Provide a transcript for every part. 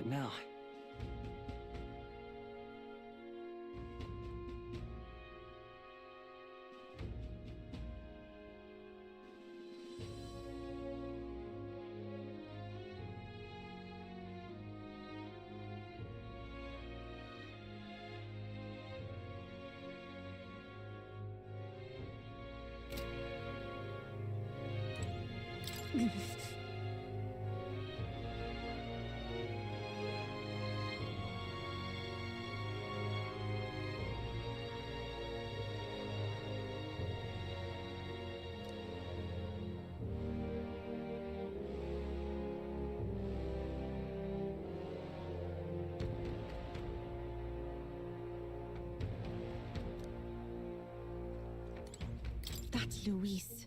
now? That's Luis.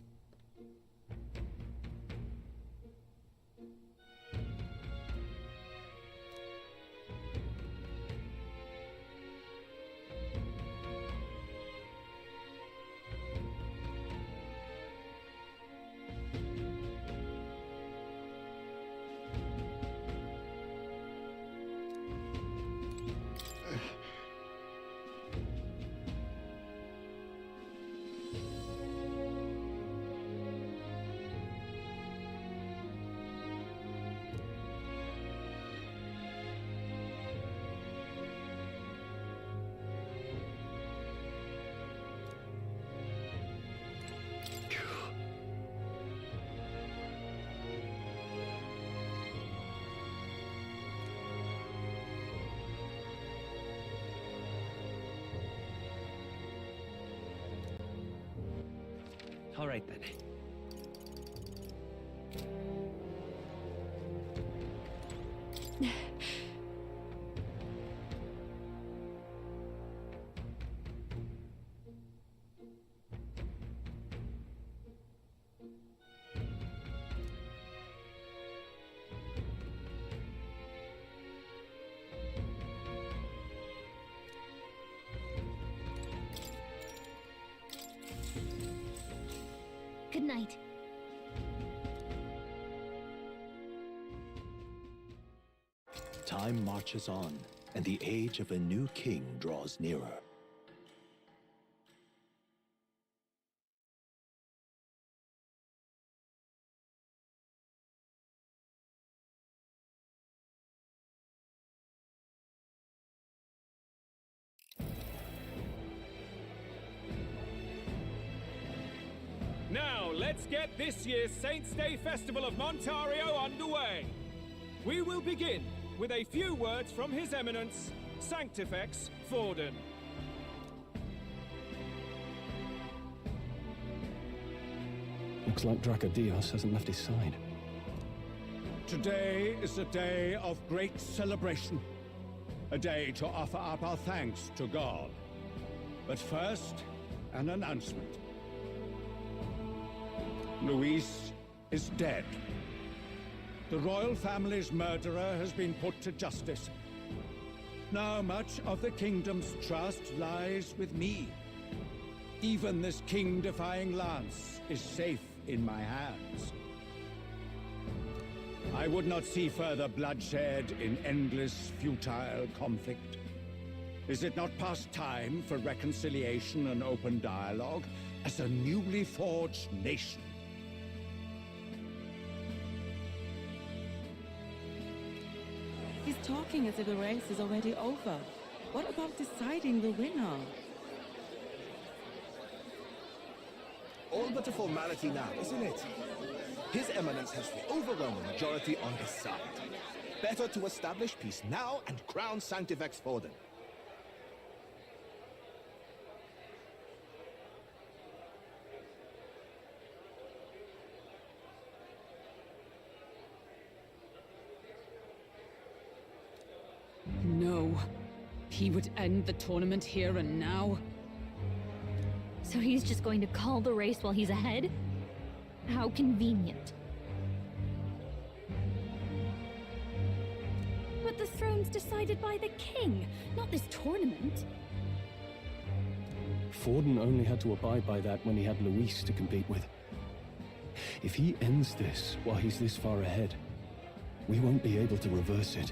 All right then. Good night. Time marches on, and the age of a new king draws nearer. Now, let's get this year's Saints' Day Festival of Montario underway. We will begin with a few words from His Eminence, Sanctifex Forden. Looks like Dracodios hasn't left his side. Today is a day of great celebration. A day to offer up our thanks to God. But first, an announcement. Luis is dead. The royal family's murderer has been put to justice. Now much of the kingdom's trust lies with me. Even this king-defying lance is safe in my hands. I would not see further bloodshed in endless, futile conflict. Is it not past time for reconciliation and open dialogue as a newly forged nation? He's talking as if the race is already over. What about deciding the winner? All but a formality now, isn't it? His Eminence has the overwhelming majority on his side. Better to establish peace now and crown Sanctifex Forden. No. He would end the tournament here and now. So he's just going to call the race while he's ahead? How convenient. But the throne's decided by the king, not this tournament. Forden only had to abide by that when he had Luis to compete with. If he ends this while he's this far ahead, we won't be able to reverse it.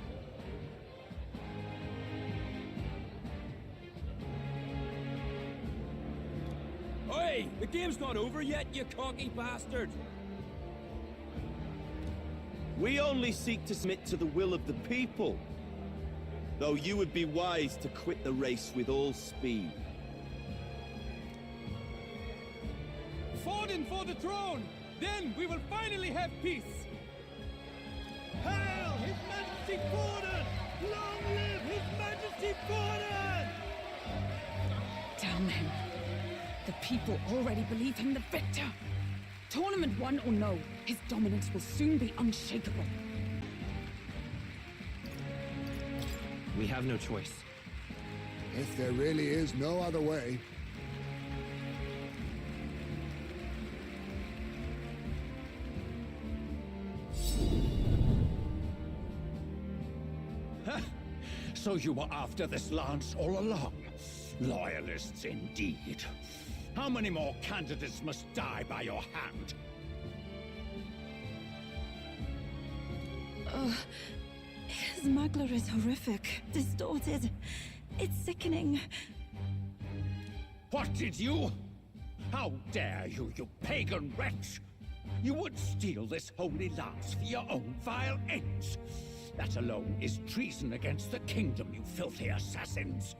game's not over yet, you cocky bastard! We only seek to submit to the will of the people. Though you would be wise to quit the race with all speed. Forden for the throne! Then we will finally have peace! Hail His Majesty Forden! Long live His Majesty Forden! Damn him. The people already believe him the victor. Tournament won or no, his dominance will soon be unshakable. We have no choice. If there really is no other way. So you were after this lance all along? Loyalists indeed. How many more candidates must die by your hand? His smuggler is horrific, distorted. It's sickening. What did you? How dare you, you pagan wretch! You would steal this holy lance for your own vile ends. That alone is treason against the kingdom, you filthy assassins.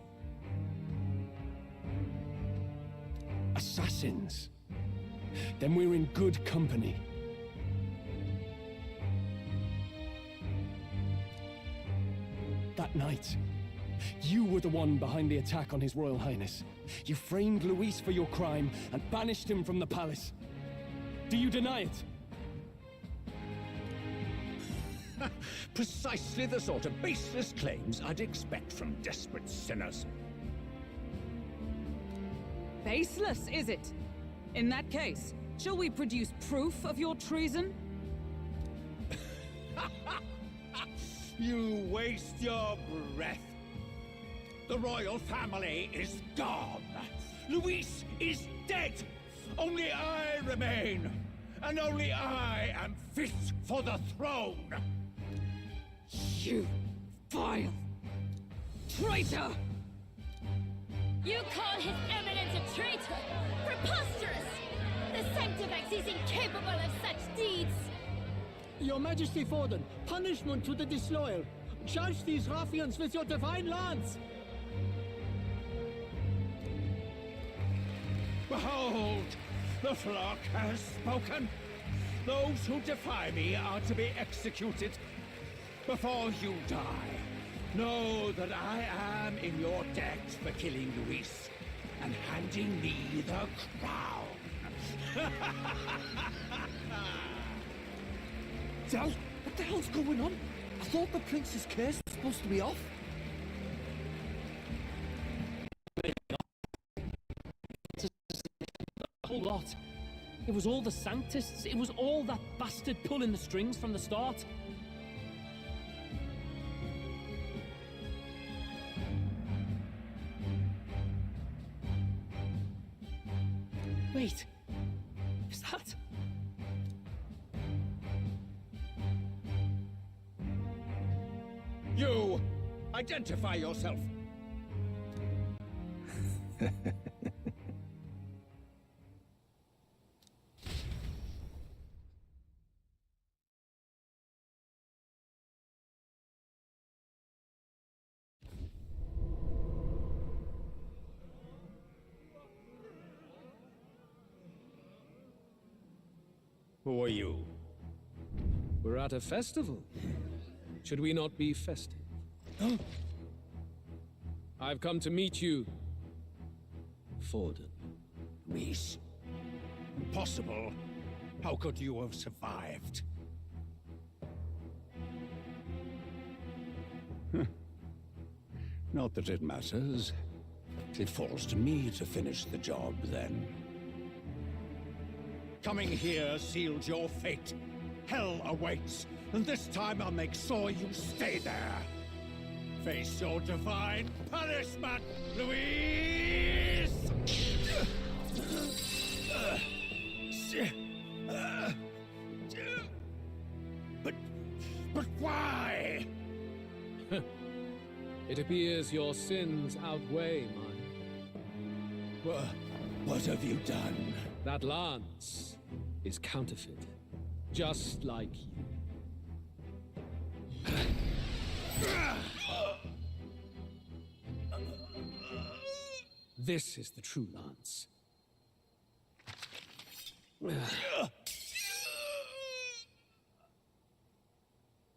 Assassins? Then we're in good company. That night, you were the one behind the attack on His Royal Highness. You framed Luis for your crime and banished him from the palace. Do you deny it? Precisely the sort of baseless claims I'd expect from desperate sinners. Baseless, is it? In that case, shall we produce proof of your treason? You waste your breath. The royal family is gone. Luis is dead. Only I remain. And only I am fit for the throne. You vile traitor! You call His Eminence a traitor? Preposterous! The Sanctifex is incapable of such deeds! Your Majesty Forden, punishment to the disloyal. Judge these ruffians with your divine lance! Behold, the flock has spoken. Those who defy me are to be executed. Before you die, know that I am in your debt for killing Luis and handing me the crown. Del, what the hell's going on? I thought the prince's case was supposed to be off. A whole lot. It was all the Sanctists. It was all that bastard pulling the strings from the start. Wait. Is that... You! Identify yourself! Who are you? We're at a festival. Should we not be festive? I've come to meet you, Forden. Luis. Impossible. How could you have survived? Not that it matters. It falls to me to finish the job, then. Coming here sealed your fate. Hell awaits, and this time I'll make sure you stay there. Face your divine punishment, Luis! But why? It appears your sins outweigh mine. What have you done? That lance is counterfeit, just like you. This is the true lance.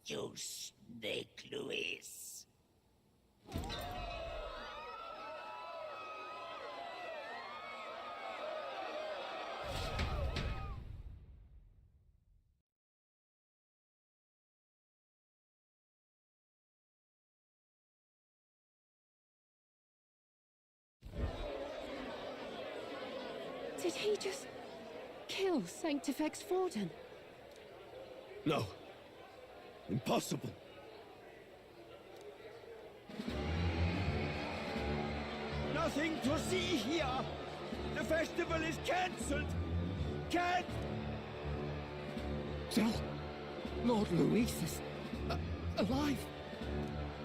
You snake, Luis. Did he just kill Sanctifex Forden? No. Impossible. Nothing to see here. The festival is cancelled. Can't. So, Lord Luis is alive.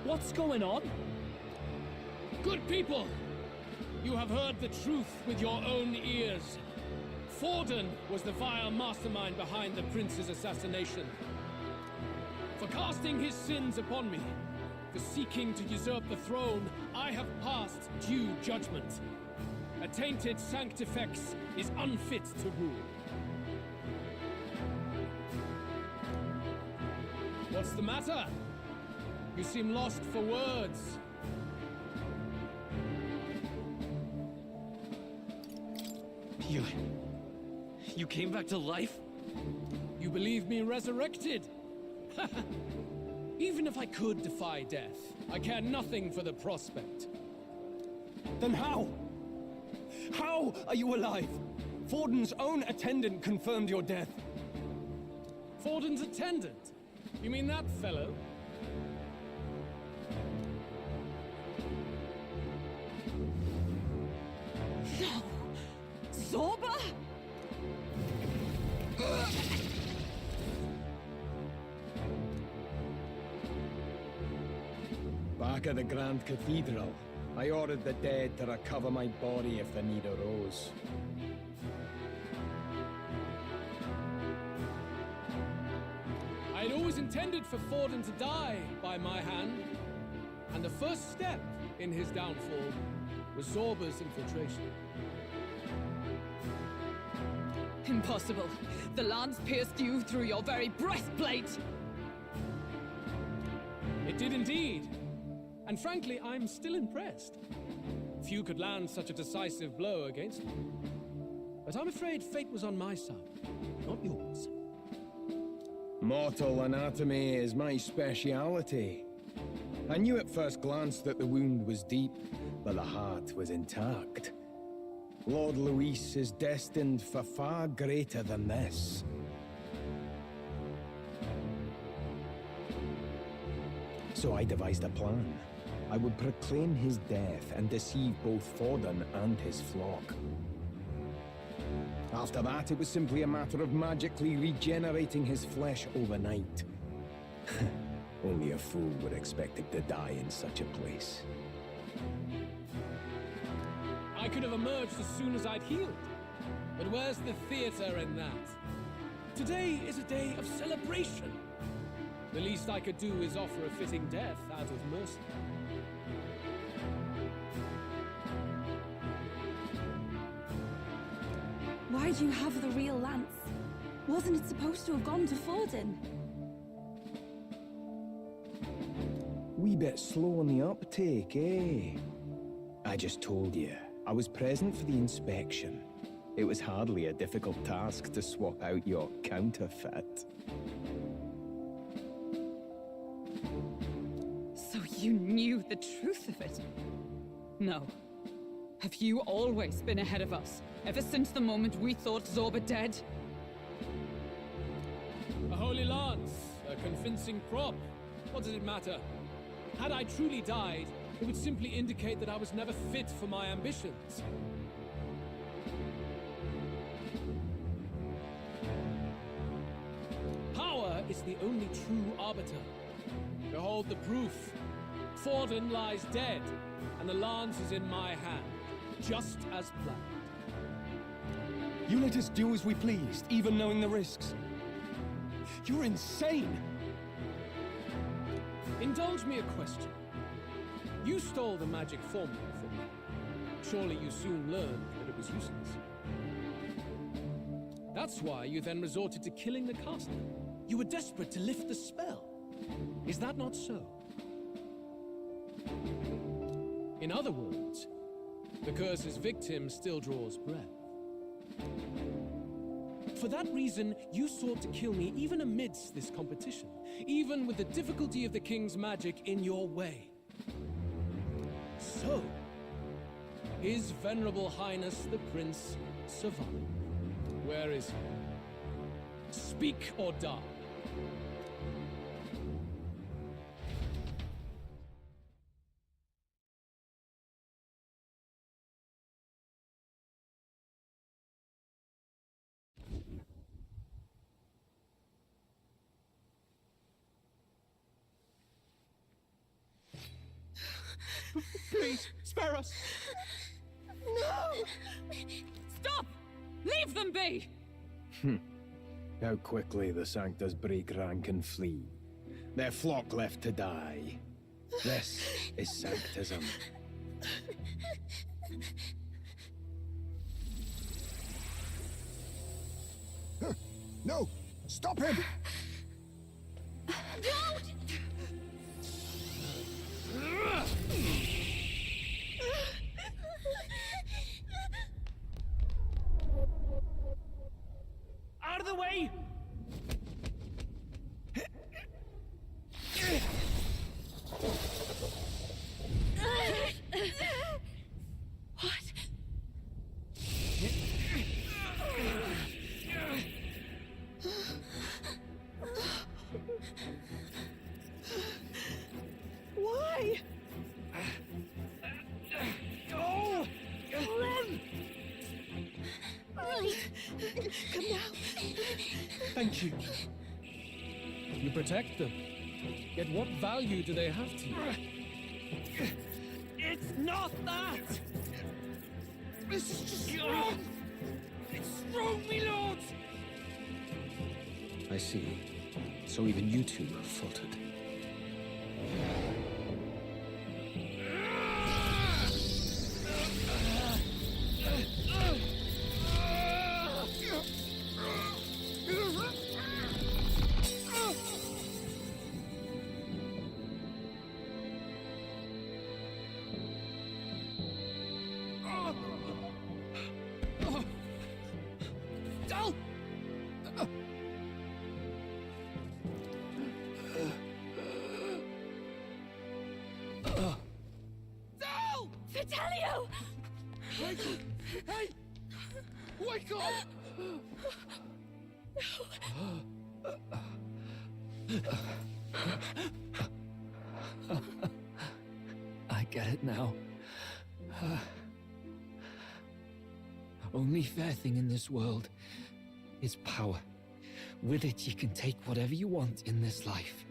What's going on? Good people, you have heard the truth with your own ears. Forden was the vile mastermind behind the prince's assassination. For casting his sins upon me, for seeking to usurp the throne, I have passed due judgment. A tainted Sanctifex is unfit to rule. What's the matter? You seem lost for words. You came back to life? You believe me resurrected? Even if I could defy death, I care nothing for the prospect. Then how? How are you alive? Forden's own attendant confirmed your death. Forden's attendant? You mean that fellow? No! Zorba? Back at the Grand Cathedral, I ordered the dead to recover my body if the need arose. I had always intended for Forden to die by my hand, and the first step in his downfall was Zorba's infiltration. Impossible. The lance pierced you through your very breastplate! It did indeed. And frankly, I'm still impressed. Few could land such a decisive blow against me. But I'm afraid fate was on my side, not yours. Mortal anatomy is my speciality. I knew at first glance that the wound was deep, but the heart was intact. Lord Luis is destined for far greater than this. So I devised a plan. I would proclaim his death and deceive both Forden and his flock. After that, it was simply a matter of magically regenerating his flesh overnight. Only a fool would expect him to die in such a place. I could have emerged as soon as I'd healed. But where's the theater in that? Today is a day of celebration. The least I could do is offer a fitting death out of mercy. Why do you have the real lance? Wasn't it supposed to have gone to Forden? Wee bit slow on the uptake, eh? I just told you, I was present for the inspection. It was hardly a difficult task to swap out your counterfeit. So you knew the truth of it? No. Have you always been ahead of us? Ever since the moment we thought Zorba dead? A holy lance, a convincing prop. What does it matter? Had I truly died, it would simply indicate that I was never fit for my ambitions. Power is the only true arbiter. Behold the proof. Forden lies dead, and the lance is in my hand, just as planned. You let us do as we pleased, even knowing the risks. You're insane! Indulge me a question. You stole the magic formula from me. Surely you soon learned that it was useless. That's why you then resorted to killing the caster. You were desperate to lift the spell. Is that not so? In other words, the curse's victim still draws breath. For that reason, you sought to kill me even amidst this competition, even with the difficulty of the king's magic in your way. So, His Venerable Highness the Prince survived. Where is he? Speak or die. Please, spare us! No! Stop! Leave them be! How quickly the Sanctors break rank and flee. Their flock left to die. This is Sanctism. No! Stop him! Don't! Out of the way! What? Why? Go! Run! Right. Come now. Thank you. You protect them. Yet what value do they have to you? It's not that! This is just wrong! It's wrong, me lords! I see. So even you two have faltered. Vitalio! Hey! Wake up! I get it now. Only fair thing in this world is power. With it, you can take whatever you want in this life.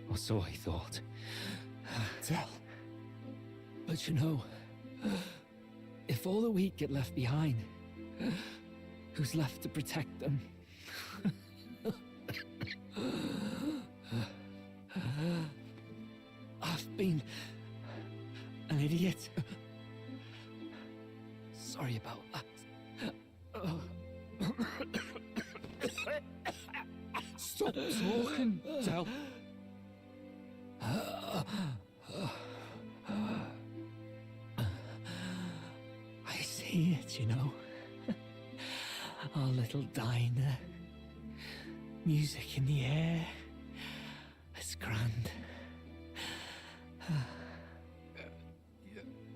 Or so I thought. Tell. But you know, if all the weak get left behind, who's left to protect them? I've been an idiot. Sorry about that. Stop talking, Tell. I see it, you know. Our little diner. Music in the air. It's grand.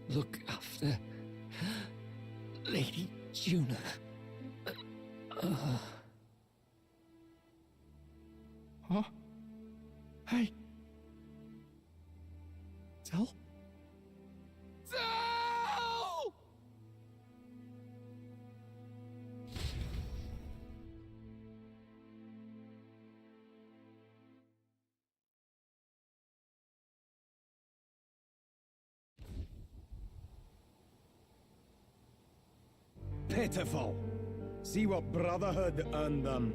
Look after Lady Juna. Huh? Hey. Tell? Tell! Pitiful. See what brotherhood earned them.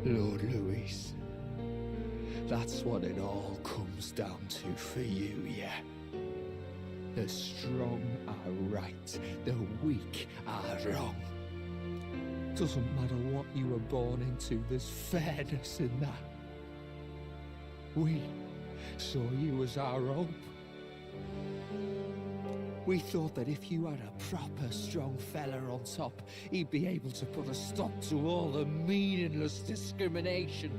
Lord Louis, that's what it all comes down to for you, yeah? The strong are right, the weak are wrong. Doesn't matter what you were born into, there's fairness in that. We saw you as our hope. We thought that if you had a proper strong fella on top, he'd be able to put a stop to all the meaningless discrimination.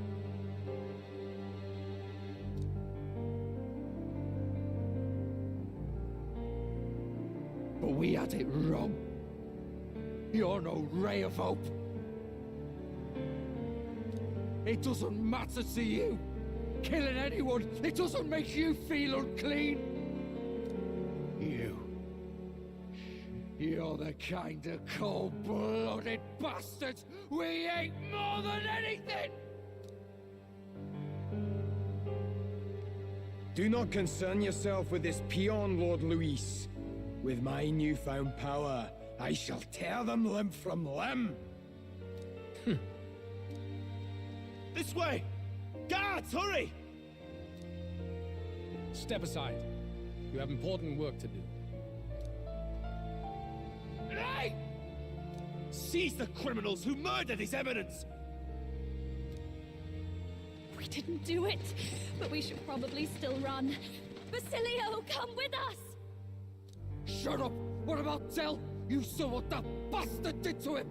But we had it wrong. You're no ray of hope. It doesn't matter to you. Killing anyone, it doesn't make you feel unclean. You're the kind of cold-blooded bastards we hate more than anything! Do not concern yourself with this peon, Lord Louis. With my newfound power, I shall tear them limb from limb. This way! Guards, hurry! Step aside. You have important work to do. Hey! Seize the criminals who murdered His Eminence! We didn't do it, but we should probably still run. Basilio, come with us! Shut up! What about Tell? You saw what that bastard did to him!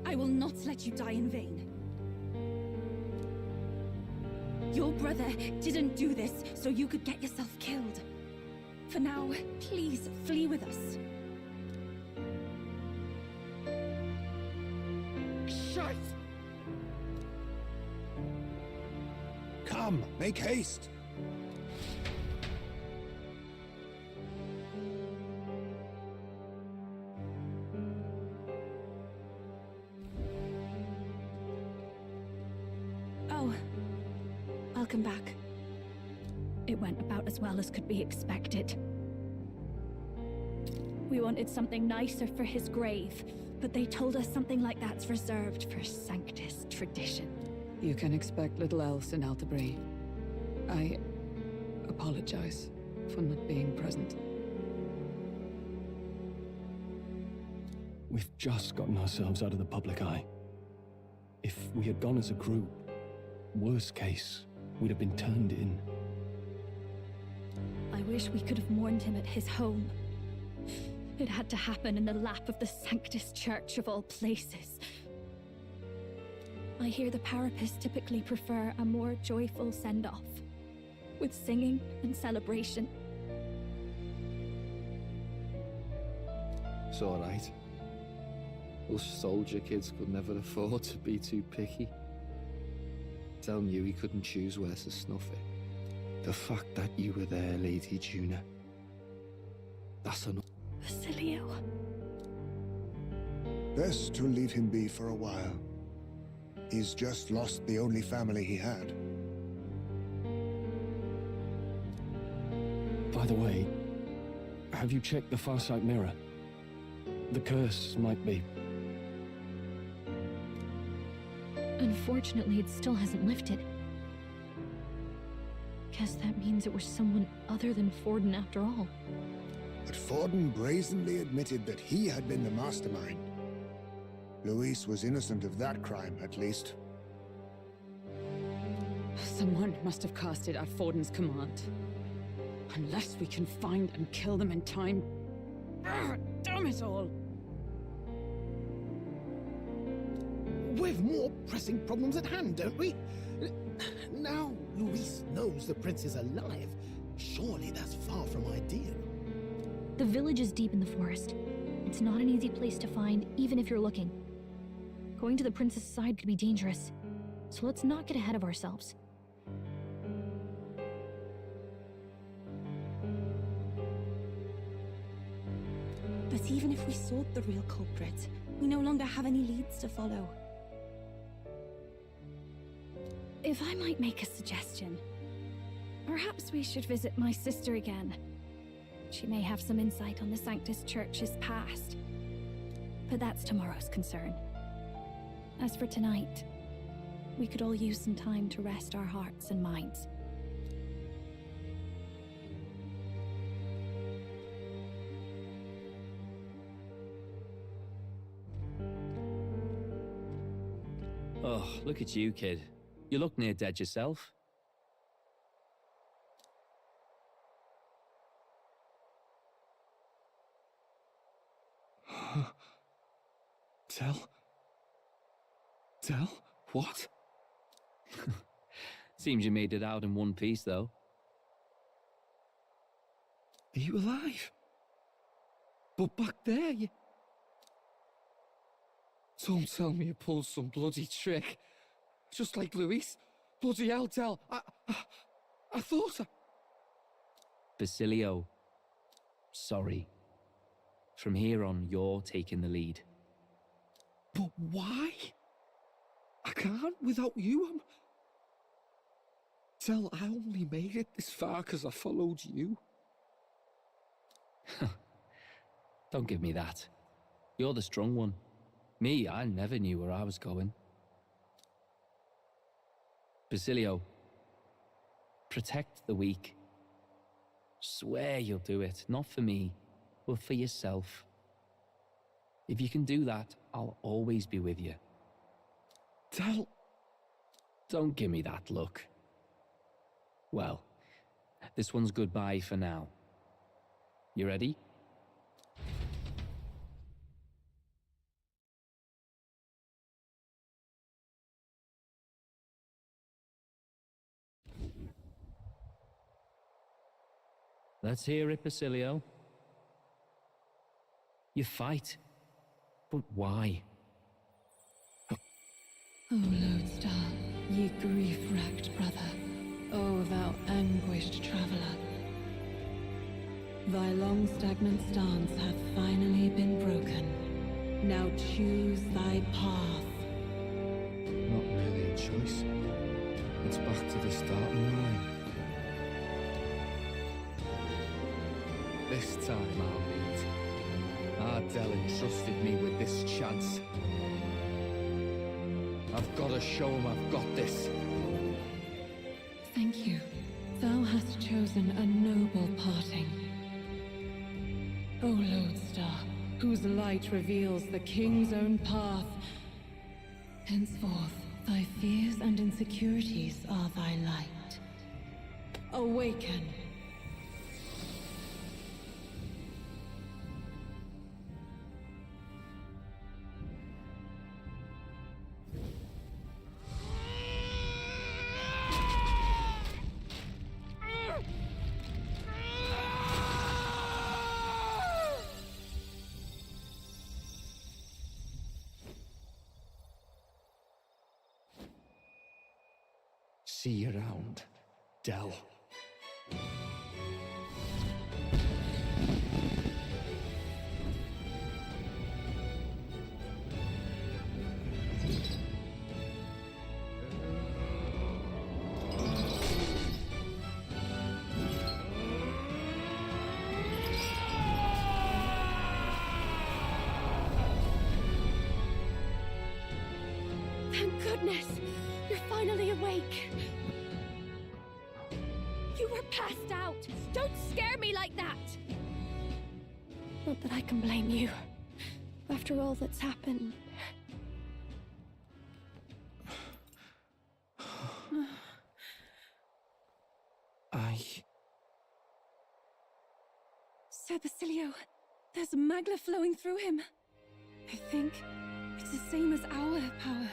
I will not let you die in vain. Your brother didn't do this so you could get yourself killed. For now, please flee with us. Shite! Come, make haste. Oh, welcome back. It went about as well as could be expected. We wanted something nicer for his grave, but they told us something like that's reserved for Sanctus tradition. You can expect little else in Altabri. I apologize for not being present. We've just gotten ourselves out of the public eye. If we had gone as a group, worst case, we'd have been turned in. I wish we could have mourned him at his home. It had to happen in the lap of the Sanctus Church of all places. I hear the Parapists typically prefer a more joyful send-off, with singing and celebration. It's all right. Us soldier kids could never afford to be too picky. Tell you he couldn't choose where to snuff it. The fact that you were there, Lady Juna, that's enough. Basilio. Best to leave him be for a while. He's just lost the only family he had. By the way, have you checked the Farsight mirror? The curse might be... Unfortunately, it still hasn't lifted. Guess that means it was someone other than Forden after all. But Forden brazenly admitted that he had been the mastermind. Luis was innocent of that crime, at least. Someone must have cast it at Forden's command. Unless we can find and kill them in time. Damn it all! We've more pressing problems at hand, don't we? Now Luis knows the prince is alive. Surely that's far from ideal. The village is deep in the forest. It's not an easy place to find, even if you're looking. Going to the prince's side could be dangerous, so let's not get ahead of ourselves. But even if we sought the real culprit, we no longer have any leads to follow. If I might make a suggestion, Perhaps we should visit my sister again. She may have some insight on the Sanctus Church's past. But that's tomorrow's concern. As for tonight, we could all use some time to rest our hearts and minds. Oh, look at you, kid. You look near dead yourself. Tell? What? Seems you made it out in one piece, though. Are you alive? But back there, you... Don't tell me you pulled some bloody trick. Just like Luis. Bloody hell, Del. I thought I... Basilio, sorry. From here on, you're taking the lead. But why? I can't without you. Del, I only made it this far because I followed you. Don't give me that. You're the strong one. Me, I never knew where I was going. Basilio, protect the weak. Swear you'll do it, not for me, but for yourself. If you can do that, I'll always be with you. Del... Don't give me that look. Well, this one's goodbye for now. You ready? Let's hear it, Basilio. You fight, but why? O Lodestar, ye grief-racked brother, O thou anguished traveller. Thy long stagnant stance hath finally been broken. Now choose thy path. Not really a choice. It's back to the starting line. This time I'll lead. Ardell entrusted me with this chance. I've got to show him I've got this. Thank you. Thou hast chosen a noble parting. O Lodestar, whose light reveals the king's own path. Henceforth, thy fears and insecurities are thy light. Awaken. See you around, Del. Thank goodness! You're finally awake! You were passed out! Don't scare me like that! Not that I can blame you. After all that's happened. Sir Basilio, there's magla flowing through him. I think it's the same as our power.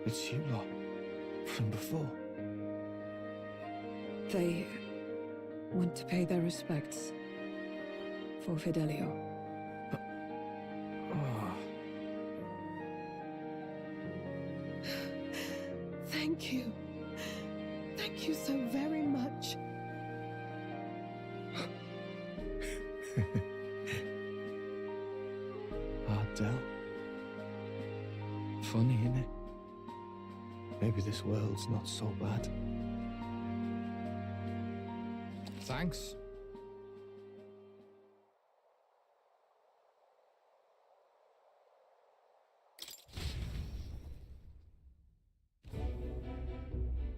It's you lot, from before. They want to pay their respects for Fidelio. Thank you. Thank you so very much. Ardell. Funny, innit? Maybe this world's not so bad. Thanks.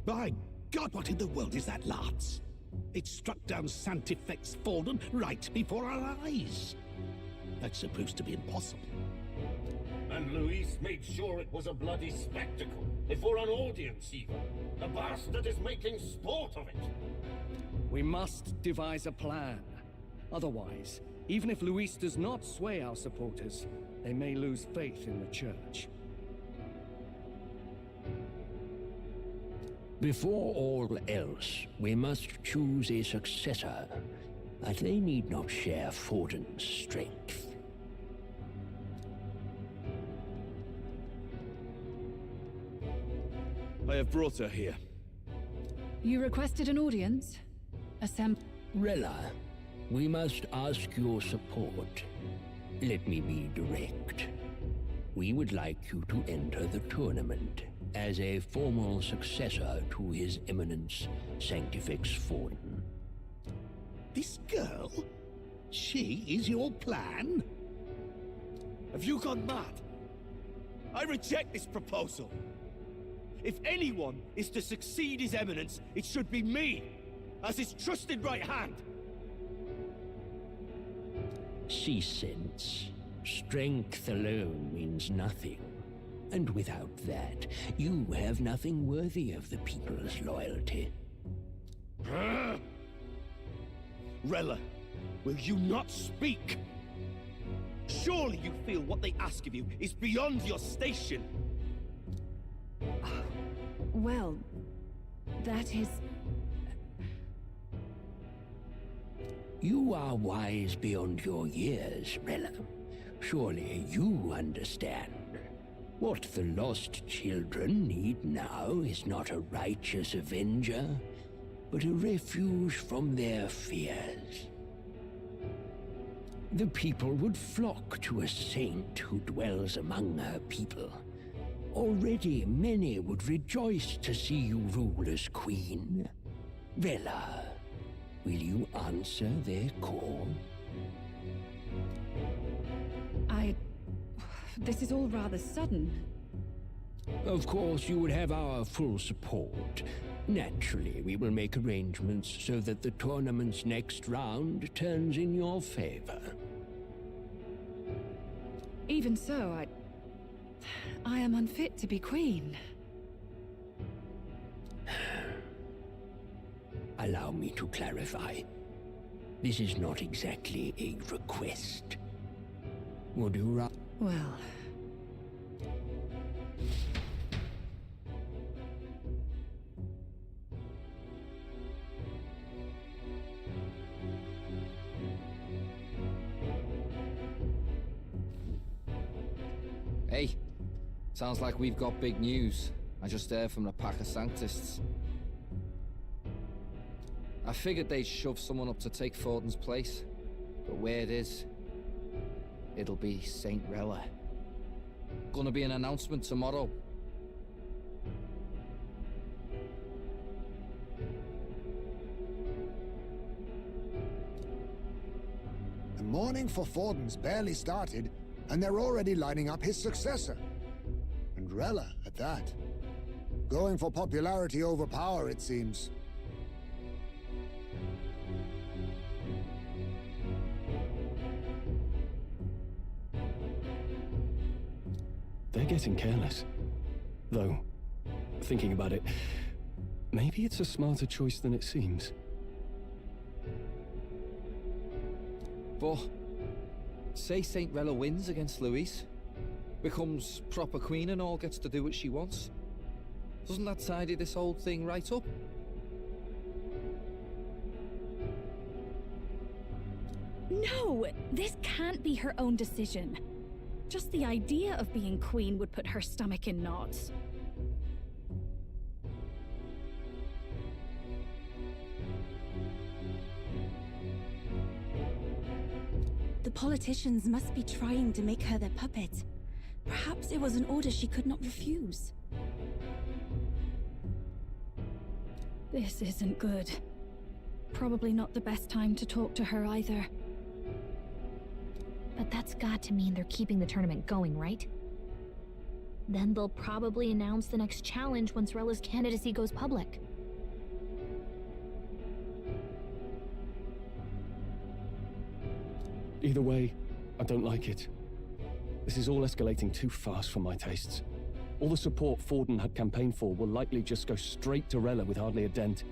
By God, what in the world is that, lads? It struck down Sanctifex Forden right before our eyes. That's supposed to be impossible. And Luis made sure it was a bloody spectacle, before an audience even. The bastard is making sport of it. We must devise a plan. Otherwise, even if Luis does not sway our supporters, they may lose faith in the church. Before all else, we must choose a successor, but they need not share Forden's strength. I have brought her here. You requested an audience? Rella, we must ask your support. Let me be direct. We would like you to enter the tournament as a formal successor to His Eminence Sanctifex Forden. This girl? She is your plan? Have you gone mad? I reject this proposal. If anyone is to succeed His Eminence, it should be me, as his trusted right hand. See sense. Strength alone means nothing. And without that, you have nothing worthy of the people's loyalty. Rella, will you not speak? Surely you feel what they ask of you is beyond your station. Well, that is... You are wise beyond your years, Rella. Surely you understand. What the lost children need now is not a righteous avenger, but a refuge from their fears. The people would flock to a saint who dwells among her people. Already many would rejoice to see you rule as queen. Rella, will you answer their call? This is all rather sudden. Of course, you would have our full support. Naturally, we will make arrangements so that the tournament's next round turns in your favor. Even so, I am unfit to be queen. Allow me to clarify. This is not exactly a request. Would you rather... Well... Hey, sounds like we've got big news. I just heard from the pack of Sanctists. I figured they'd shove someone up to take Forden's place, but where it is, it'll be Saint Rella. Gonna be an announcement tomorrow. The mourning for Forden's barely started, and they're already lining up his successor. And Rella, at that. Going for popularity over power, it seems. They're getting careless. Though, thinking about it, maybe it's a smarter choice than it seems. But, say Saint Rella wins against Luis, becomes proper queen and all gets to do what she wants. Doesn't that tidy this whole thing right up? No, this can't be her own decision. Just the idea of being queen would put her stomach in knots. The politicians must be trying to make her their puppet. Perhaps it was an order she could not refuse. This isn't good. Probably not the best time to talk to her either. But that's got to mean they're keeping the tournament going, right? Then they'll probably announce the next challenge once Rella's candidacy goes public. Either way, I don't like it. This is all escalating too fast for my tastes. All the support Forden had campaigned for will likely just go straight to Rella with hardly a dent.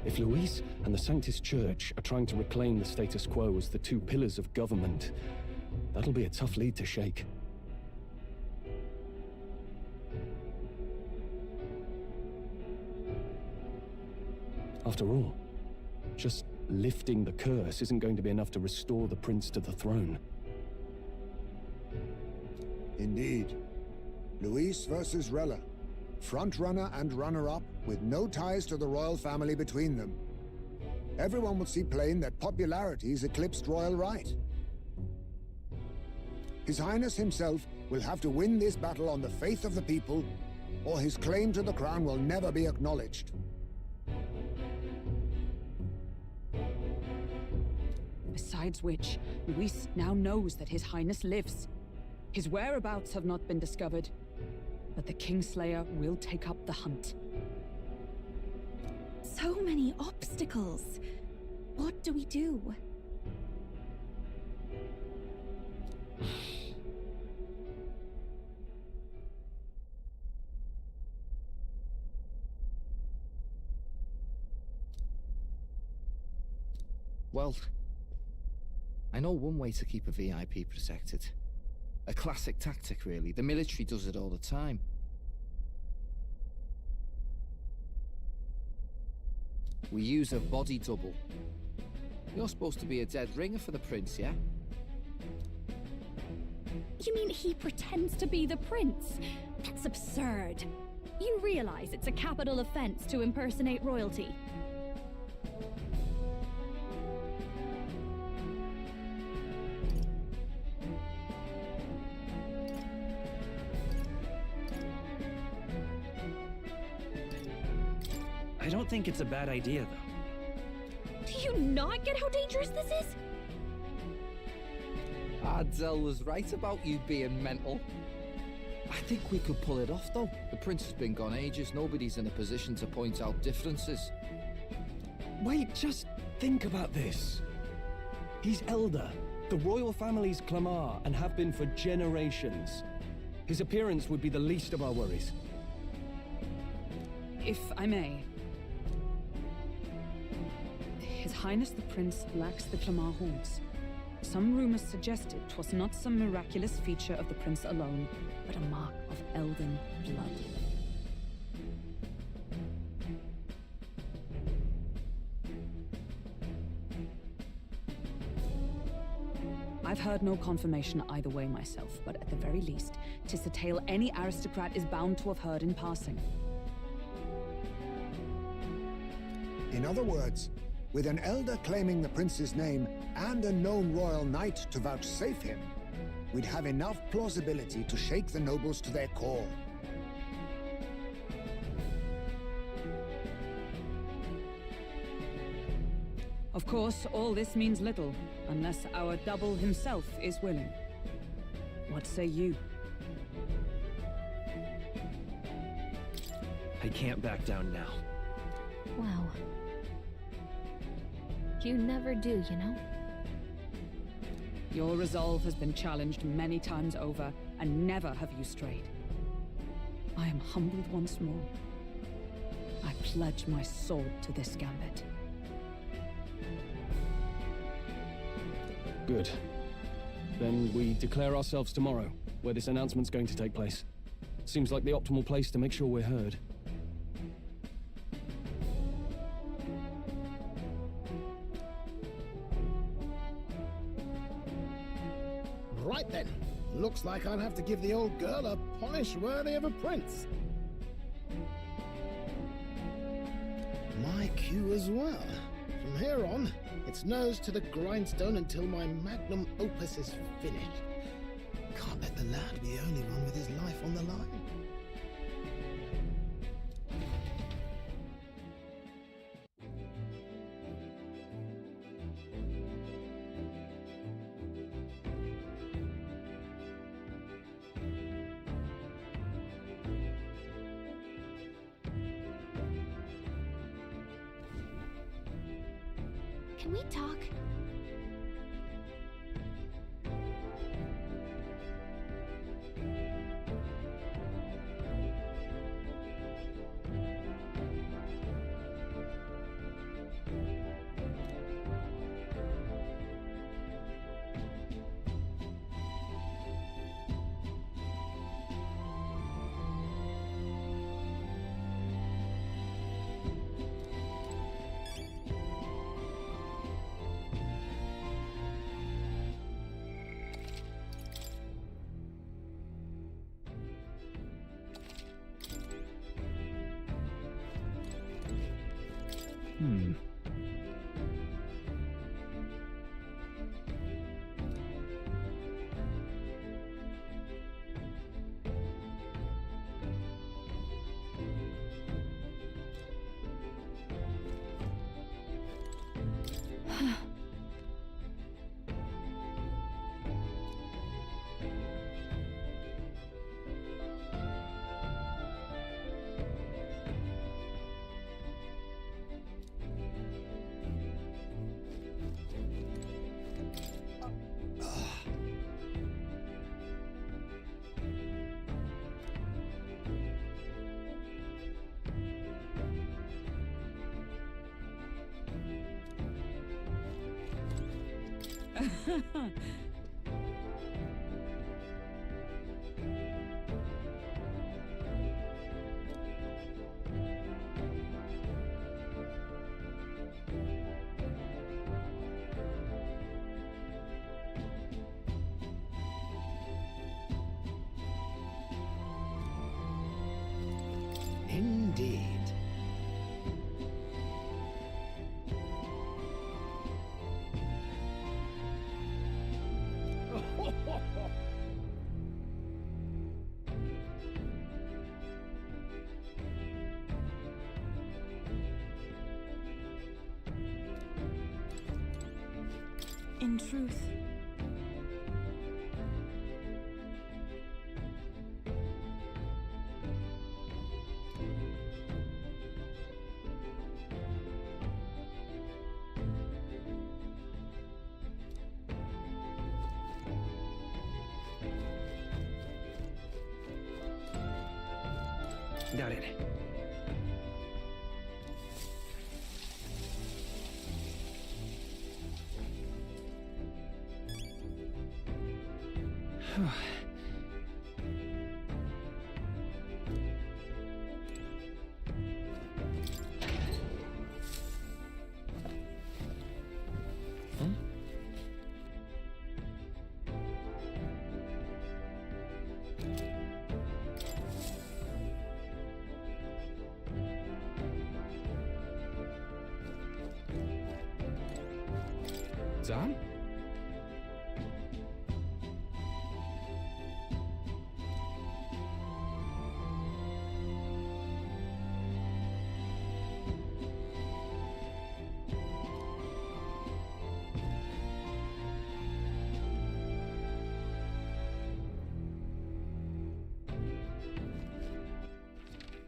If Luis and the Sanctus Church are trying to reclaim the status quo as the two pillars of government, that'll be a tough lead to shake. After all, just lifting the curse isn't going to be enough to restore the prince to the throne. Indeed. Luis versus Rella. Frontrunner and runner-up with no ties to the royal family between them. Everyone will see plain that popularity's eclipsed royal right. His Highness himself will have to win this battle on the faith of the people, or his claim to the crown will never be acknowledged. Besides which, Luis now knows that His Highness lives. His whereabouts have not been discovered, but the Kingslayer will take up the hunt. So many obstacles. What do we do? Well, I know one way to keep a VIP protected. A classic tactic, really. The military does it all the time. We use a body double. You're supposed to be a dead ringer for the prince, yeah? You mean he pretends to be the prince? That's absurd. You realize it's a capital offense to impersonate royalty. I don't think it's a bad idea, though. Do you not get how dangerous this is? Ardell was right about you being mental. I think we could pull it off, though. The prince has been gone ages. Nobody's in a position to point out differences. Wait, just think about this. He's elder, the royal family's Clamar, and have been for generations. His appearance would be the least of our worries. If I may. His Highness the Prince lacks the Clamar horns. Some rumors suggested 'twas not some miraculous feature of the prince alone, but a mark of elven blood. I've heard no confirmation either way myself, but at the very least, 'tis a tale any aristocrat is bound to have heard in passing. In other words, with an elder claiming the prince's name and a known royal knight to vouchsafe him, we'd have enough plausibility to shake the nobles to their core. Of course, all this means little, unless our double himself is willing. What say you? I can't back down now. Wow. You never do, you know? Your resolve has been challenged many times over, and never have you strayed. I am humbled once more. I pledge my sword to this gambit. Good. Then we declare ourselves tomorrow, where this announcement's going to take place. Seems like the optimal place to make sure we're heard. Right then. Looks like I'll have to give the old girl a polish worthy of a prince. My queue as well. From here on, it's nose to the grindstone until my magnum opus is finished. Can't let the lad be the only one with his life on the line. Can we talk? Indeed. In truth, Got it. Zam?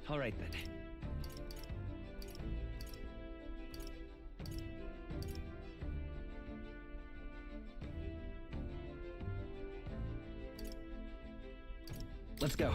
All right then. Let's go.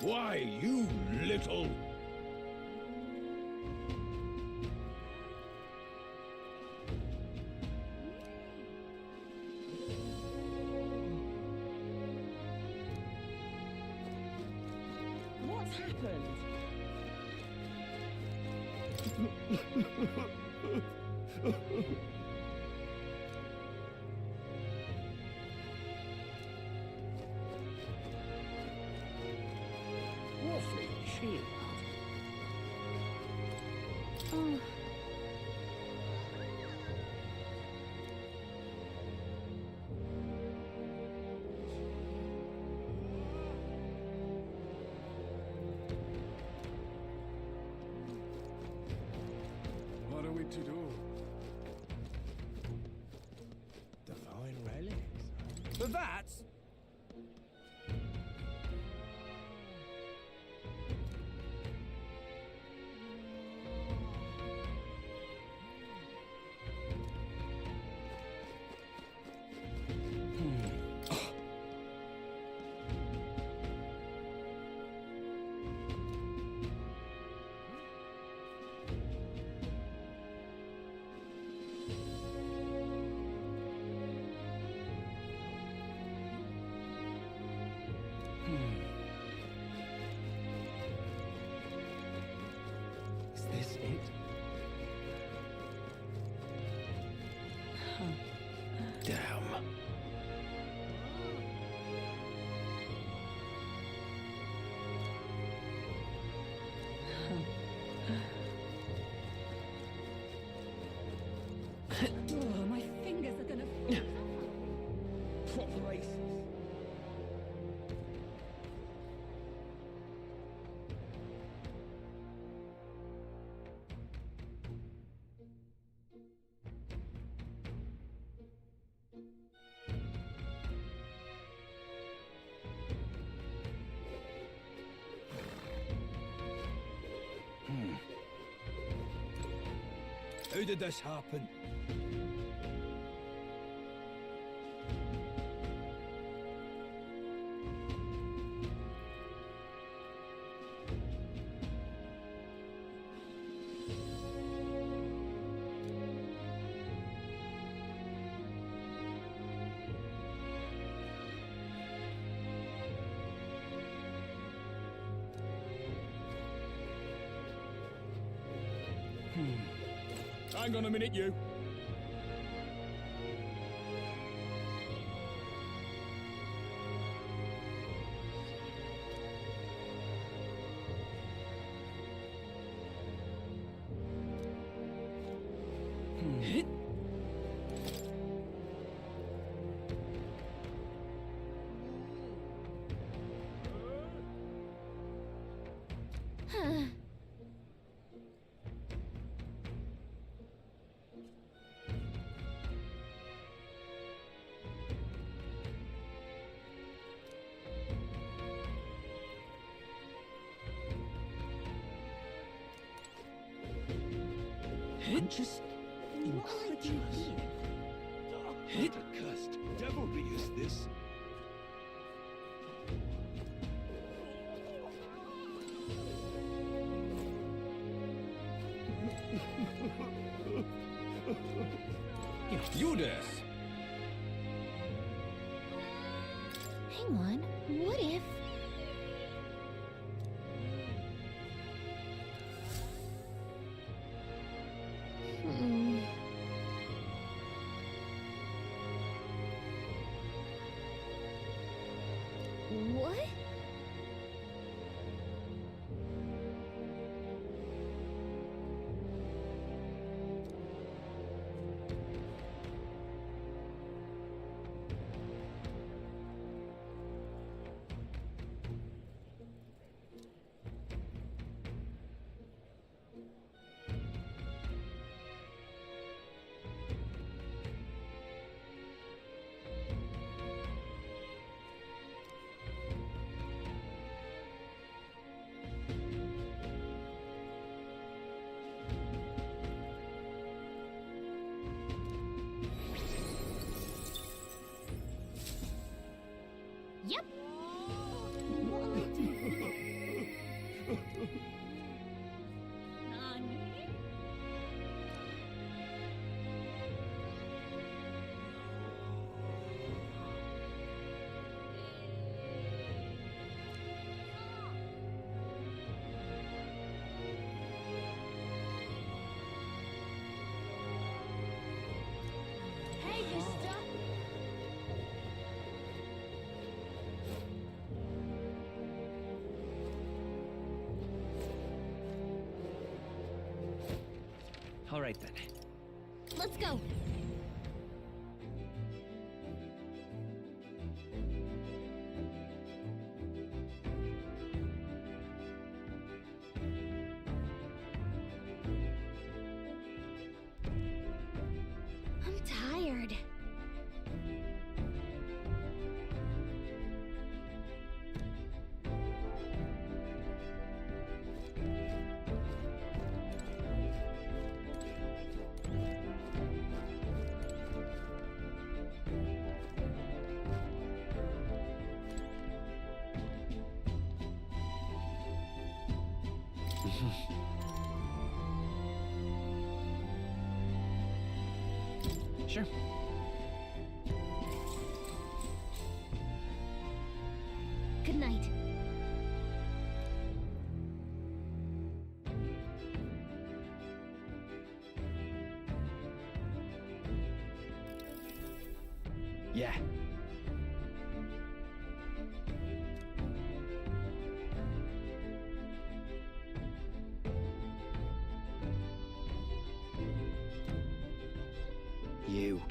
Why, you little... What's happened? Awfully chilled. Oh. What are we to do? Divine relics. But that's... Is this it? Damn. Oh, my fingers are gonna... Proper aces. How did this happen? Hang on a minute, you. I'm just incredulous. What a cursed devilry is this? You there! Hang on. What if... What? All right then. Let's go. I'm tired. Sure. Good night. Yeah. You.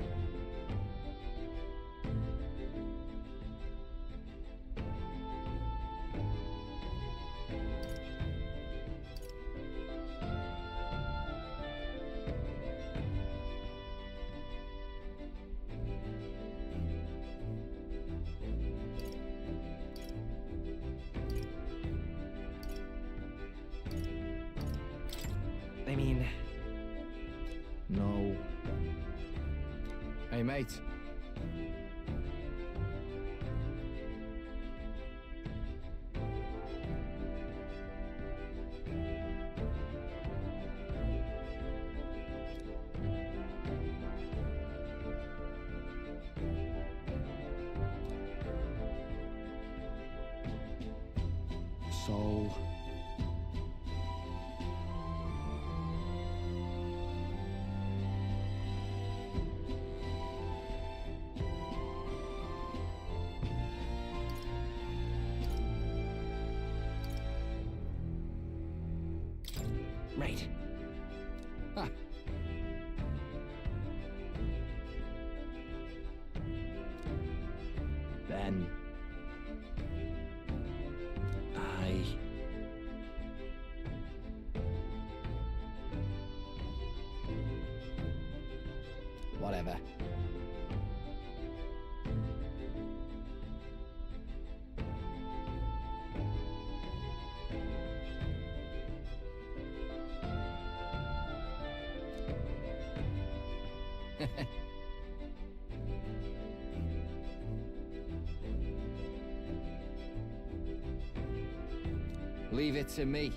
I mean... No. Hey, mate. So... Right. Ah. Then... Whatever. Leave it to me.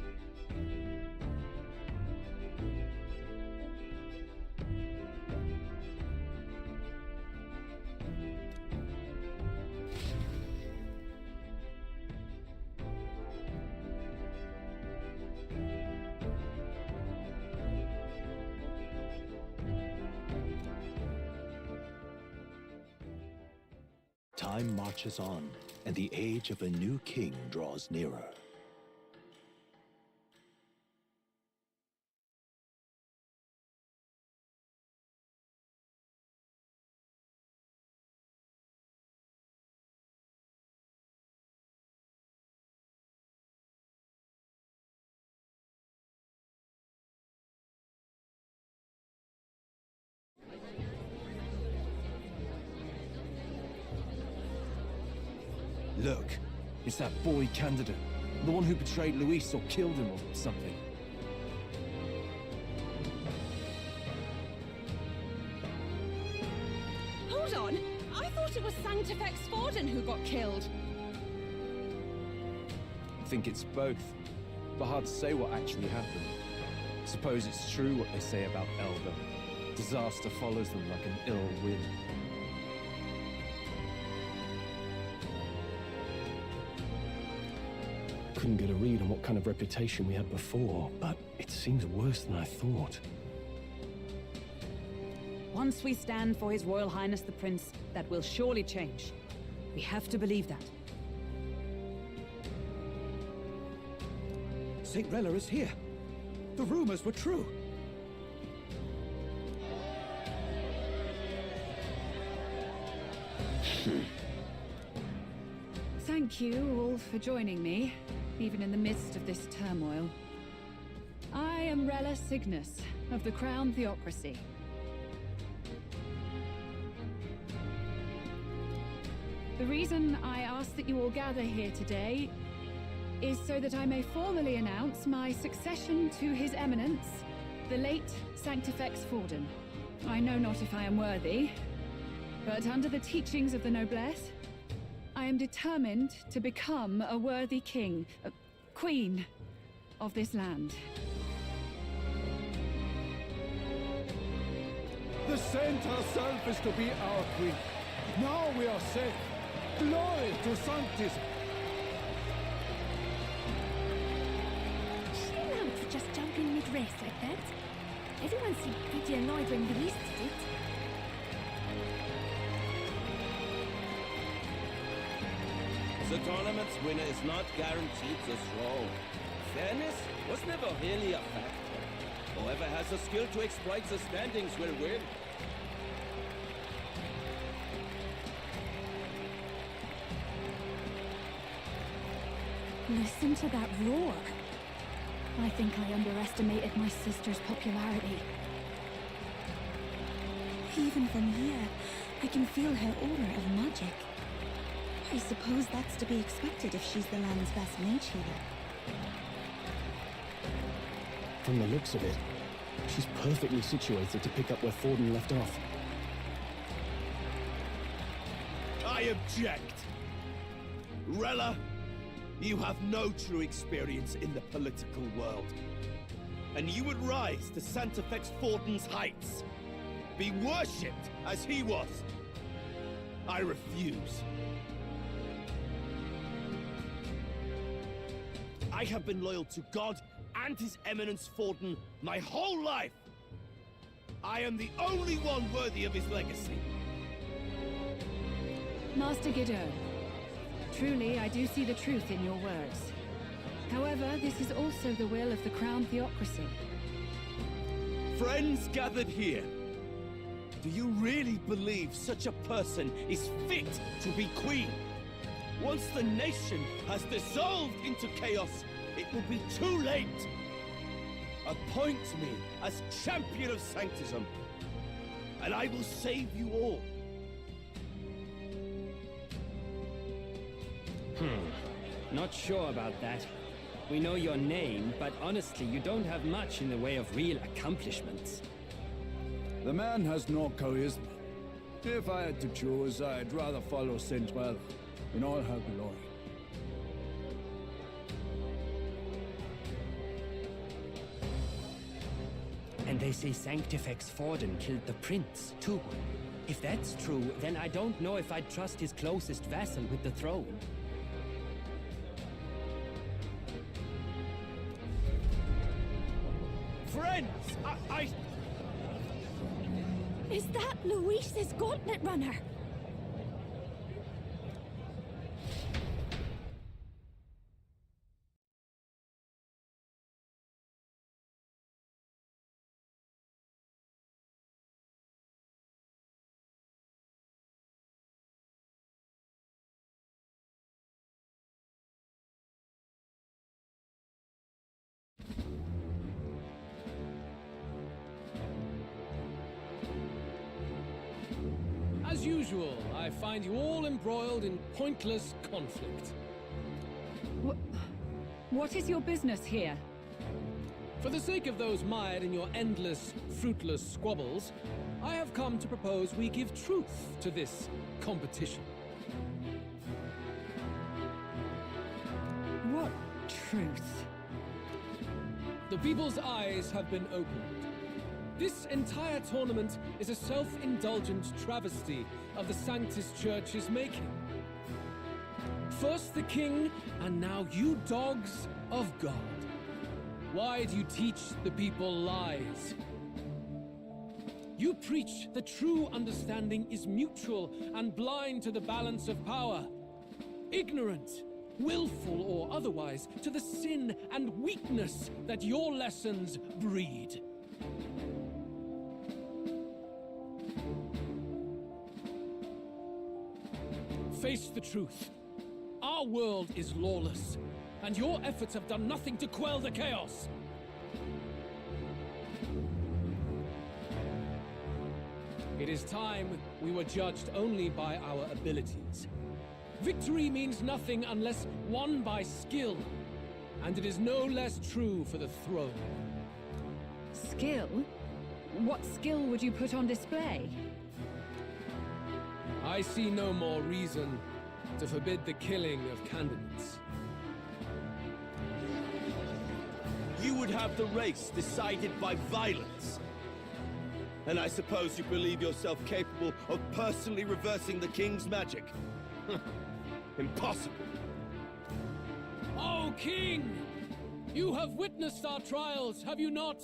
Time marches on, and the age of a new king draws nearer. Look, it's that boy candidate. The one who betrayed Luis or killed him or something. Hold on! I thought it was Sanctifex Forden who got killed. I think it's both, but hard to say what actually happened. Suppose it's true what they say about Elder. Disaster follows them like an ill wind. Couldn't get a read on what kind of reputation we had before, but it seems worse than I thought. What once we stand for His Royal Highness the Prince, that will surely change. We have to believe that. St. Rella is here. The rumors were true. Thank you all for joining me, even in the midst of this turmoil. I am Rella Cygnus of the Crown Theocracy. The reason I ask that you all gather here today is so that I may formally announce my succession to His Eminence, the late Sanctifex Forden. I know not if I am worthy, but under the teachings of the noblesse, I am determined to become a worthy king, queen of this land. The saint herself is to be our queen. Now we are safe. Glory to Sanctis. Is she allowed to just jump in mid-race like that? Everyone seemed pretty annoyed when Luis did it. The tournament's winner is not guaranteed the throne. Fairness was never really a factor. Whoever has the skill to exploit the standings will win. Listen to that roar. I think I underestimated my sister's popularity. Even from here, I can feel her aura of magic. I suppose that's to be expected if she's the land's best mage healer. From the looks of it, she's perfectly situated to pick up where Forden left off. I object. Rella, you have no true experience in the political world. And you would rise to Sanctifex Forden's heights. Be worshipped as he was. I refuse. I have been loyal to God and His Eminence Forden my whole life. I am the only one worthy of his legacy. Master Guido, truly I do see the truth in your words. However, this is also the will of the Crown Theocracy. Friends gathered here, do you really believe such a person is fit to be queen? Once the nation has dissolved into chaos, it will be too late. Appoint me as champion of sanctism, and I will save you all. Not sure about that. We know your name, but honestly, you don't have much in the way of real accomplishments. The man has no charisma. If I had to choose, I'd rather follow Saint Rella in all her glory. And they say Sanctifex Forden killed the prince, too. If that's true, then I don't know if I'd trust his closest vassal with the throne. Friends, I... Is that Luis's gauntlet runner? As usual, I find you all embroiled in pointless conflict. What is your business here? For the sake of those mired in your endless, fruitless squabbles, I have come to propose we give truth to this competition. What truth? The people's eyes have been opened. This entire tournament is a self-indulgent travesty of the Sanctus Church's making. First the king, and now you dogs of God. Why do you teach the people lies? You preach that true understanding is mutual and blind to the balance of power. Ignorant, willful or otherwise, to the sin and weakness that your lessons breed. Face the truth. Our world is lawless, and your efforts have done nothing to quell the chaos. It is time we were judged only by our abilities. Victory means nothing unless won by skill, and it is no less true for the throne. Skill? What skill would you put on display? I see no more reason to forbid the killing of candidates. You would have the race decided by violence. And I suppose you believe yourself capable of personally reversing the king's magic? Impossible. Oh, King! You have witnessed our trials, have you not?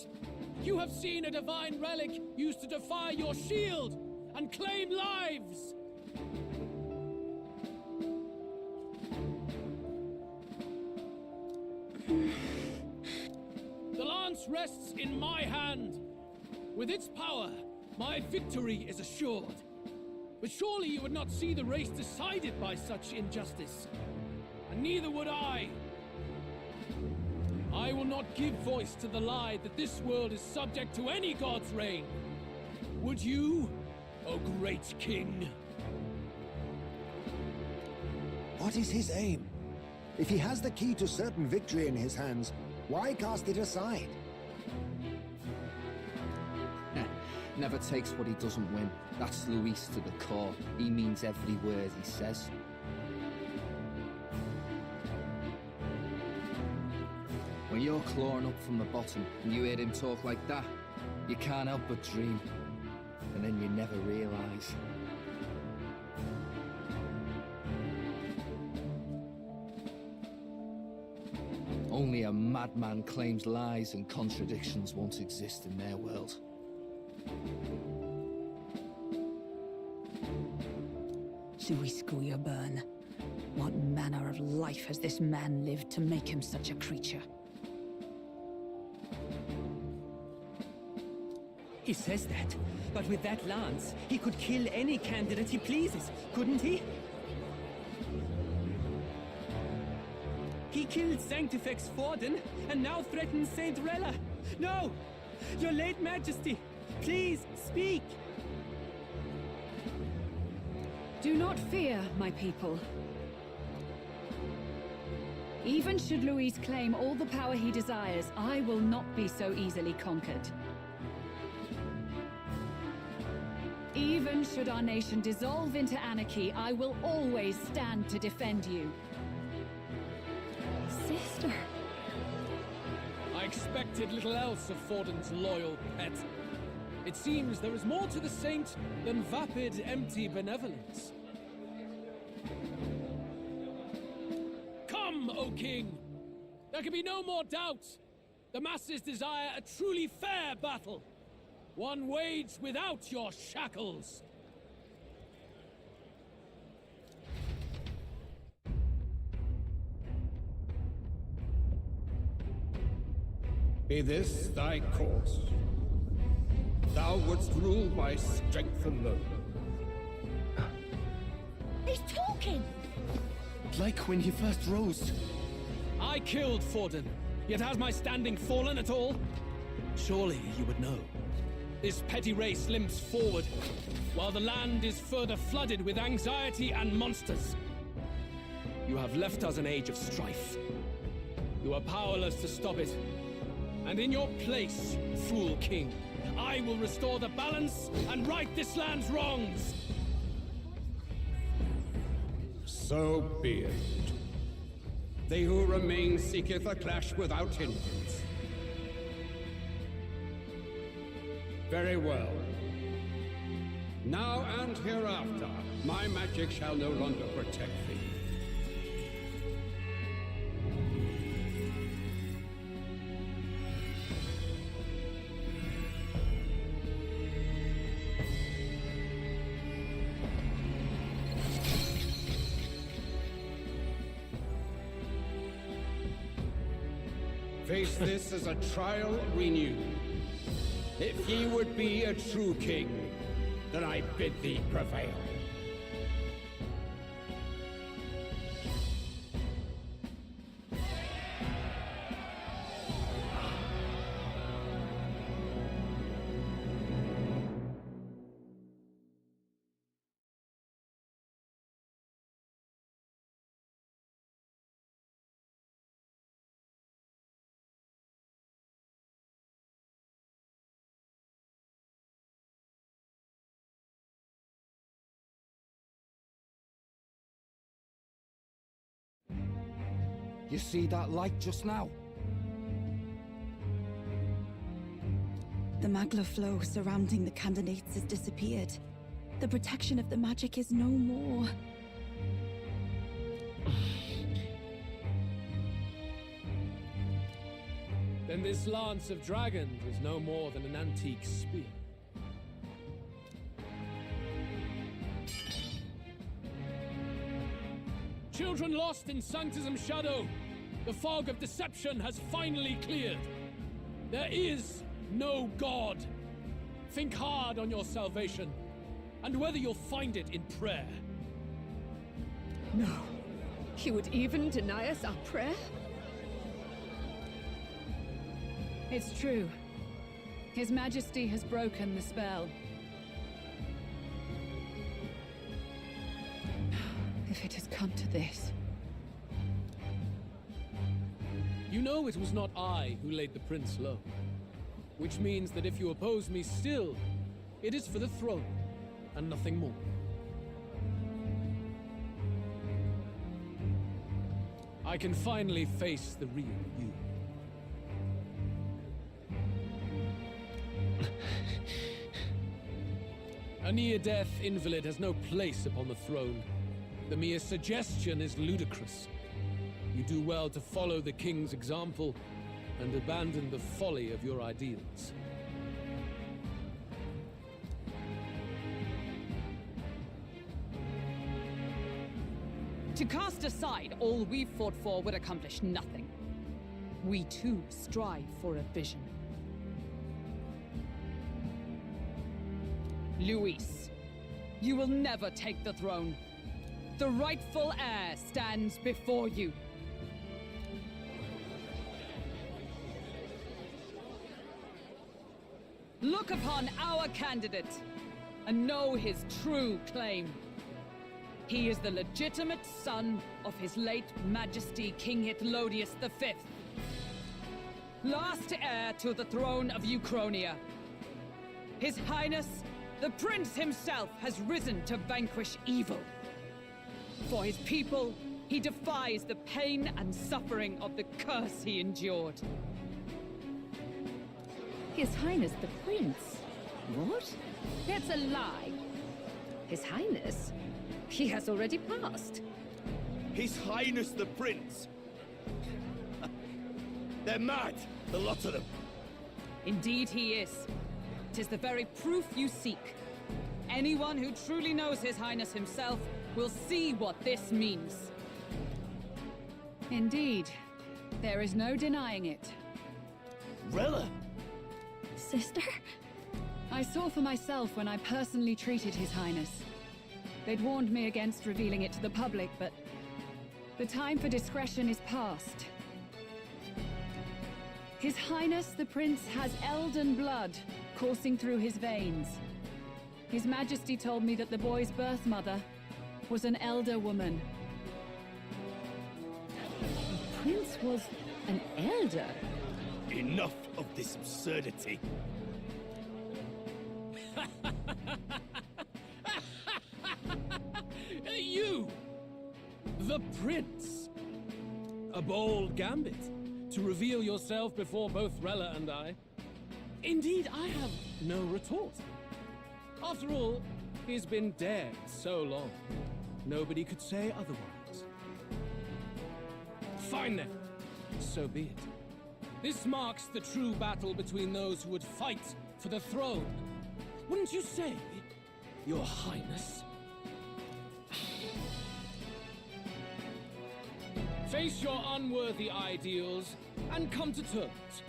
You have seen a divine relic used to defy your shield and claim lives! The lance rests in my hand. With its power, my victory is assured. But surely you would not see the race decided by such injustice. And neither would I. I will not give voice to the lie that this world is subject to any god's reign. Would you, O great king? What is his aim? If he has the key to certain victory in his hands, why cast it aside? Never takes what he doesn't win. That's Luis to the core. He means every word he says. When you're clawing up from the bottom and you hear him talk like that, you can't help but dream. And then you never realise. Only a madman claims lies and contradictions won't exist in their world. Luis Guyaburn, what manner of life has this man lived to make him such a creature? He says that, but with that lance, he could kill any candidate he pleases, couldn't he? He killed Sanctifex Forden, and now threatens Saint Rella. No! Your late Majesty, please, speak! Do not fear, my people. Even should Luis claim all the power he desires, I will not be so easily conquered. Even should our nation dissolve into anarchy, I will always stand to defend you. Sister. I expected little else of Forden's loyal pet. It seems there is more to the saint than vapid, empty benevolence. Come, O king! There can be no more doubt. The masses desire a truly fair battle. One waged without your shackles. Be this thy course. Thou wouldst rule by strength alone. He's talking! Like when he first rose. I killed Forden, yet has my standing fallen at all? Surely you would know. This petty race limps forward, while the land is further flooded with anxiety and monsters. You have left us an age of strife. You are powerless to stop it. And in your place, fool king, I will restore the balance and right this land's wrongs! So be it. They who remain seeketh a clash without hindrance. Very well. Now and hereafter, my magic shall no longer protect thee. Face this as a trial renewed. If ye would be a true king, then I bid thee prevail. You see that light just now? The magla flow surrounding the candidates has disappeared. The protection of the magic is no more. Then this lance of dragons is no more than an antique spear. Children lost in Sanctism's shadow, the fog of deception has finally cleared. There is no God. Think hard on your salvation, and whether you'll find it in prayer. No. He would even deny us our prayer? It's true. His Majesty has broken the spell. If it has come to this. You know it was not I who laid the prince low. Which means that if you oppose me still, it is for the throne, and nothing more. I can finally face the real you. A near-death invalid has no place upon the throne. The mere suggestion is ludicrous. You do well to follow the king's example and abandon the folly of your ideals. To cast aside all we've fought for would accomplish nothing. We too strive for a vision. Luis, you will never take the throne. The rightful heir stands before you. Look upon our candidate and know his true claim. He is the legitimate son of his late Majesty King Hytlodius V, last heir to the throne of Uchronia. His Highness, the Prince himself, has risen to vanquish evil. For his people, he defies the pain and suffering of the curse he endured. His Highness the Prince? What? That's a lie. His Highness? He has already passed. His Highness the Prince! They're mad, the lot of them. Indeed he is. 'Tis the very proof you seek. Anyone who truly knows His Highness himself will see what this means. Indeed. There is no denying it. Rella! Sister? I saw for myself when I personally treated His Highness. They'd warned me against revealing it to the public, but the time for discretion is past. His Highness the Prince has Elden blood coursing through his veins. His Majesty told me that the boy's birth mother was an elder woman. The Prince was an elder? Enough of this absurdity. You! The Prince! A bold gambit to reveal yourself before both Rella and I. Indeed, I have no retort. After all, he's been dead so long. Nobody could say otherwise. Fine then. So be it. This marks the true battle between those who would fight for the throne. Wouldn't you say, Your Highness? Face your unworthy ideals and come to terms.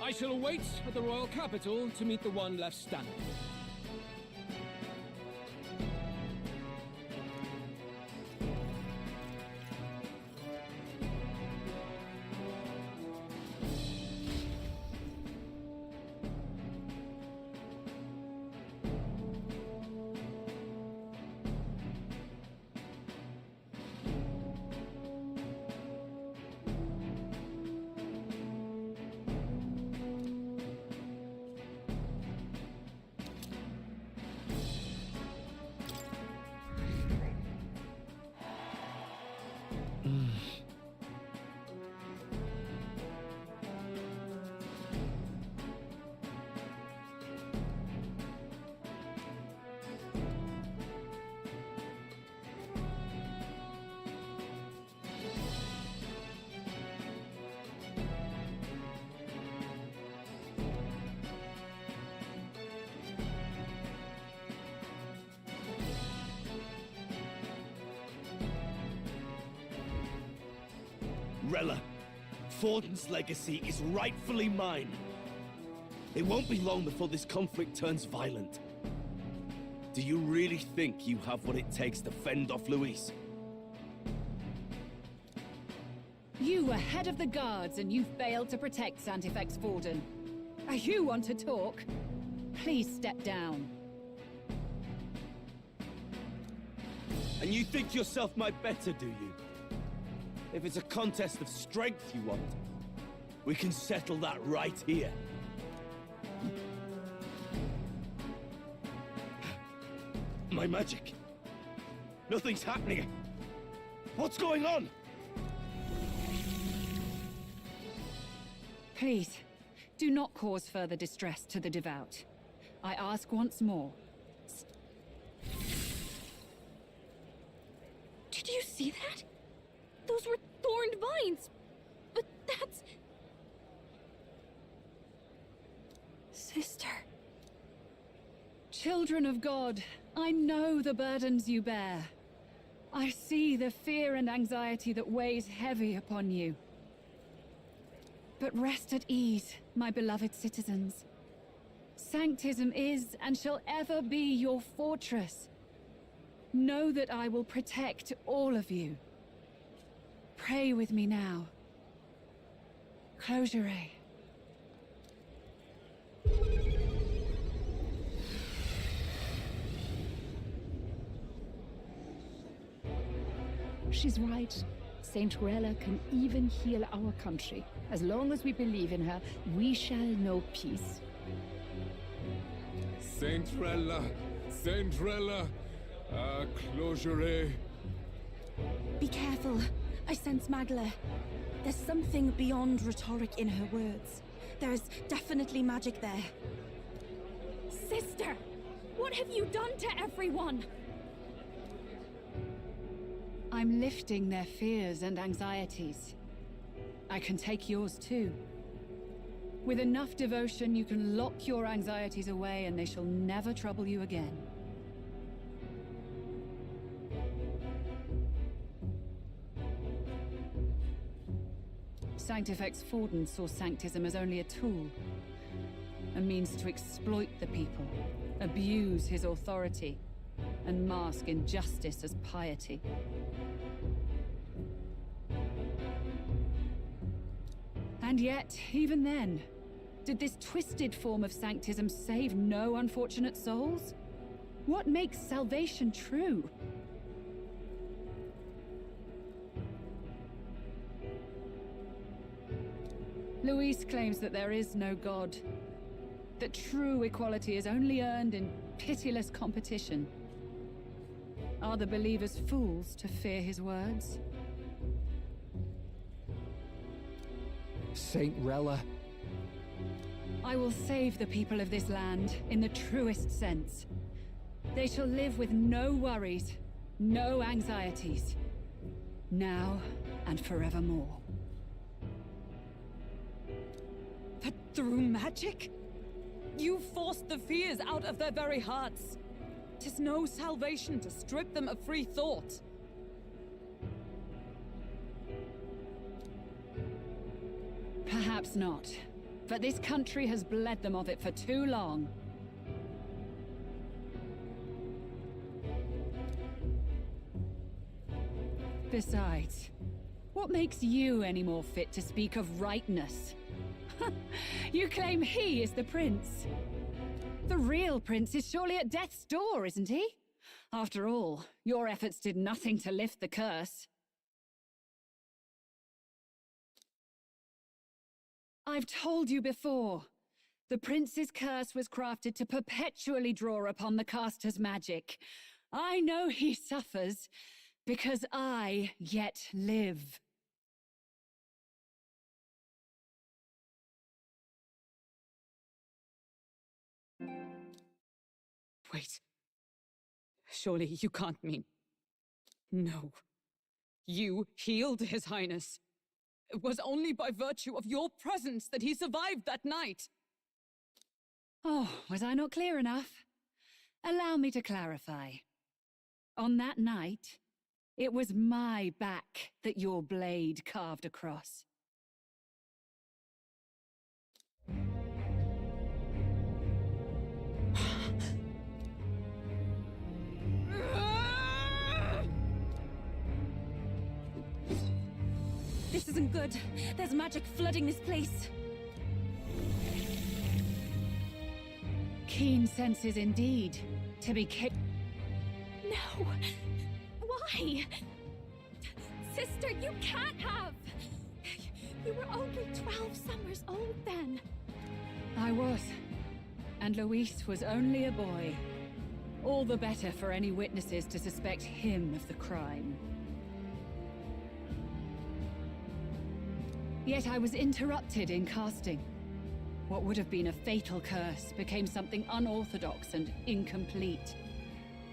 I shall await at the royal capital to meet the one left standing. Rella, Forden's legacy is rightfully mine. It won't be long before this conflict turns violent. Do you really think you have what it takes to fend off Luis? You were head of the guards and you failed to protect Santifex Forden. You want to talk? Please step down. And you think yourself my better, do you? If it's a contest of strength you want, we can settle that right here. My magic. Nothing's happening. What's going on? Please, do not cause further distress to the devout. I ask once more. Did you see that? Those were thorned vines. But that's... Sister. Children of God, I know the burdens you bear. I see the fear and anxiety that weighs heavy upon you. But rest at ease, my beloved citizens. Sanctism is and shall ever be your fortress. Know that I will protect all of you. Pray with me now. Close your eye. She's right. Saint Rella can even heal our country. As long as we believe in her, we shall know peace. Saint Rella! Saint Rella! Close your eye. Be careful. I sense Magla. There's something beyond rhetoric in her words. There's definitely magic there. Sister! What have you done to everyone? I'm lifting their fears and anxieties. I can take yours too. With enough devotion, you can lock your anxieties away and they shall never trouble you again. Sanctifex Forden saw Sanctism as only a tool. A means to exploit the people, abuse his authority, and mask injustice as piety. And yet, even then, did this twisted form of Sanctism save no unfortunate souls? What makes salvation true? Luis claims that there is no God, that true equality is only earned in pitiless competition. Are the believers fools to fear his words? Saint Rella. I will save the people of this land in the truest sense. They shall live with no worries, no anxieties, now and forevermore. But through magic? You forced the fears out of their very hearts. 'Tis no salvation to strip them of free thought. Perhaps not. But this country has bled them of it for too long. Besides, what makes you any more fit to speak of rightness? You claim he is the prince. The real prince is surely at death's door, isn't he? After all, your efforts did nothing to lift the curse. I've told you before. The prince's curse was crafted to perpetually draw upon the caster's magic. I know he suffers, because I yet live. Wait. Surely you can't mean... No. You healed His Highness. It was only by virtue of your presence that he survived that night. Oh, was I not clear enough? Allow me to clarify. On that night, it was my back that your blade carved across. This isn't good. There's magic flooding this place. Keen senses indeed, to be No! Why? Sister, you can't have! You were only 12 summers old then. I was. And Luis was only a boy. All the better for any witnesses to suspect him of the crime. Yet I was interrupted in casting. What would have been a fatal curse became something unorthodox and incomplete.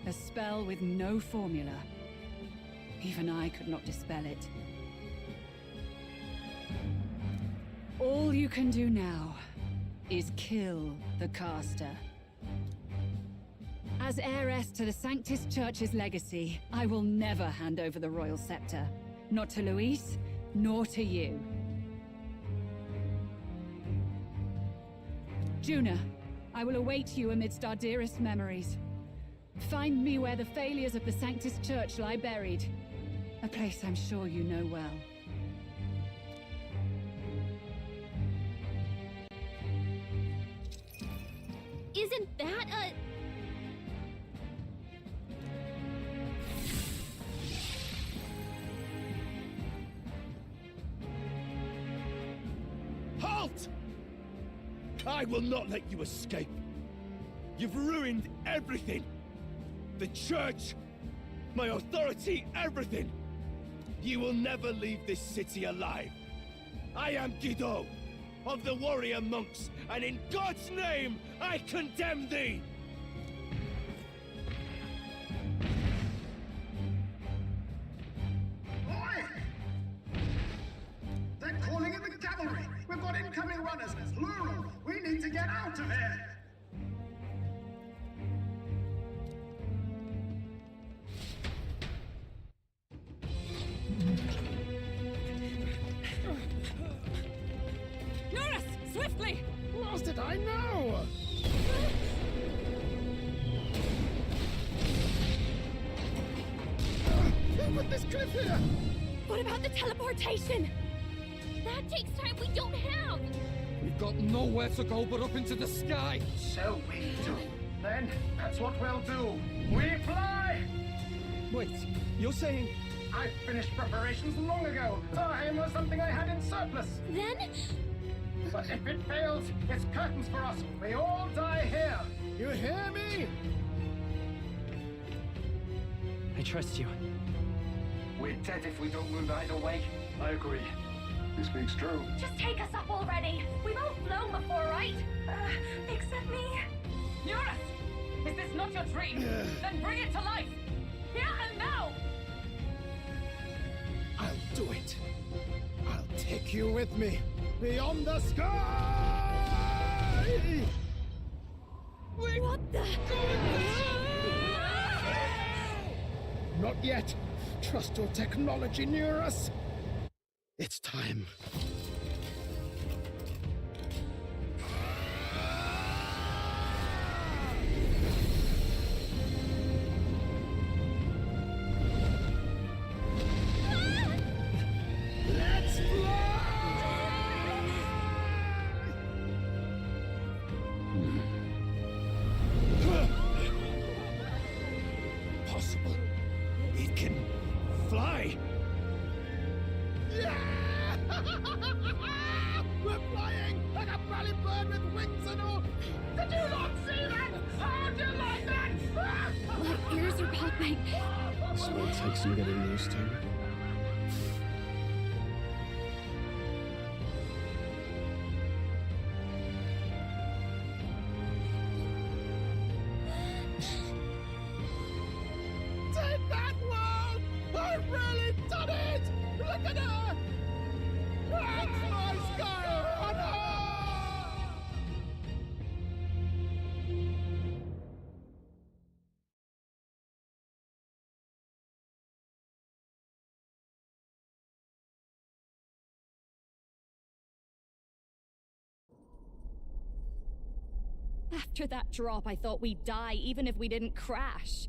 A spell with no formula. Even I could not dispel it. All you can do now is kill the caster. As heiress to the Sanctus Church's legacy, I will never hand over the royal scepter. Not to Luis, nor to you. Juna, I will await you amidst our dearest memories. Find me where the failures of the Sanctus Church lie buried. A place I'm sure you know well. Isn't that a... Halt! I will not let you escape. You've ruined everything. The church, my authority, everything. You will never leave this city alive. I am Guido, of the warrior monks, and in God's name, I condemn thee! Oi! They're calling in the cavalry! We've got incoming runners, plural! We need to get out of here! Eurus! Swiftly! Lost it, I know! Who put this cliff here? What about the teleportation? That takes time we don't have! We've got nowhere to go but up into the sky. So we do. Then, that's what we'll do. We fly! Wait, you're saying... I finished preparations long ago. Time was something I had in surplus. Then? But if it fails, it's curtains for us. We all die here. You hear me? I trust you. We're dead if we don't move either way. I agree. He speaks true. Just take us up already. We've all flown before, right? Except me. Eurus! Is this not your dream? Then bring it to life! Here and now! I'll do it. I'll take you with me. Beyond the sky! Wait, what the? Not yet. Trust your technology near us. It's time. fly! Yeah! We're flying like a bally bird with wings and all! Did you not see that? How do you like that? My ears are popping. So it takes some getting used to. Take that, world! I've really done it! Look at her! That's my sky runner! After that drop, I thought we'd die, even if we didn't crash.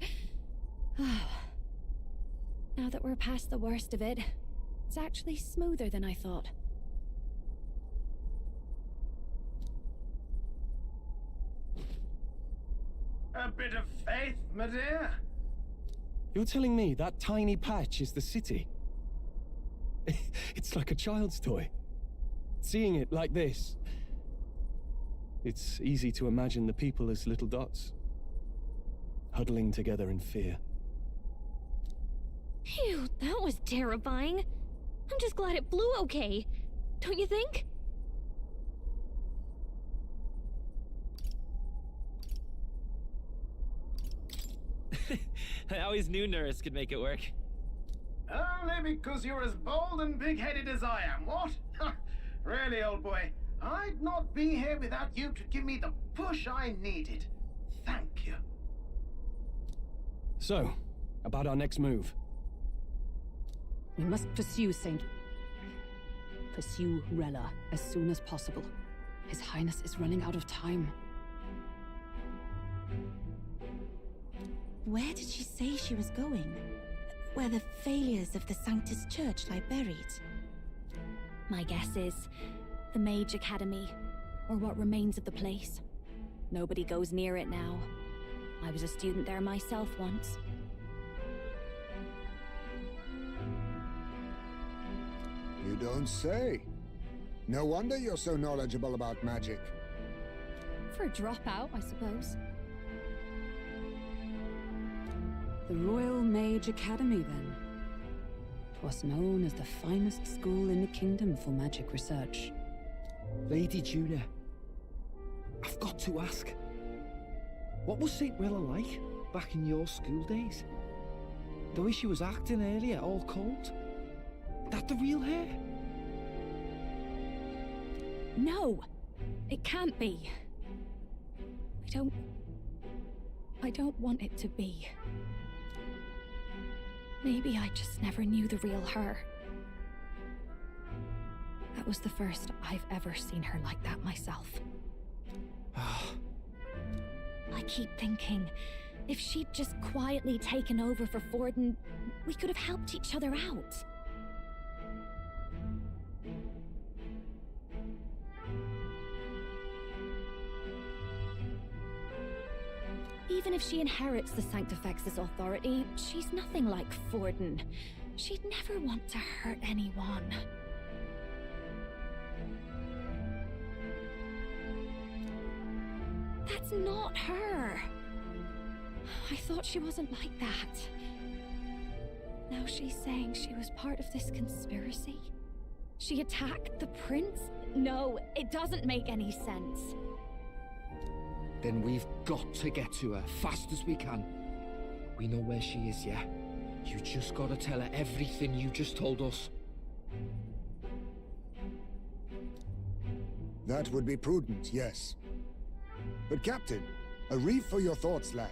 Now that we're past the worst of it, it's actually smoother than I thought. A bit of faith, my dear. You're telling me that tiny patch is the city? It's like a child's toy. Seeing it like this, it's easy to imagine the people as little dots, huddling together in fear. Phew, that was terrifying. I'm just glad it flew okay. Don't you think? I always knew Nurse could make it work. Only because you're as bold and big-headed as I am, what? Really, old boy, I'd not be here without you to give me the push I needed. Thank you. So, about our next move. We must pursue Rella as soon as possible. His Highness is running out of time. Where did she say she was going? Where the failures of the Sanctus Church lie buried? My guess is the Mage Academy, or what remains of the place. Nobody goes near it now. I was a student there myself once. You don't say. No wonder you're so knowledgeable about magic. For a dropout, I suppose. The Royal Mage Academy, then. 'Twas known as the finest school in the kingdom for magic research. Lady Juna, I've got to ask. What was St. Rella like back in your school days? The way she was acting earlier, all cold? That the real her? No! It can't be. I don't want it to be. Maybe I just never knew the real her. That was the first I've ever seen her like that myself. I keep thinking, if she'd just quietly taken over for Forden, we could have helped each other out. Even if she inherits the Sanctifex's authority, she's nothing like Forden. She'd never want to hurt anyone. That's not her. I thought she wasn't like that. Now she's saying she was part of this conspiracy? She attacked the prince? No, it doesn't make any sense. Then we've got to get to her fast as we can. We know where she is, yeah? You just gotta tell her everything you just told us. That would be prudent, yes. But Captain, a reef for your thoughts, lad.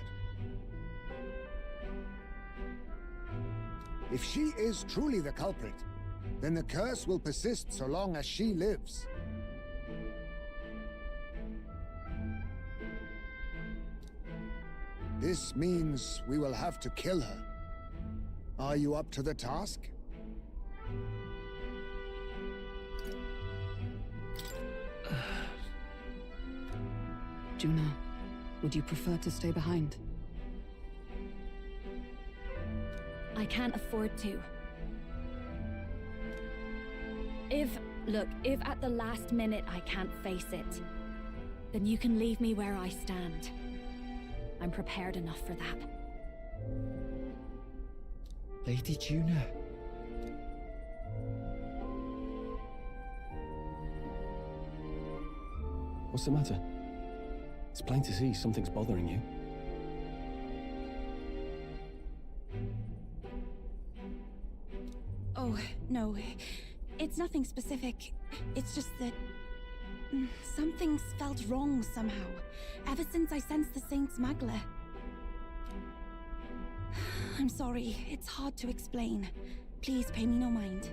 If she is truly the culprit, then the curse will persist so long as she lives. This means we will have to kill her. Are you up to the task? Juna, would you prefer to stay behind? I can't afford to. If at the last minute I can't face it, then you can leave me where I stand. I'm prepared enough for that. Lady Juna. What's the matter? It's plain to see something's bothering you. Oh, no. It's nothing specific. It's just that... something's felt wrong somehow, ever since I sensed the Saint's Magla. I'm sorry, it's hard to explain. Please pay me no mind.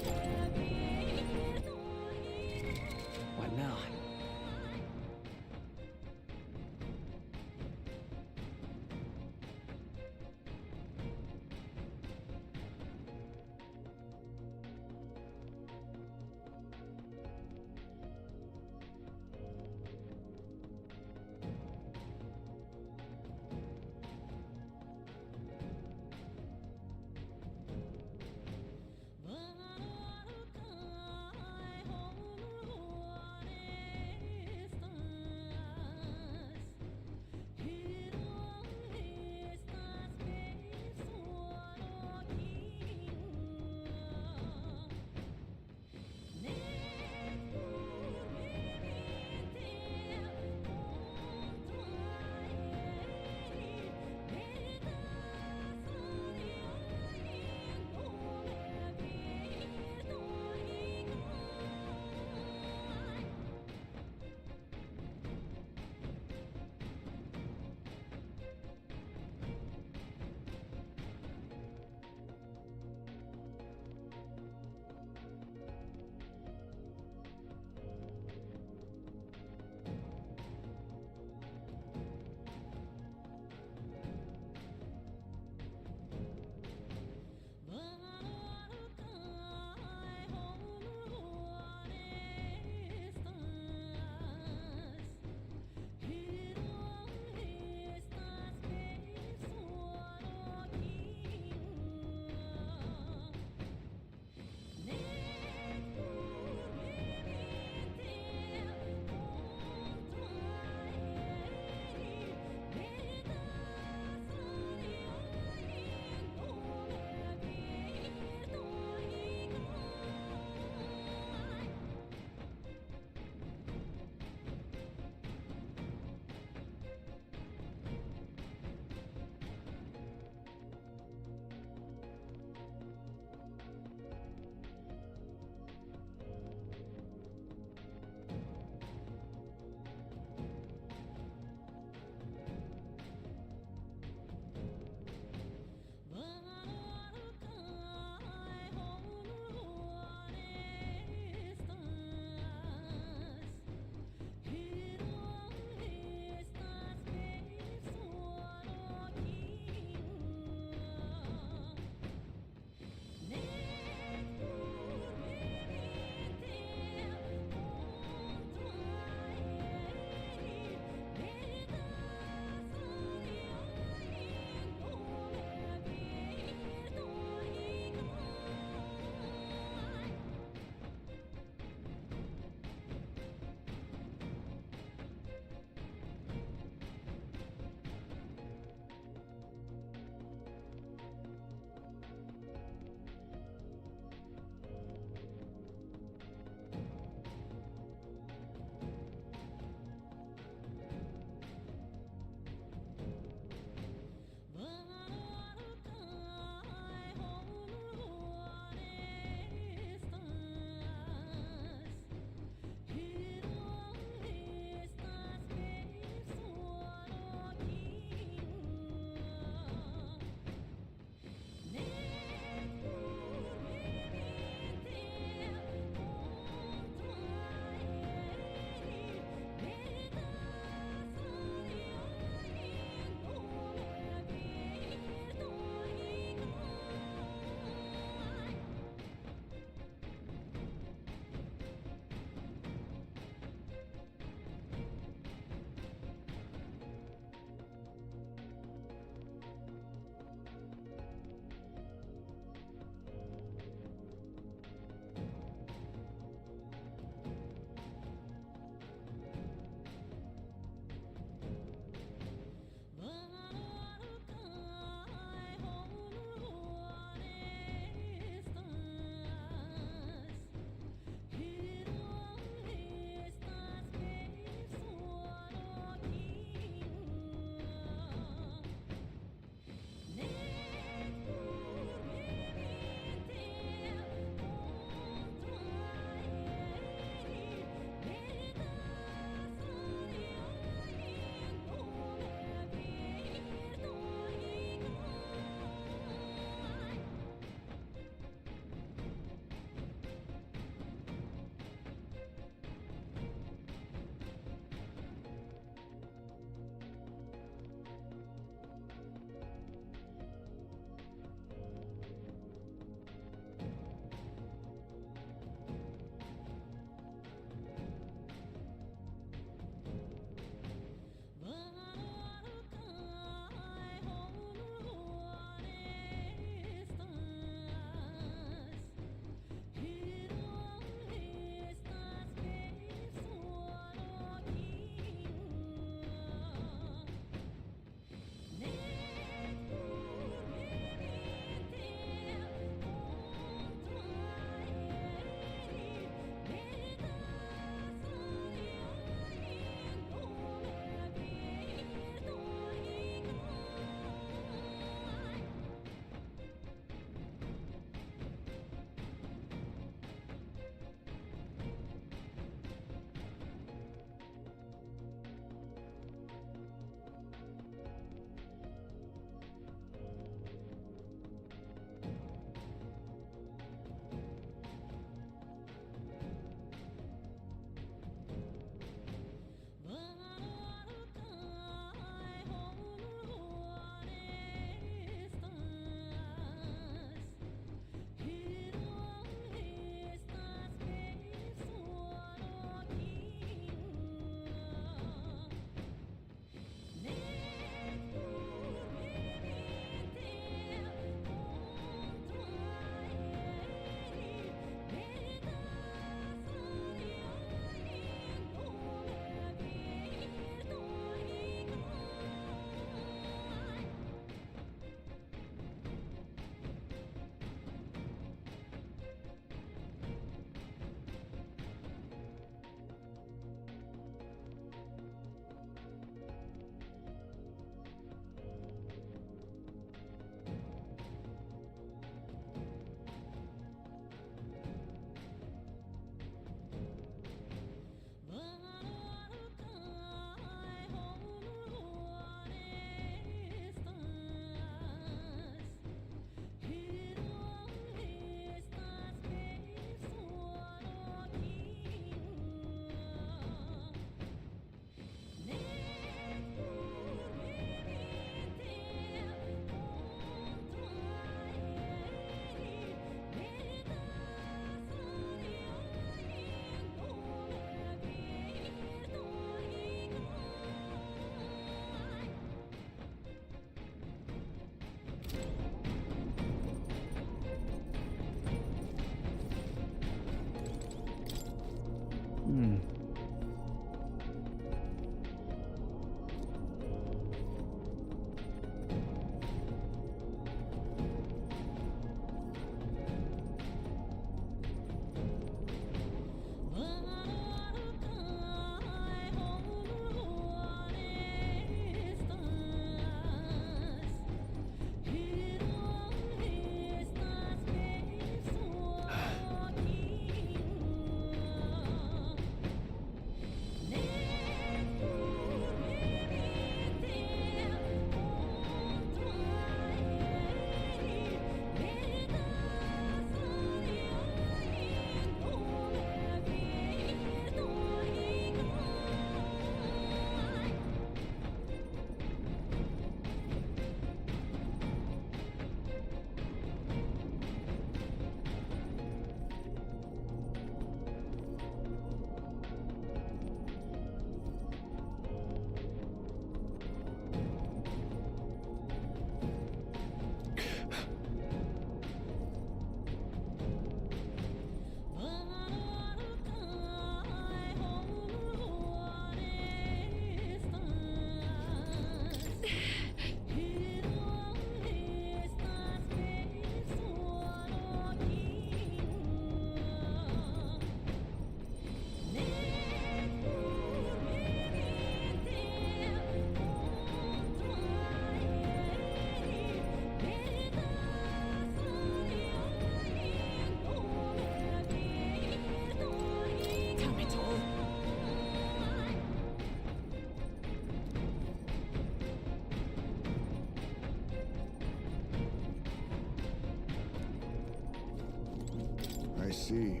I see.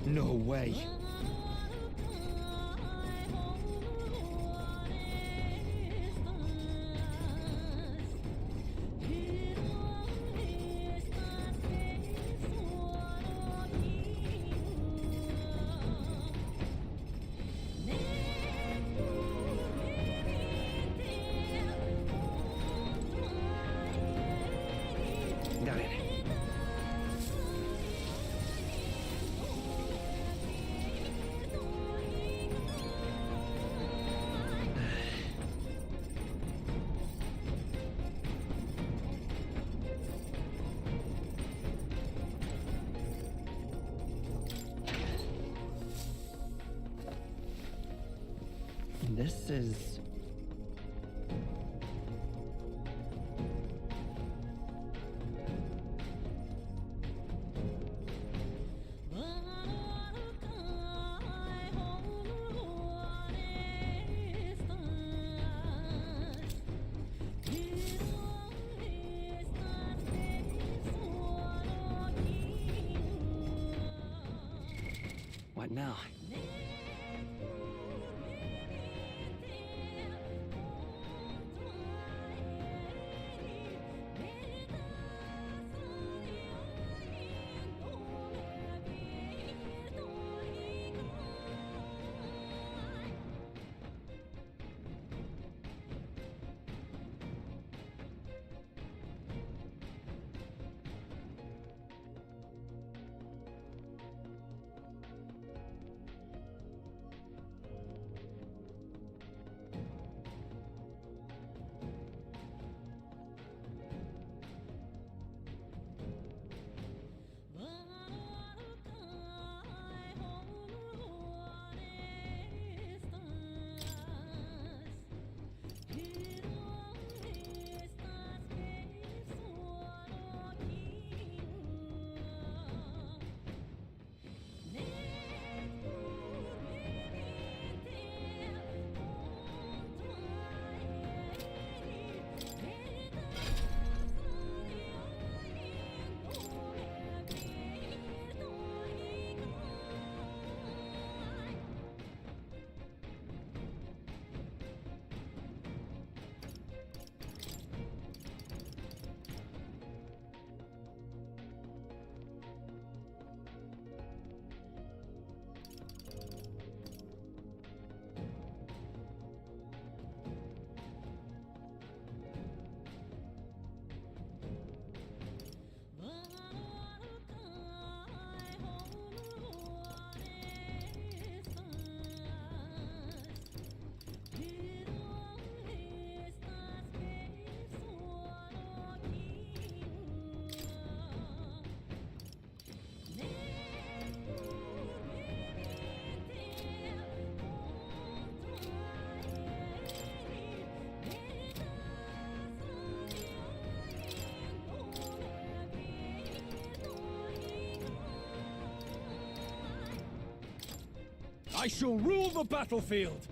No way. Got it. This is... What now? I shall rule the battlefield!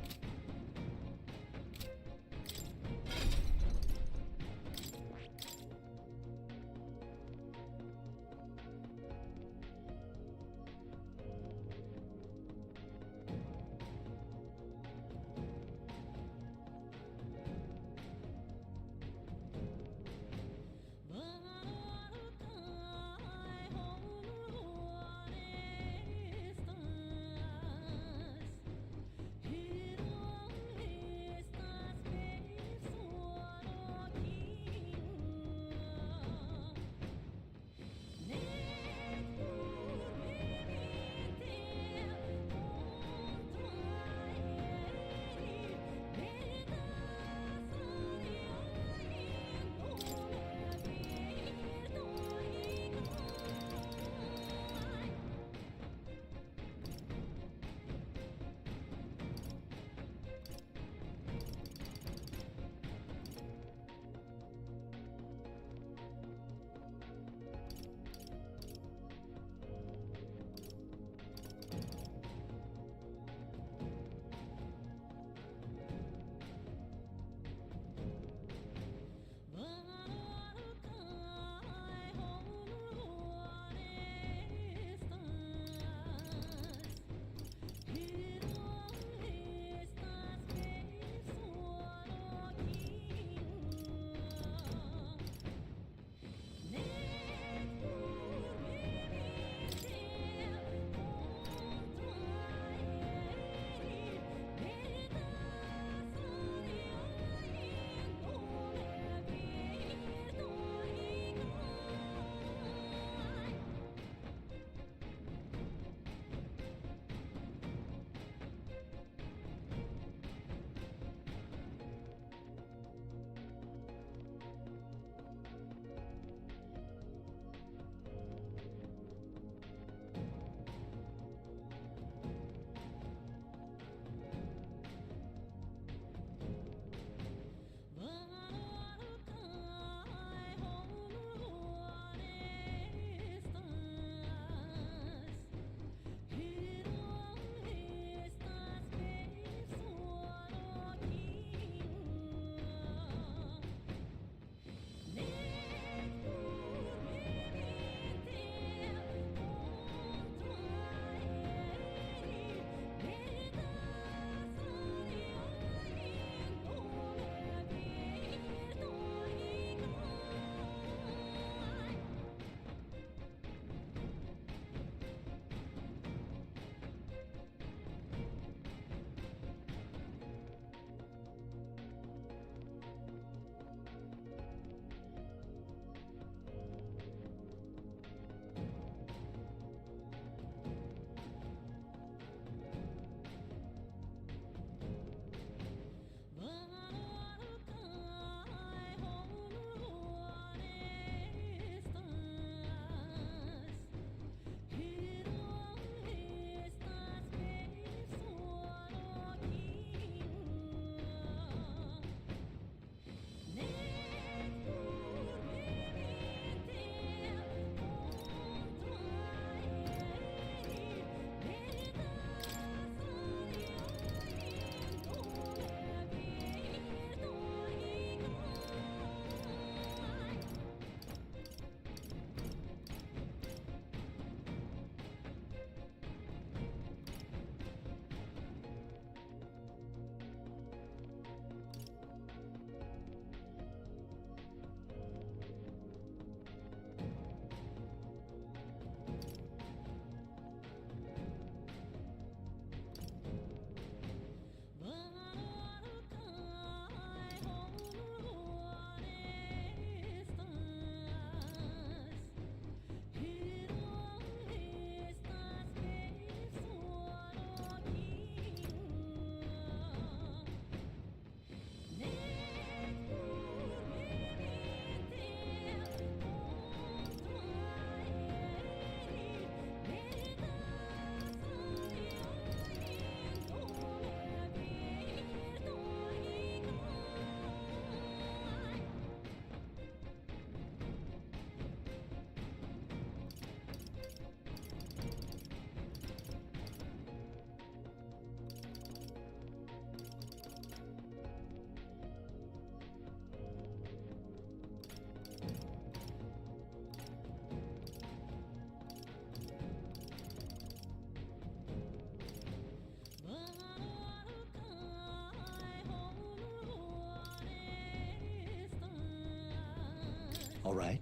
All right.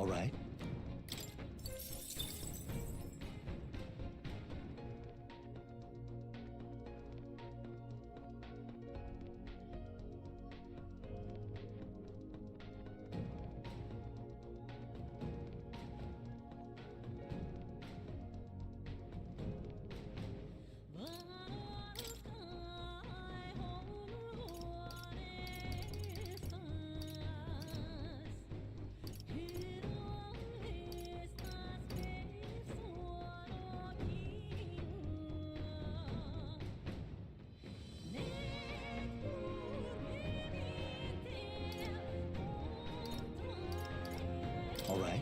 All right. All right.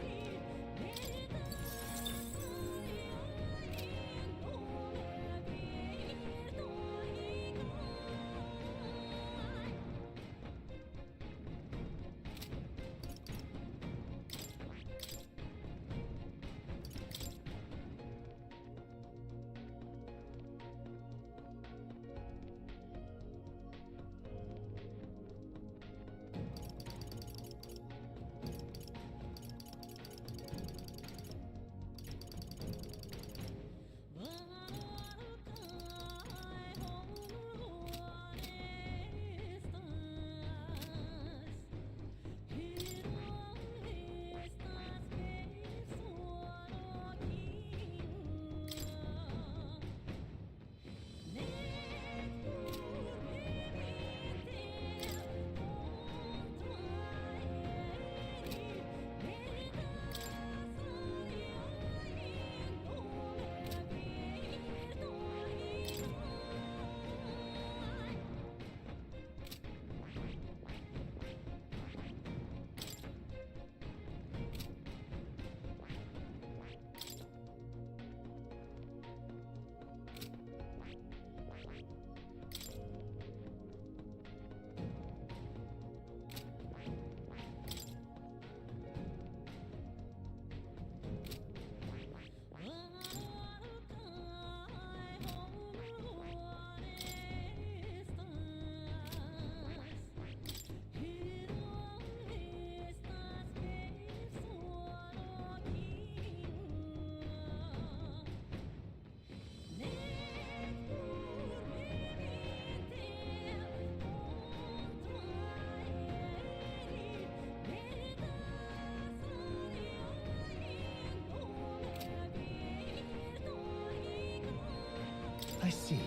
I see.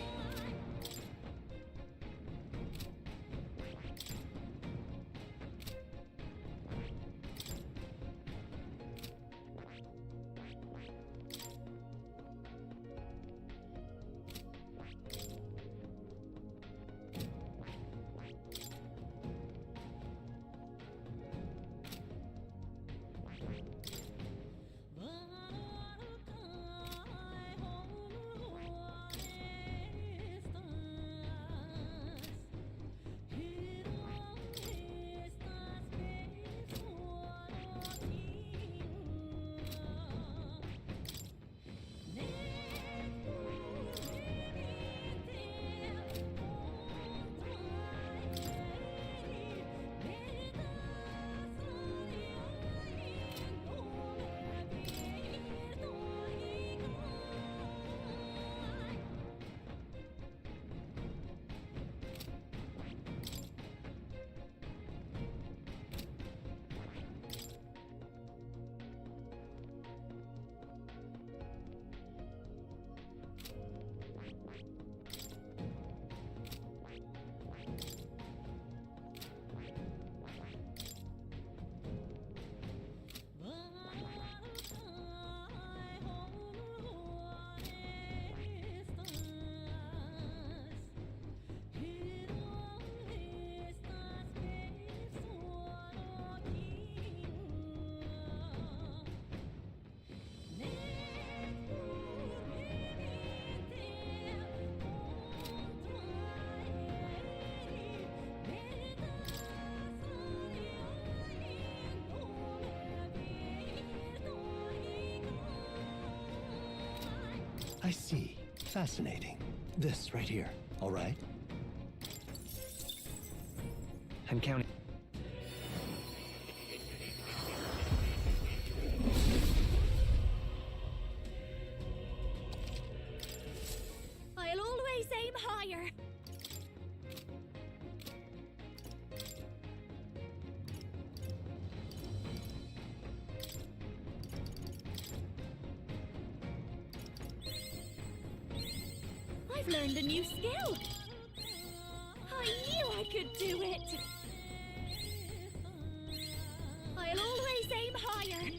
I see. Fascinating. This right here. All right? I'm counting. I'll always aim higher. I've learned a new skill. I knew I could do it. I'll always aim higher.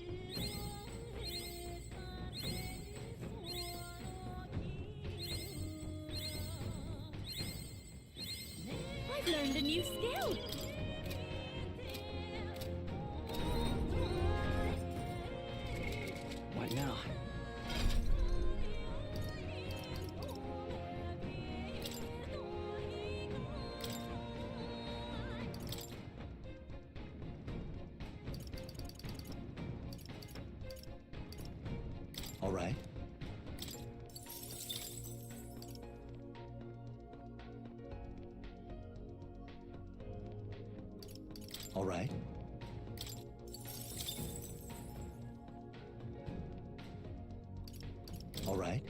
I've learned a new skill. What now? All right? All right? All right?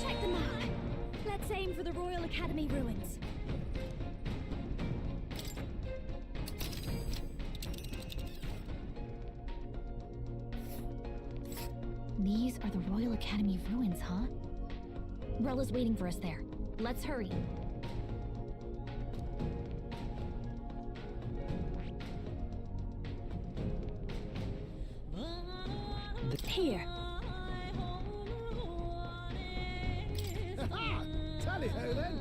Check the map. Let's aim for the Royal Academy ruins. These are the Royal Academy ruins, huh? Rella's waiting for us there. Let's hurry. Here. Tally-ho then.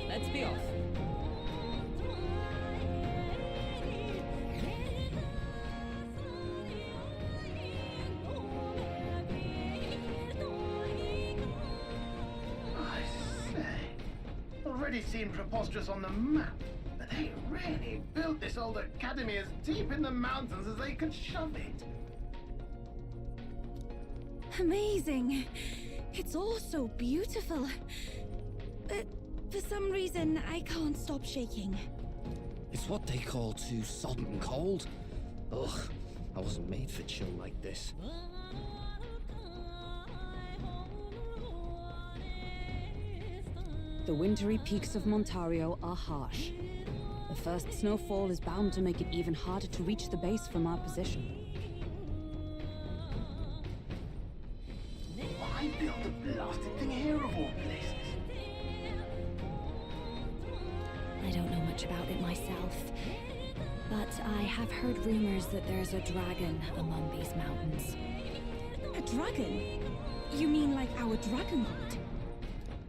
Let's be off. I say, already seemed preposterous on the map, but they really built this old academy as deep in the mountains as they could shove it. Amazing. It's all so beautiful. But for some reason, I can't stop shaking. It's what they call too sodden cold. Ugh, I wasn't made for chill like this. The wintry peaks of Montario are harsh. The first snowfall is bound to make it even harder to reach the base from our position. Why build a blasted thing here of all places? I don't know much about it myself, but I have heard rumors that there's a dragon among these mountains. A dragon? You mean like our dragon god?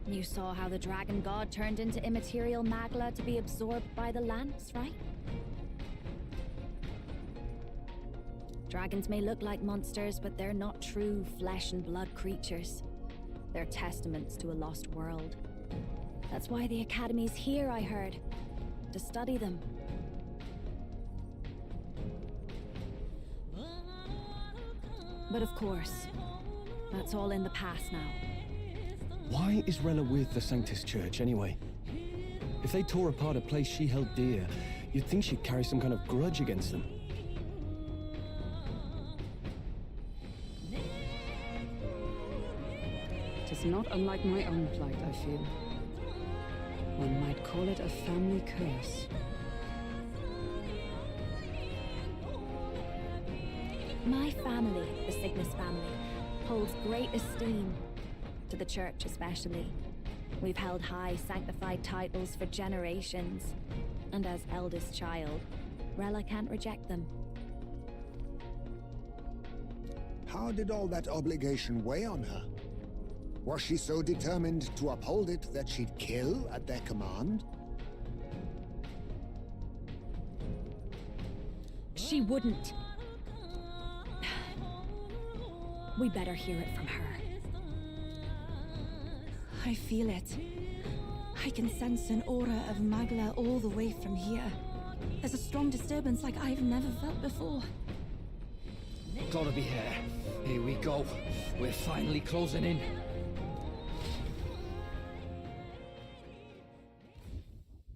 You saw how the dragon god turned into immaterial magla to be absorbed by the lance, right? Dragons may look like monsters, but they're not true flesh and blood creatures. They're testaments to a lost world. That's why the Academy's here, I heard. To study them. But of course, that's all in the past now. Why is Rella with the Sanctus Church, anyway? If they tore apart a place she held dear, you'd think she'd carry some kind of grudge against them. It is not unlike my own plight, I feel. One might call it a family curse. My family, the Cygnus family, holds great esteem. To the Church especially. We've held high sanctified titles for generations. And as eldest child, Rella can't reject them. How did all that obligation weigh on her? Was she so determined to uphold it that she'd kill at their command? She wouldn't. We better hear it from her. I feel it. I can sense an aura of magla all the way from here. There's a strong disturbance like I've never felt before. Gotta be here. Here we go. We're finally closing in.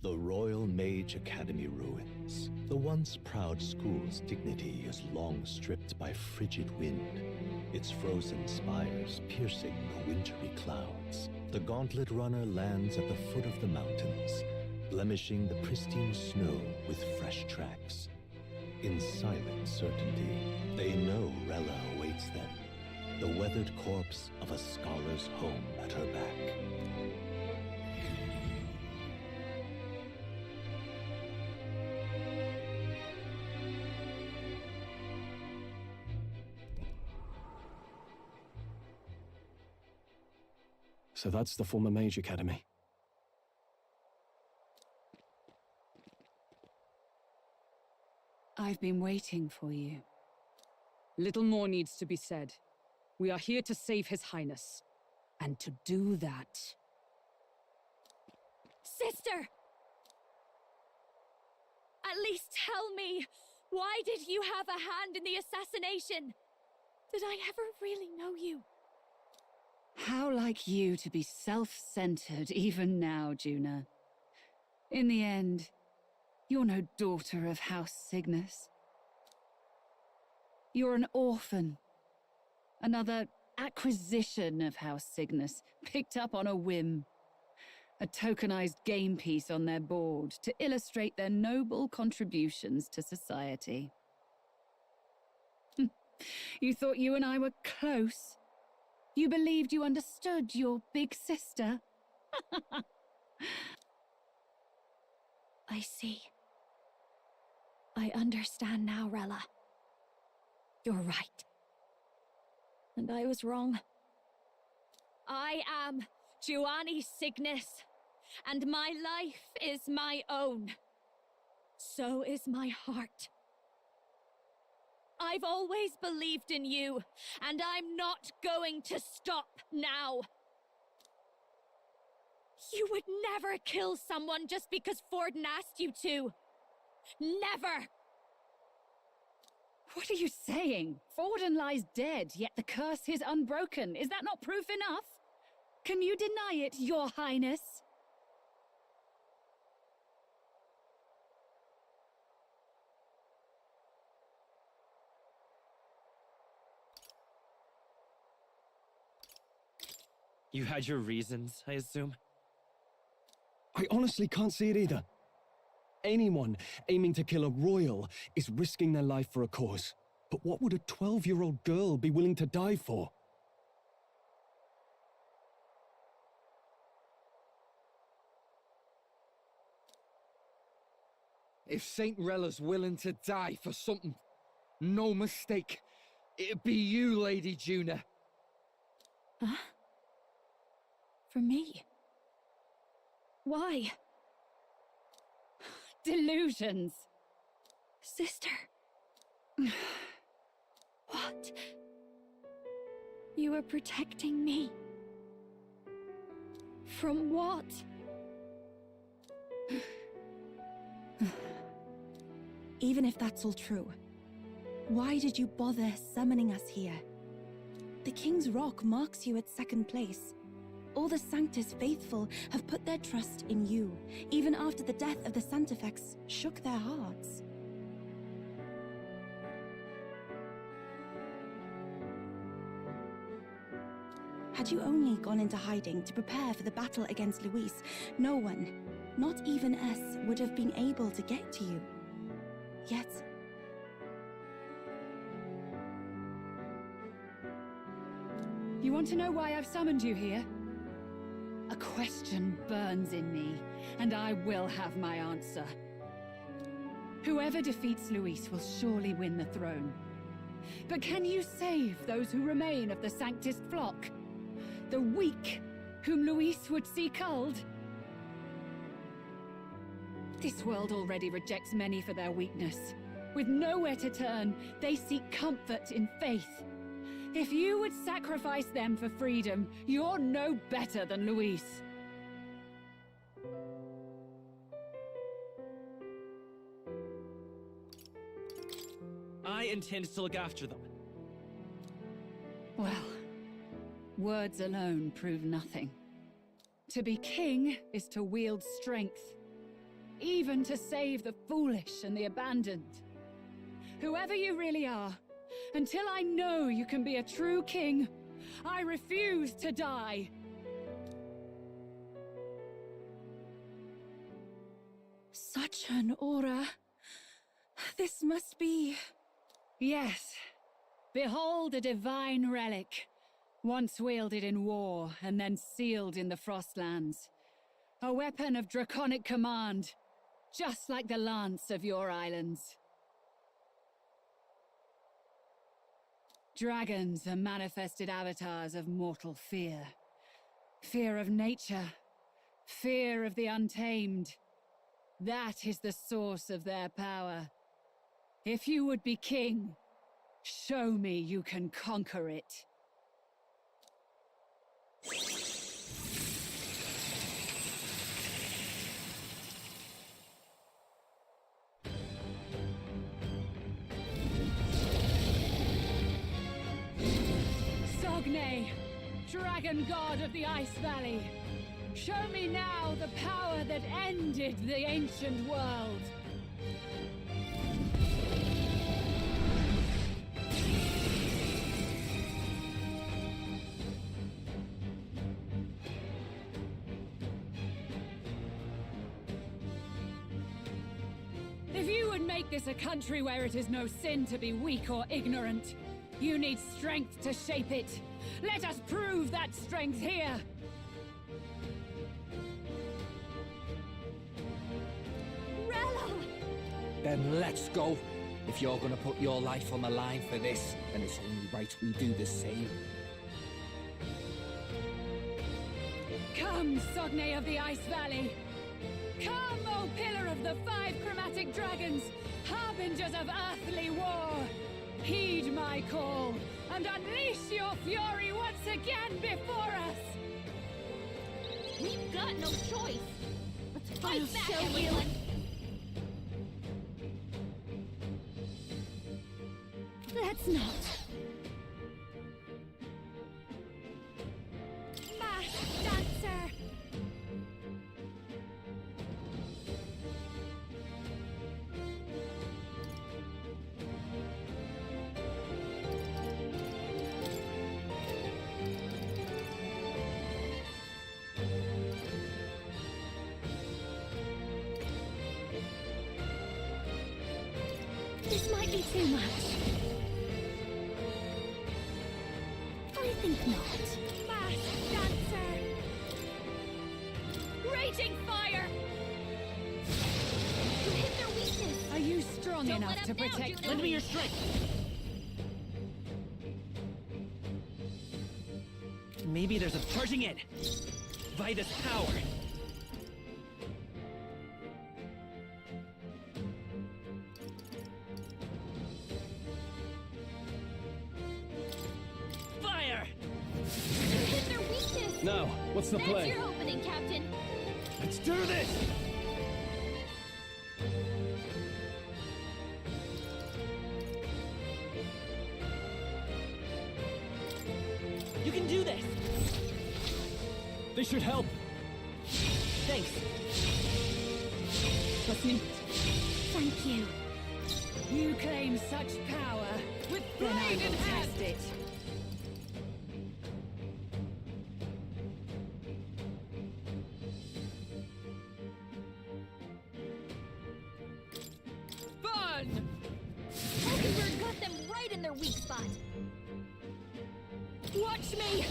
The Royal Mage Academy ruins. The once proud school's dignity is long stripped by frigid wind, its frozen spires piercing the wintry clouds. The gauntlet runner lands at the foot of the mountains, blemishing the pristine snow with fresh tracks. In silent certainty, they know Rella awaits them, the weathered corpse of a scholar's home at her back. So that's the former Mage Academy. I've been waiting for you. Little more needs to be said. We are here to save His Highness. And to do that... Sister! At least tell me, why did you have a hand in the assassination? Did I ever really know you? How like you to be self-centered even now, Juna. In the end, you're no daughter of House Cygnus. You're an orphan. Another acquisition of House Cygnus, picked up on a whim. A tokenized game piece on their board to illustrate their noble contributions to society. You thought you and I were close? You believed you understood your big sister? I see. I understand now, Rella. You're right. And I was wrong. I am Giovanni Cygnus, and my life is my own. So is my heart. I've always believed in you, and I'm not going to stop now. You would never kill someone just because Forden asked you to. Never! What are you saying? Forden lies dead, yet the curse is unbroken. Is that not proof enough? Can you deny it, Your Highness? You had your reasons, I assume? I honestly can't see it either. Anyone aiming to kill a royal is risking their life for a cause. But what would a 12-year-old girl be willing to die for? If Saint Rella's willing to die for something, no mistake, it'd be you, Lady Juna. Huh? For me? Why? Delusions. Sister. What? You are protecting me. From what? Even if that's all true, why did you bother summoning us here? The King's Rock marks you at second place. All the Sanctus faithful have put their trust in you, even after the death of the Sanctifex shook their hearts. Had you only gone into hiding to prepare for the battle against Luis, no one, not even us, would have been able to get to you. Yet... You want to know why I've summoned you here? A question burns in me, and I will have my answer. Whoever defeats Luis will surely win the throne. But can you save those who remain of the Sanctist flock? The weak, whom Luis would see culled? This world already rejects many for their weakness. With nowhere to turn, they seek comfort in faith. If you would sacrifice them for freedom, you're no better than Luis. I intend to look after them. Well, words alone prove nothing. To be king is to wield strength, even to save the foolish and the abandoned. Whoever you really are, until I know you can be a true king, I refuse to die. Such an aura. This must be... Yes. Behold a divine relic, once wielded in war and then sealed in the Frostlands. A weapon of draconic command, just like the lance of your islands. Dragons are manifested avatars of mortal fear. Fear of nature. Fear of the untamed. That is the source of their power. If you would be king, show me you can conquer it. Dragon God of the Ice Valley, show me now the power that ended the ancient world. If you would make this a country where it is no sin to be weak or ignorant, you need strength to shape it. Let us prove that strength here! Rella! Then let's go. If you're gonna put your life on the line for this, then it's only right we do the same. Come, Sogne of the Ice Valley! Come, O Pillar of the 5 Chromatic Dragons, harbingers of earthly war! Heed my call, and unleash your fury once again before us! We've got no choice! Let's fight I'll back, show everyone! Let's not. Masked Dancer! This might be too much. I think not. Masked Dancer! Raging fire! You hit their weakness! Are you strong Don't enough let to up now, protect Juno. Lend me your strength! Maybe there's a charging in. Vitus power. Fire! Hit their weakness! Now, what's the That's play? your opening, Captain. Let's do this! You can do this! This should help. Thanks. Proceed. Thank you. You claim such power. With Then I blade in will hand. test it. Burn! Hulkenberg got them right in their weak spot. Watch me!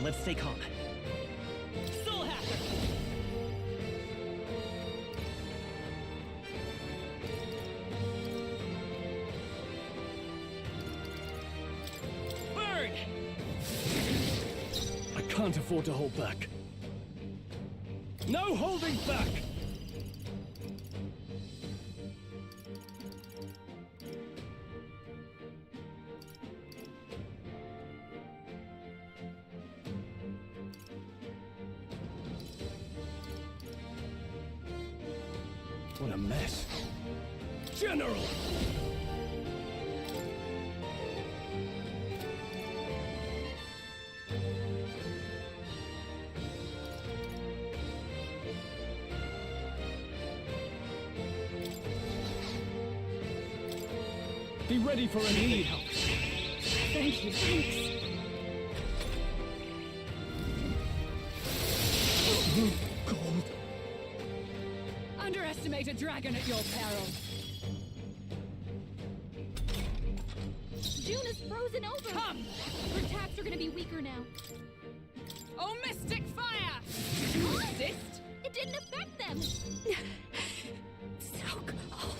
Let's stay calm. Soul Hacker! Burn! I can't afford to hold back. No holding back! What a mess. General! Be ready for any need help. Thank you, thanks. Cold. Underestimate a dragon at your peril. June is frozen over. Come! Her attacks are gonna be weaker now. Oh, mystic fire! Resist? It didn't affect them. So cold.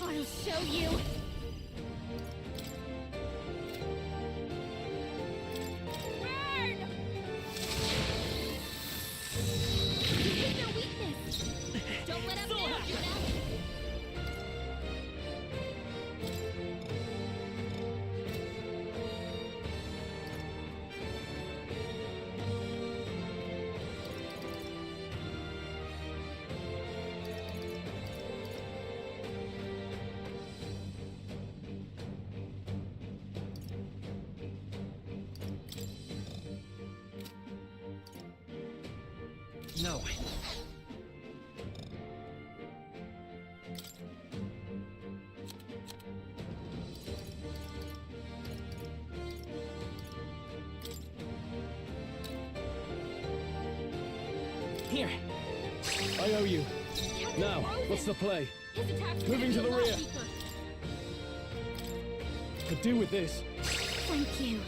I'll show you. Burn! You hit their weakness. Don't let up now, Juna. No. Here. I owe you. Now, what's the play? His attacks are Moving gonna to be the a lot rear. weaker. Could do with this. Thank you.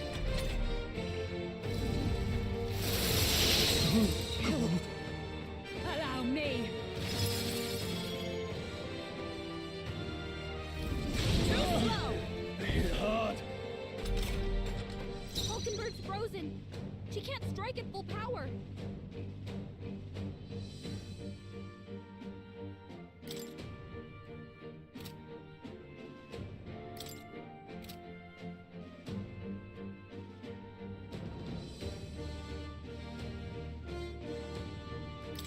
Allow me! Too slow. Hit hard. Hulkenberg's frozen. She can't strike at full power.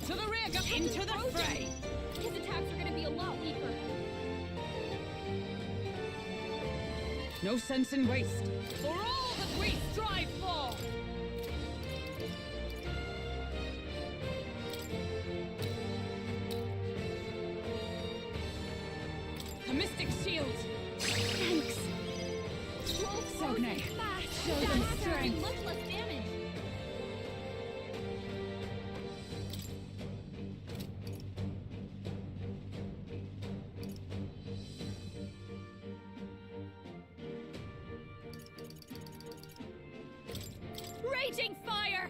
To the rear, go into the frozen. fray! His attacks are gonna be a lot weaker. No sense in waste. For all that we strive for! A mystic shield! Thanks. Scroll Sogne, frozen. Smash. show That's them doing strength. much less damage. Raging fire!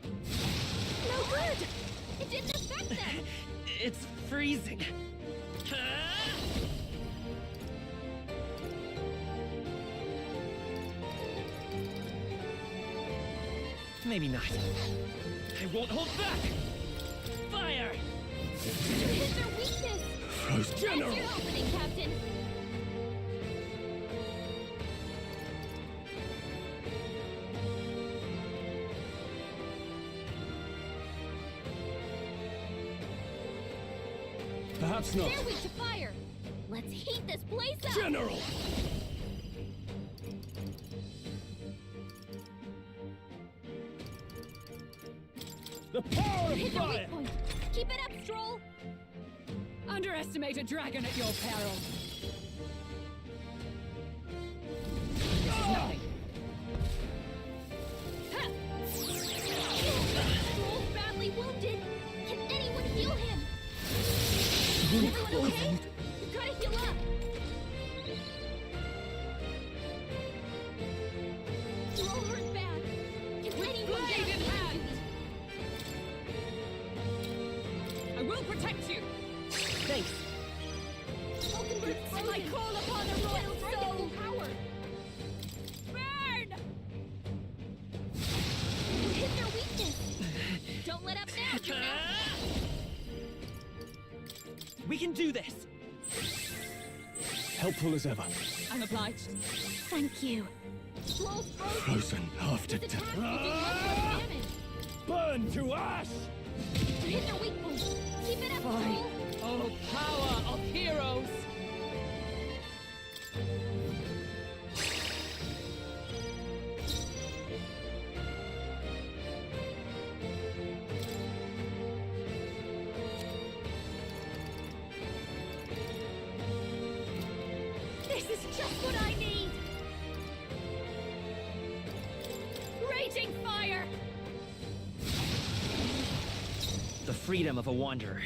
No good! It didn't affect them! It's freezing. Maybe not. I won't hold back! Fire! You hit their weakness! Frost General! That's your opening, Captain! Perhaps not. They're weak to fire! Let's heat this place up! General! The power of Hit their fire! weak point! Keep it up, Stroll! Underestimate a dragon at your peril. Nothing. Stroll's badly wounded! Can anyone heal him? Everyone okay? You gotta heal up! Stroll hurt bad! Can anyone blade get in him? hand. I will protect you. Thanks. I call upon a royal soul! Power! Burn! You hit their weakness! Don't let up now, you know? We can do this. Helpful as ever. I'm obliged. Thank you. Stroll's Frozen after His death. attack will do much less damage. Burn to ash! You hit their weak point. Keep it up, Fine. Stroll. Oh, power of heroes! This is just what I need! Raging fire! The freedom of a wanderer.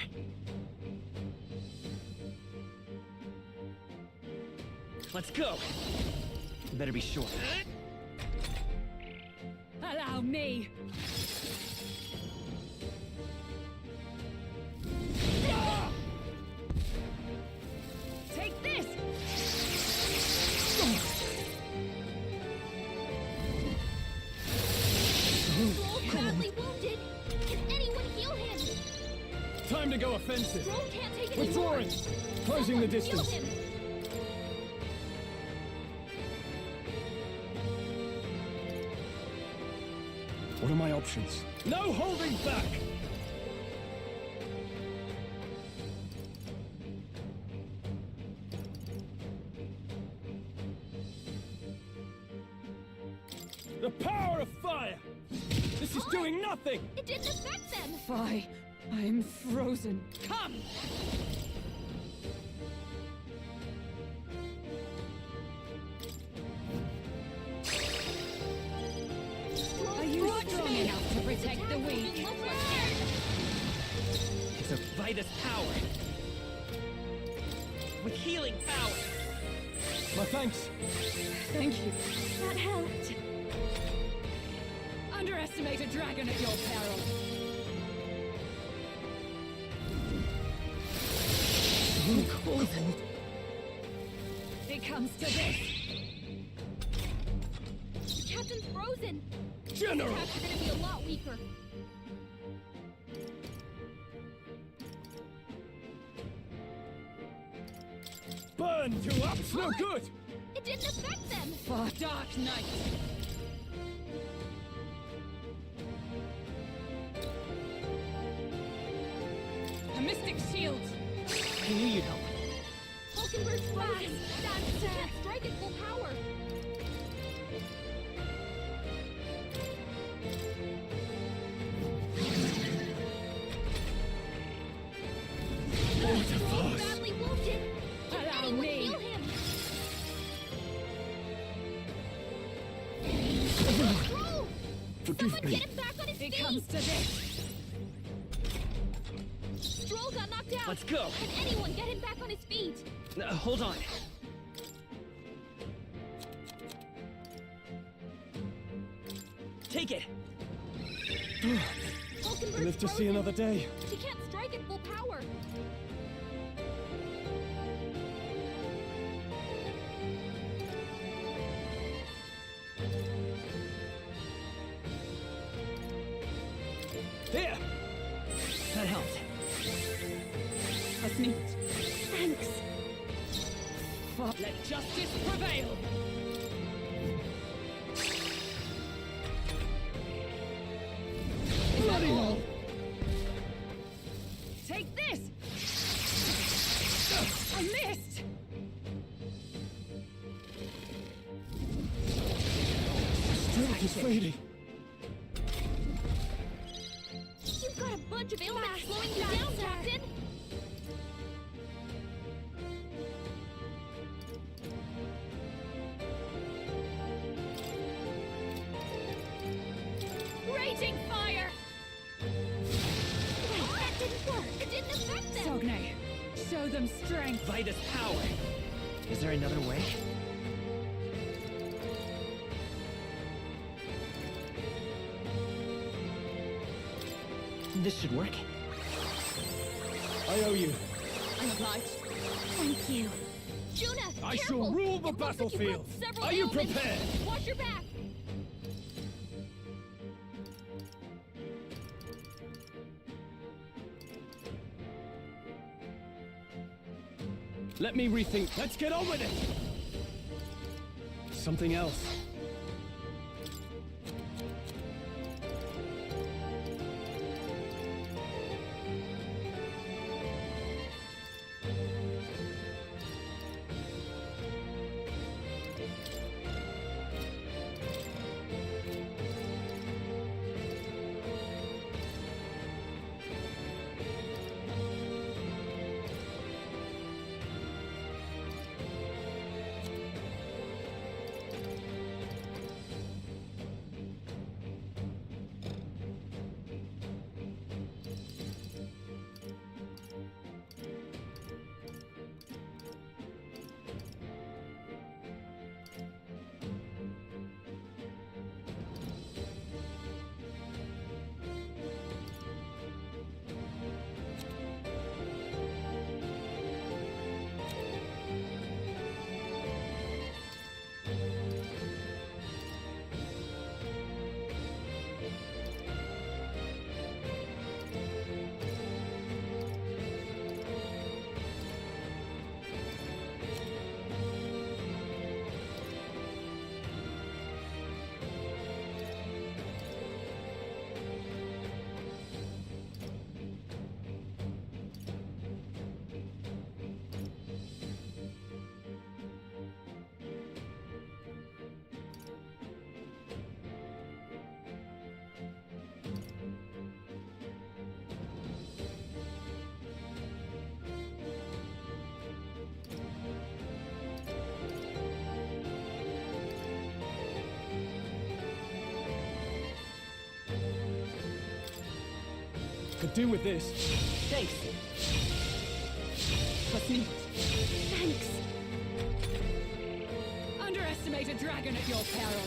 Let's go! Better be sure. Allow me. Take this! Stroll's badly wounded! Can anyone heal him? Time to go offensive. Stroll can't take it anymore! Withdrawing. Closing the Someone heal distance. him. What are my options? No holding back! The power of fire! This is doing nothing! It didn't affect them! Fie, I'm frozen. Come! Are you strong enough to protect the weak? It's a Vitus power. With healing power. My thanks. Thank you. That helped. Underestimate a dragon at your peril. It comes to this. The captain's frozen! General! These attacks are gonna be a lot weaker. Burn to ups no good! It didn't affect them! For Dark Knight. A mystic shield. I knew you'd help. Hulkenberg's frozen! He can't strike at full power! Stroll's badly wounded! Can Allow anyone me. heal him? Stroll! Forgive Someone me. get him back on his feet! It comes to this. Stroll got knocked out! Let's go. Can anyone get him back on his feet? Hold on. Take it! Live to see another day. She can't strike at full power. There! That helped. That's neat. Thanks. Let justice prevail! Bloody hell! Take this! I missed! Strength is fading. You've got a bunch of ailments slowing you down, Captain. Raging fire! Wait, that didn't work. It didn't affect them. Sogne, show them strength. Vitus power! Is there another way? This should work. I owe you. I'm obliged. Thank you. Juna, I careful. shall rule the It looks like you broke battlefield. several Are you ailments. prepared? Watch your back. Let me rethink. Let's get on with it! Something else. Could do with this. Thanks! What's neat? Thanks. Underestimate a dragon at your peril.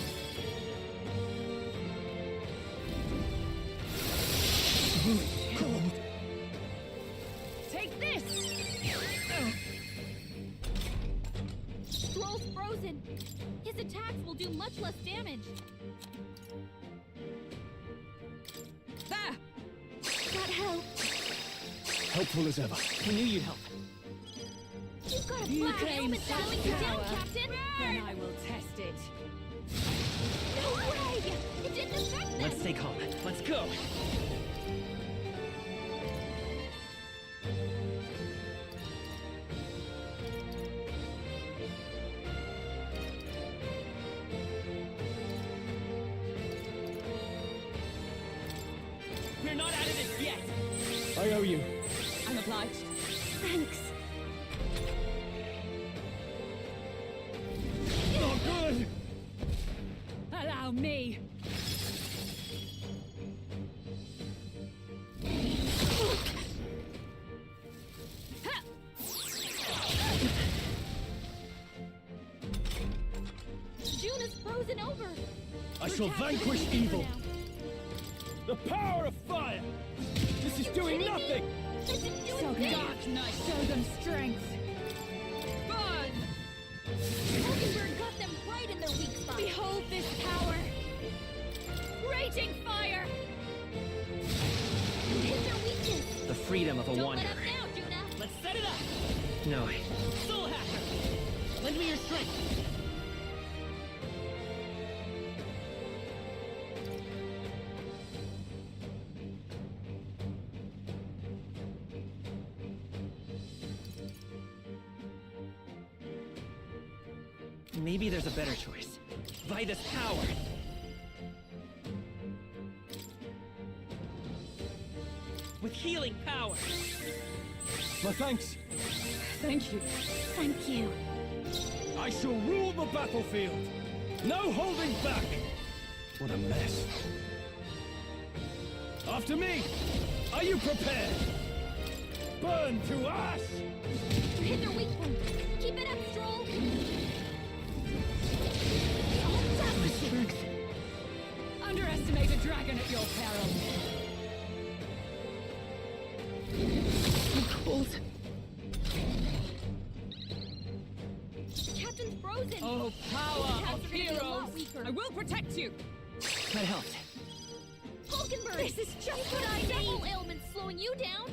Cold. Take this! Stroll's frozen. His attacks will do much less damage. There! That helped. Helpful as ever. I knew you'd help. You've got a You black claim ailment such slowing you down, power. Captain. Then I will test it. No way! It didn't affect them. Let's stay calm. Let's go! We're not out of this yet! I owe you. I'm obliged. Thanks. Not good! Allow me! June is frozen over. I shall vanquish evil. The power of fire! This is doing nothing! Dark Knight, show them strength. Burn! Hulkenberg got them right in their weak spot. Behold this power! Raging fire! You hit their weakness. The freedom of a Don't wanderer. let up now, Juna. Let's set it up! No. Soul Hacker! Lend me your strength! Maybe there's a better choice. Vida's power! With healing power! My thanks! Thank you. Thank you. I shall rule the battlefield! No holding back! What a mess. After me! Are you prepared? Burn to ash! You hit their weak point. Keep it up, Stroll. My strength. Underestimate a dragon at your peril. I'm cold. Captain's frozen. Oh, power Cats of are gonna be a lot heroes! weaker. I will protect you. That helped. Hulkenberg! This is just what I Several need. ailments slowing you down.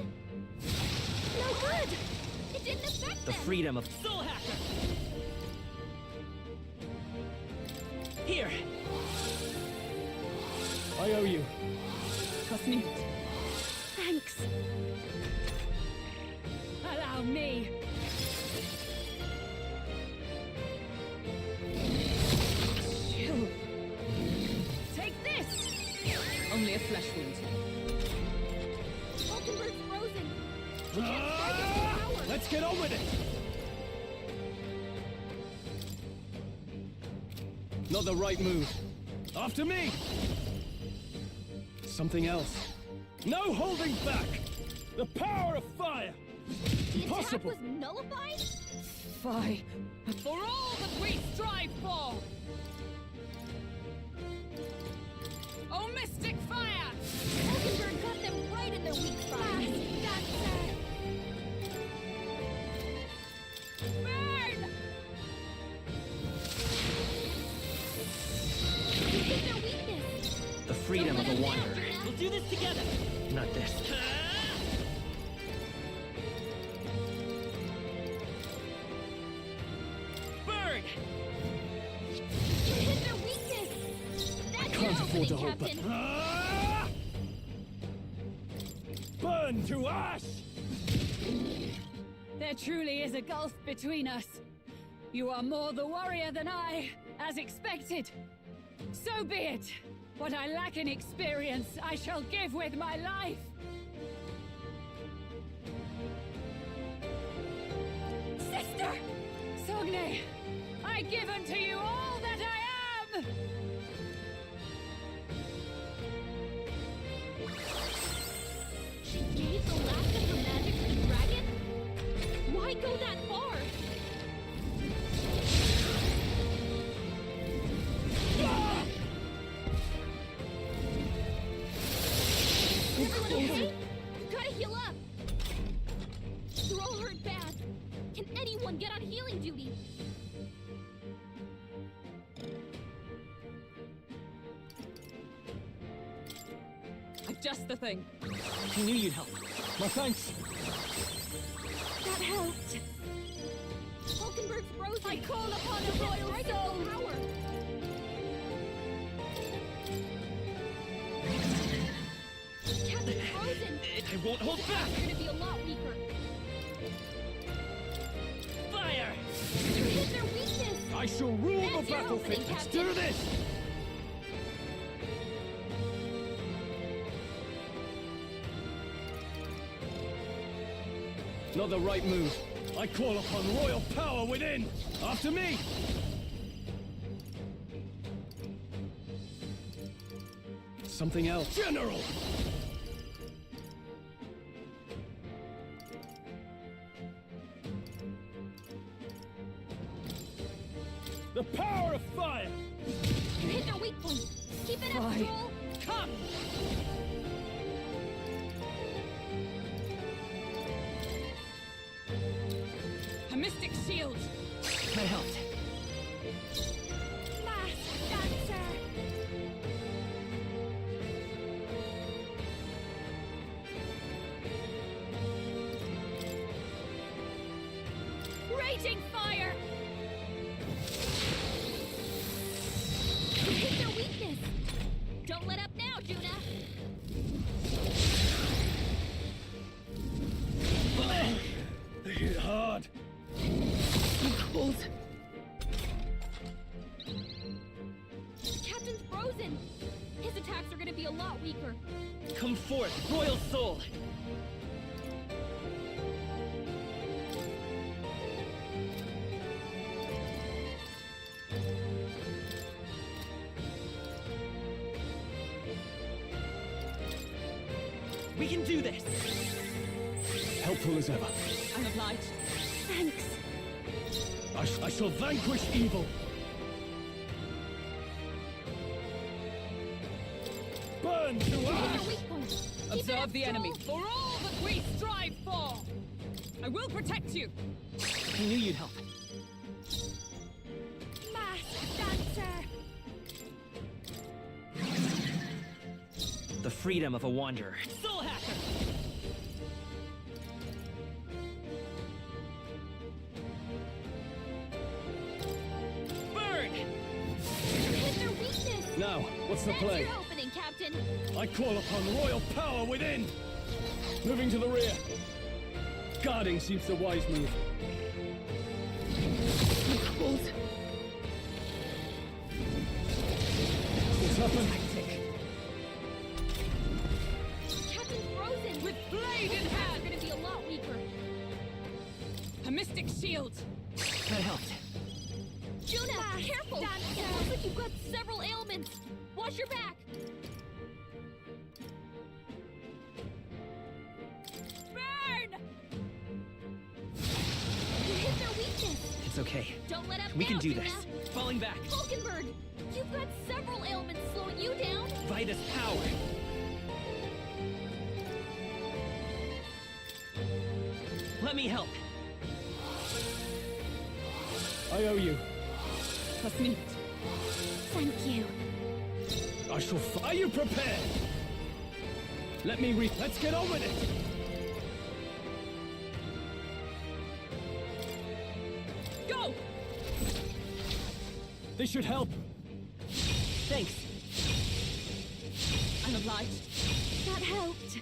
No good. It didn't affect The them. freedom of Soul Hacker! Here! I owe you. Was nicht. Thanks. Allow me. Chill. Take this. Only a flesh wound. Hulkenberg's frozen. Let's get on with it! Not the right move. After me! Something else. No holding back! The power of fire! The Impossible! attack was nullified? Fie. For all that we strive for! Oh, mystic fire! Hulkenberg got them right in their weak spot. Burn! You hit their weakness. The freedom Don't of let a them wanderer. down, Juna. We'll do this together! Not this. Burn! You hit their weakness. That's Can't your afford to opening, hold back. Captain. Burn to ash! There truly is a gulf between us. You are more the warrior than I, as expected. So be it. What I lack in experience, I shall give with my life. Sister! Sogne, I give unto you all that I am! She gave the last of her magic to the dragon? Why go that far? Everyone okay? Gotta heal up! You're all hurt bad. Can anyone get on healing duty? I've just the thing. I knew you'd help. My thanks! That helped. Hulkenberg's frozen. I call upon a royal soul! Power. Captain's frozen. I won't hold back! You're gonna be a lot weaker. Fire! You hit their weakness. I shall rule That's the your battlefield! opening, Let's Captain. do this! Not the right move. I call upon royal power within! After me! Something else. General! The power of fire! You hit their weak point. try. Come! A mystic shield! That helped. Mass dancer! Raging fire! You hit their weakness! Don't let up now, Juna! They hit hard. Cold. The captain's frozen! His attacks are gonna be a lot weaker. Come forth, royal soul! We can do this! Helpful as ever. I'm obliged. Thanks. I shall vanquish evil. Burn to ash! Observe the enemy. For all that we strive for! I will protect you! I knew you'd help. Mass dancer! The freedom of a wanderer. Soul hacker! Burn! You hit their weakness! Now, what's the That's play? your opening, Captain! I call upon royal power within! Moving to the rear. Guarding seems the wise move. Cold. What's happened? Captain's frozen! With blade in hand! Gonna be a lot weaker. A mystic shield! That helped. Juna, careful! It looks like you've got several ailments. Watch your back. Burn! You hit their weakness. It's okay. Don't let up We now, can do Juna. this. Falling back. Falkenberg, you've got several ailments slowing you down. Vitus power. Let me help. I owe you. Trust me. Thank you. I shall. Are you prepared? Let me Let's get on with it. Go! This should help. Thanks. I'm obliged. That helped.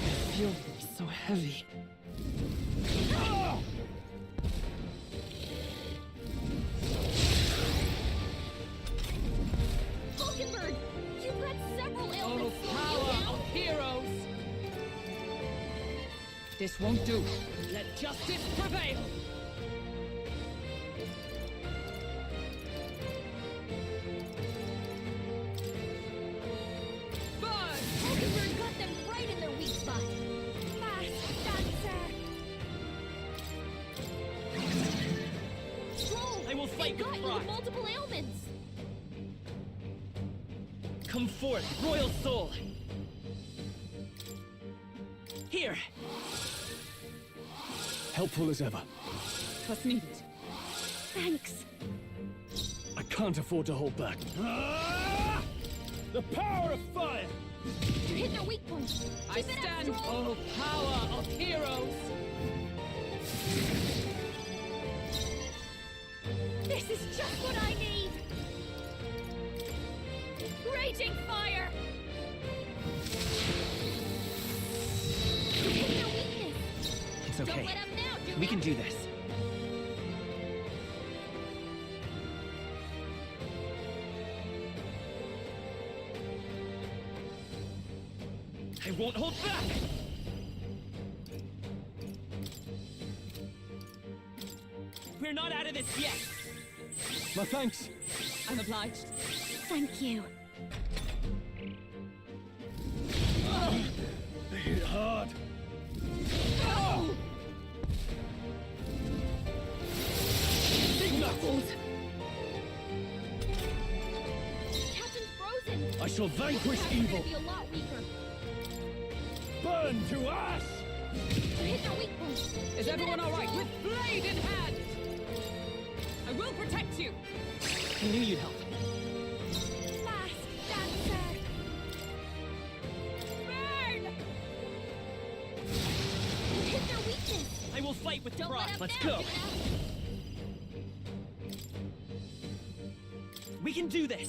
I feel so heavy. Ah! Falkenberg, you've got several Oh, ailments slowing you power down. of heroes! This won't do. Let justice prevail! Burn! Falkenberg got them right in their weak spot. Mass dancer! Stroll, I will fight they with got you pride. with multiple ailments. Come forth, royal soul. Here. Helpful as ever. Trust me. Thanks. I can't afford to hold back. Ah! The power of fire! You hit their weak point. I Keep it up, stand. Stroll. Oh, power of heroes! This is just what I need. Raging fire. You hit their weakness. It's okay. Don't let up now, Juna. We can do this. I won't hold back! We're not out of this yet! My thanks. I'm obliged. Thank you. They hit hard. Oh! Big knuckles. I shall vanquish evil. Be a lot weaker. Burn to ash! You hit their weak points. Is everyone all right? With blade in hand! I will protect you! I knew you'd help. Fast, dancer. Burn! You hit their weakness. I will fight with Don't pride. let Let's them go. down, We can do this.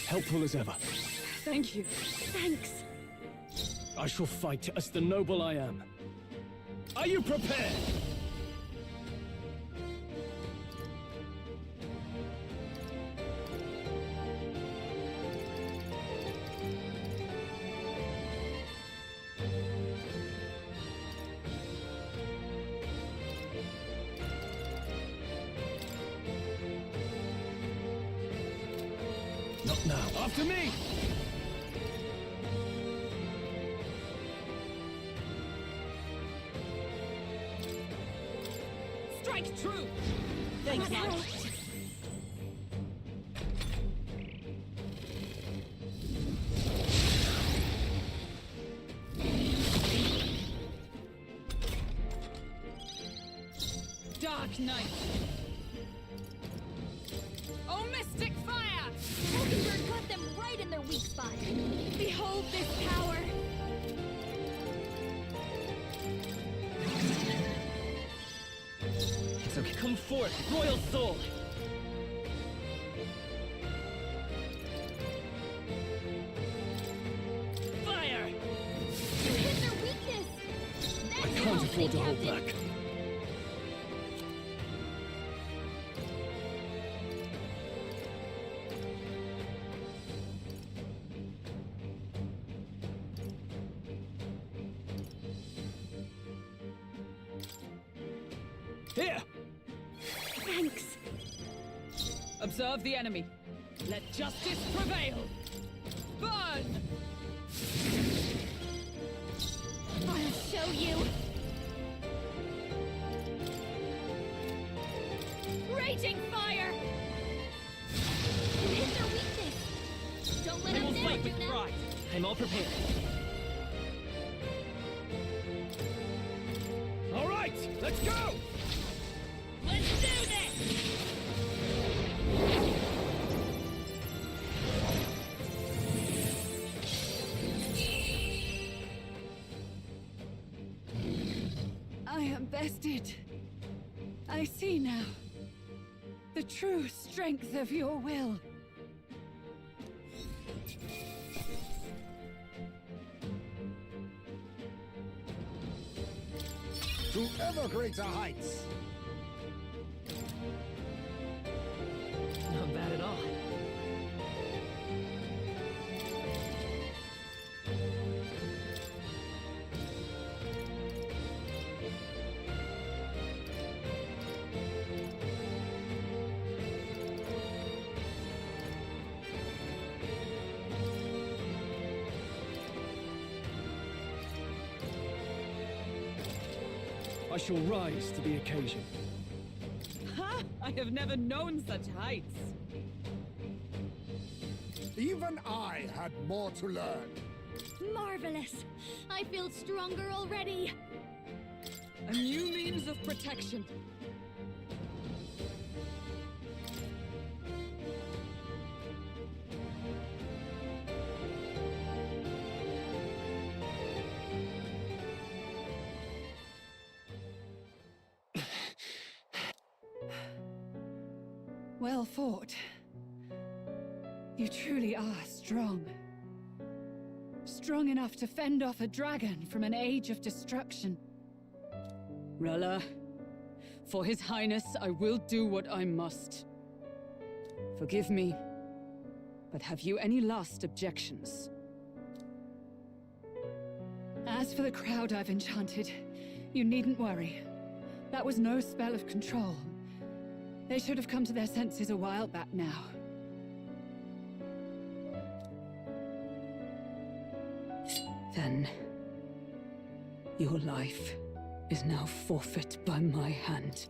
Helpful as ever. Thank you. Thanks. I shall fight as the noble I am. Are you prepared? Not now. After me! Strike true! Thanks, That Lad. helped. Dark Knight! Oh, Mystic Fire! Mockingbird got them right in their weak spot. Behold this power. It's okay. Come forth, royal soul. Fire! You hit their weakness. I That's can't the afford to hold Captain. back. Here! Thanks. Observe the enemy. Let justice prevail! Burn! I'll show you. Raging fire. You hit their weakness. Don't let I them will down, fight with Juna. pride. I'm all prepared. All right, let's go! Let's do this. I am bested. I see now the true strength of your will. To ever greater heights. Not bad at all. I shall rise to the occasion. Ha! I have never known such heights. Even I had more to learn. Marvelous. I feel stronger already. A new means of protection. Well fought. You truly are strong. Strong enough to fend off a dragon from an age of destruction. Rella, for His Highness, I will do what I must. Forgive me, but have you any last objections? As for the crowd I've enchanted, you needn't worry. That was no spell of control. They should have come to their senses a while back now. Then, your life is now forfeit by my hand.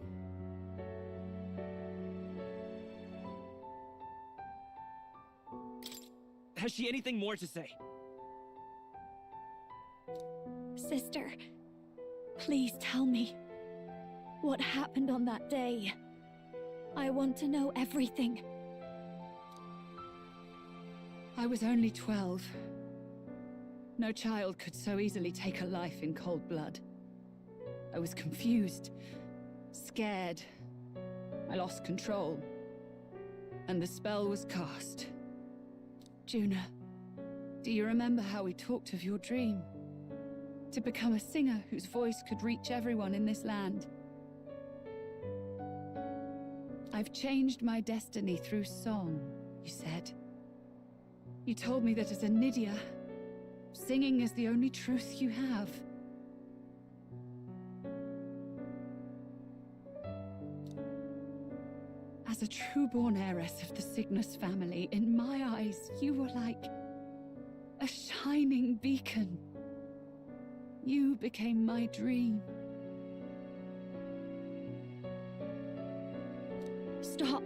Has she anything more to say? Sister, please tell me. What happened on that day? I want to know everything. I was only 12. No child could so easily take a life in cold blood. I was confused, scared. I lost control. And the spell was cast. Juna, do you remember how we talked of your dream? To become a singer whose voice could reach everyone in this land. I've changed my destiny through song, you said. You told me that as a Nydia, singing is the only truth you have. As a true-born heiress of the Cygnus family, in my eyes, you were like a shining beacon. You became my dream. Stop.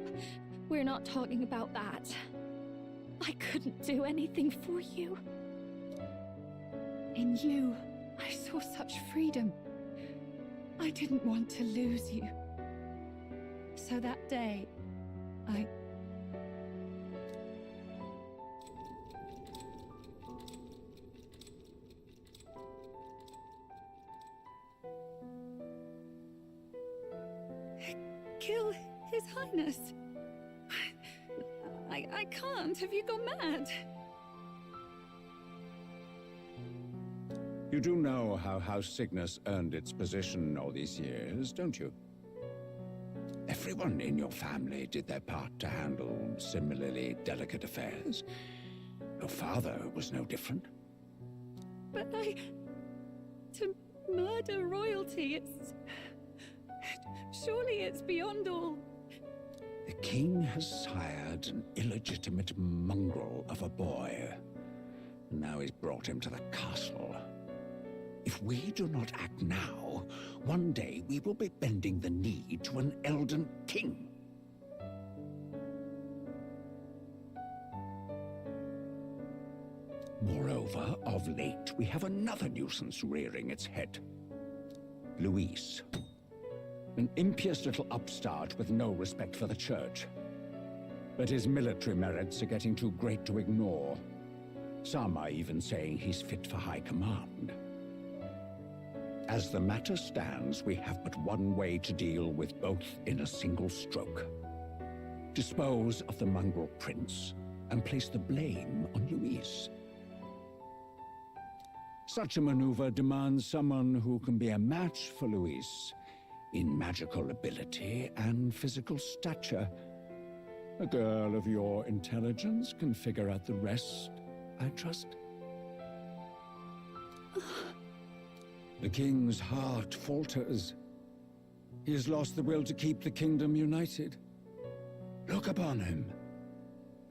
We're not talking about that. I couldn't do anything for you. In you, I saw such freedom. I didn't want to lose you. So that day, I... kill His Highness. I can't. Have you gone mad? You do know how House Cygnus earned its position all these years, don't you? Everyone in your family did their part to handle similarly delicate affairs. Your father was no different. But to murder royalty, it's... surely it's beyond all... The king has sired an illegitimate mongrel of a boy. Now he's brought him to the castle. If we do not act now, one day we will be bending the knee to an Elden king. Moreover, of late, we have another nuisance rearing its head. Luis. An impious little upstart with no respect for the church. But his military merits are getting too great to ignore. Some are even saying he's fit for high command. As the matter stands, we have but one way to deal with both in a single stroke. Dispose of the mongrel prince and place the blame on Luis. Such a maneuver demands someone who can be a match for Luis in magical ability and physical stature. A girl of your intelligence can figure out the rest, I trust. The king's heart falters. He has lost the will to keep the kingdom united. Look upon him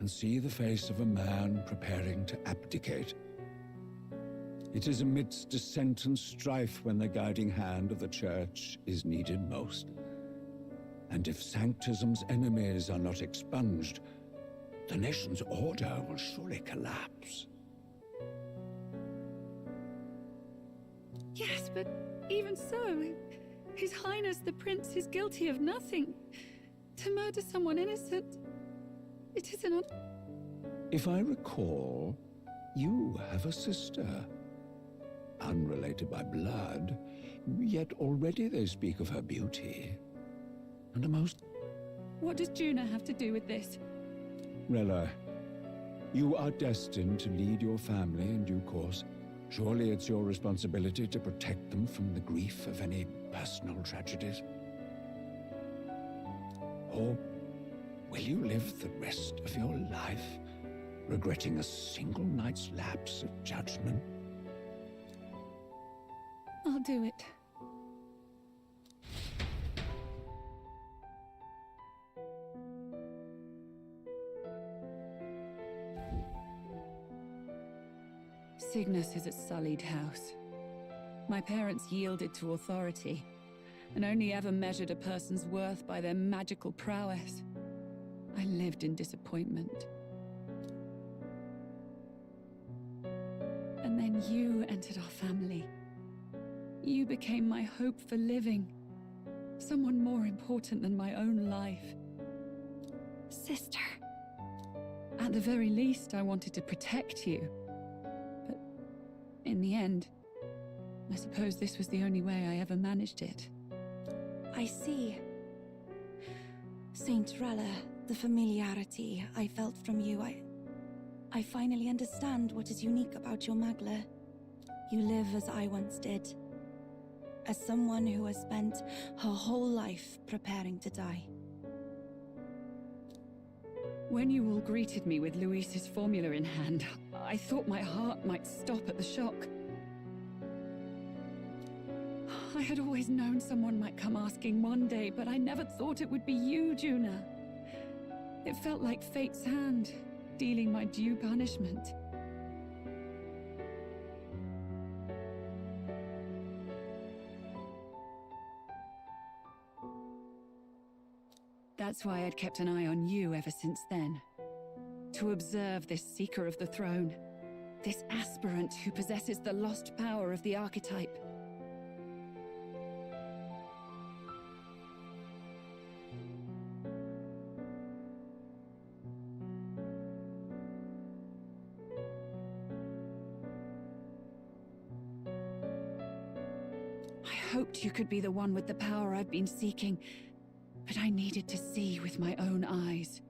and see the face of a man preparing to abdicate. It is amidst dissent and strife when the guiding hand of the church is needed most. And if Sanctism's enemies are not expunged, the nation's order will surely collapse. Yes, but even so, His Highness the Prince is guilty of nothing. To murder someone innocent, it is an... If I recall, you have a sister. Unrelated by blood, yet already they speak of her beauty. And a most... What does Juna have to do with this? Rella, you are destined to lead your family in due course. Surely it's your responsibility to protect them from the grief of any personal tragedies. Or will you live the rest of your life regretting a single night's lapse of judgment? I'll do it. Cygnus is a sullied house. My parents yielded to authority, and only ever measured a person's worth by their magical prowess. I lived in disappointment. And then you entered our family. You became my hope for living. Someone more important than my own life. Sister. At the very least, I wanted to protect you. But in the end, I suppose this was the only way I ever managed it. I see. Saint Rella, the familiarity I felt from you, I finally understand what is unique about your Magla. You live as I once did. As someone who has spent her whole life preparing to die. When you all greeted me with Luis's formula in hand, I thought my heart might stop at the shock. I had always known someone might come asking one day, but I never thought it would be you, Juna. It felt like fate's hand, dealing my due punishment. That's why I'd kept an eye on you ever since then. To observe this seeker of the throne. This aspirant who possesses the lost power of the archetype. I hoped you could be the one with the power I've been seeking. But I needed to see with my own eyes.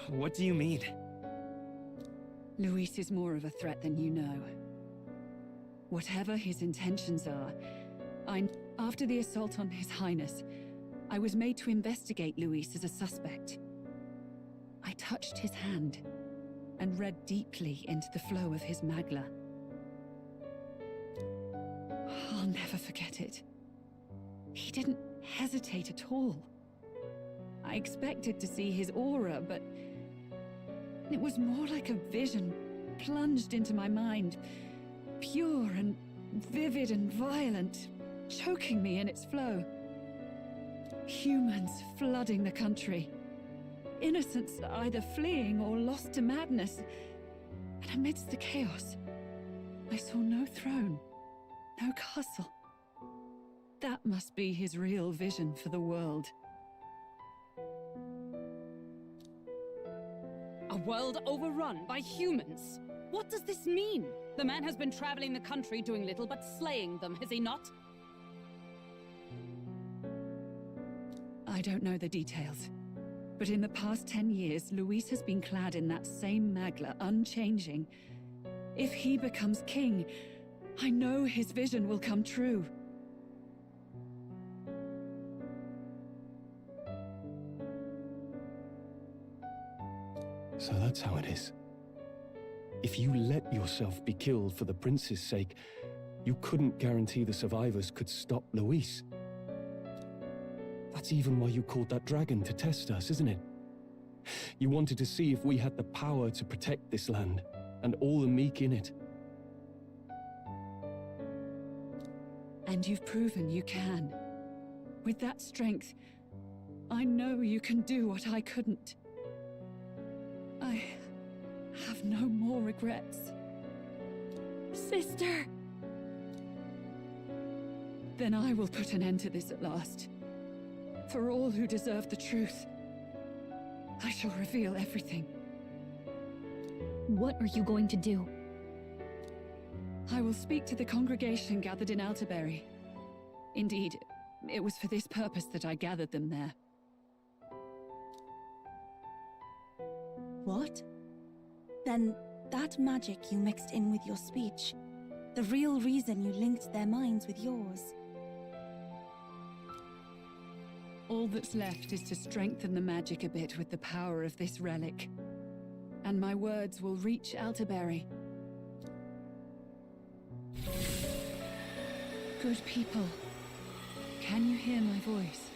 What do you mean? Luis is more of a threat than you know. Whatever his intentions are, after the assault on His Highness, I was made to investigate Luis as a suspect. I touched his hand and read deeply into the flow of his Magla. I'll never forget it. He didn't hesitate at all. I expected to see his aura, but it was more like a vision plunged into my mind, pure and vivid and violent, choking me in its flow. Humans flooding the country. Innocents either fleeing or lost to madness. And amidst the chaos, I saw no throne. No castle. That must be his real vision for the world. A world overrun by humans? What does this mean? The man has been traveling the country doing little but slaying them, has he not? I don't know the details. But in the past 10 years, Luis has been clad in that same Magla, unchanging. If he becomes king, I know his vision will come true. So that's how it is. If you let yourself be killed for the prince's sake, you couldn't guarantee the survivors could stop Luis. That's even why you called that dragon to test us, isn't it? You wanted to see if we had the power to protect this land, and all the meek in it. And you've proven you can. With that strength, I know you can do what I couldn't. I have no more regrets. Sister! Then I will put an end to this at last. For all who deserve the truth, I shall reveal everything. What are you going to do? I will speak to the congregation gathered in Alterbury. Indeed, it was for this purpose that I gathered them there. What? Then that magic you mixed in with your speech, the real reason you linked their minds with yours. All that's left is to strengthen the magic a bit with the power of this relic. And my words will reach Alterbury. Good people, can you hear my voice?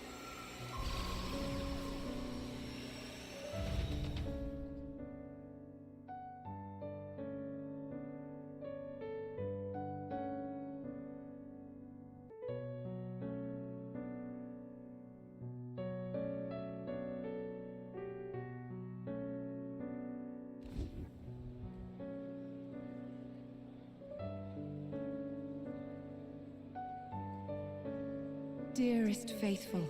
Dearest faithful,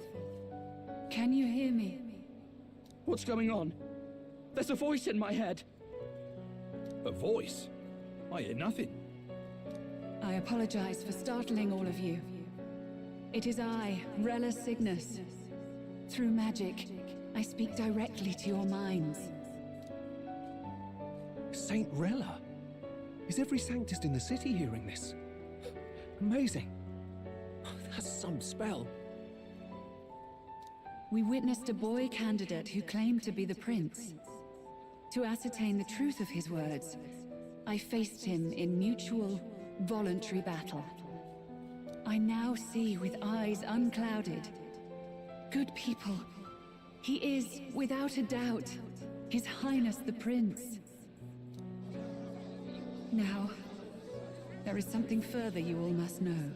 can you hear me? What's going on? There's a voice in my head. A voice? I hear nothing. I apologize for startling all of you. It is I, Rella Cygnus. Through magic, I speak directly to your minds. Saint Rella? Is every Sanctist in the city hearing this? Amazing. That's some spell. We witnessed a boy candidate who claimed to be the prince. To ascertain the truth of his words, I faced him in mutual, voluntary battle. I now see with eyes unclouded. Good people, he is, without a doubt, His Highness the Prince. Now, there is something further you all must know.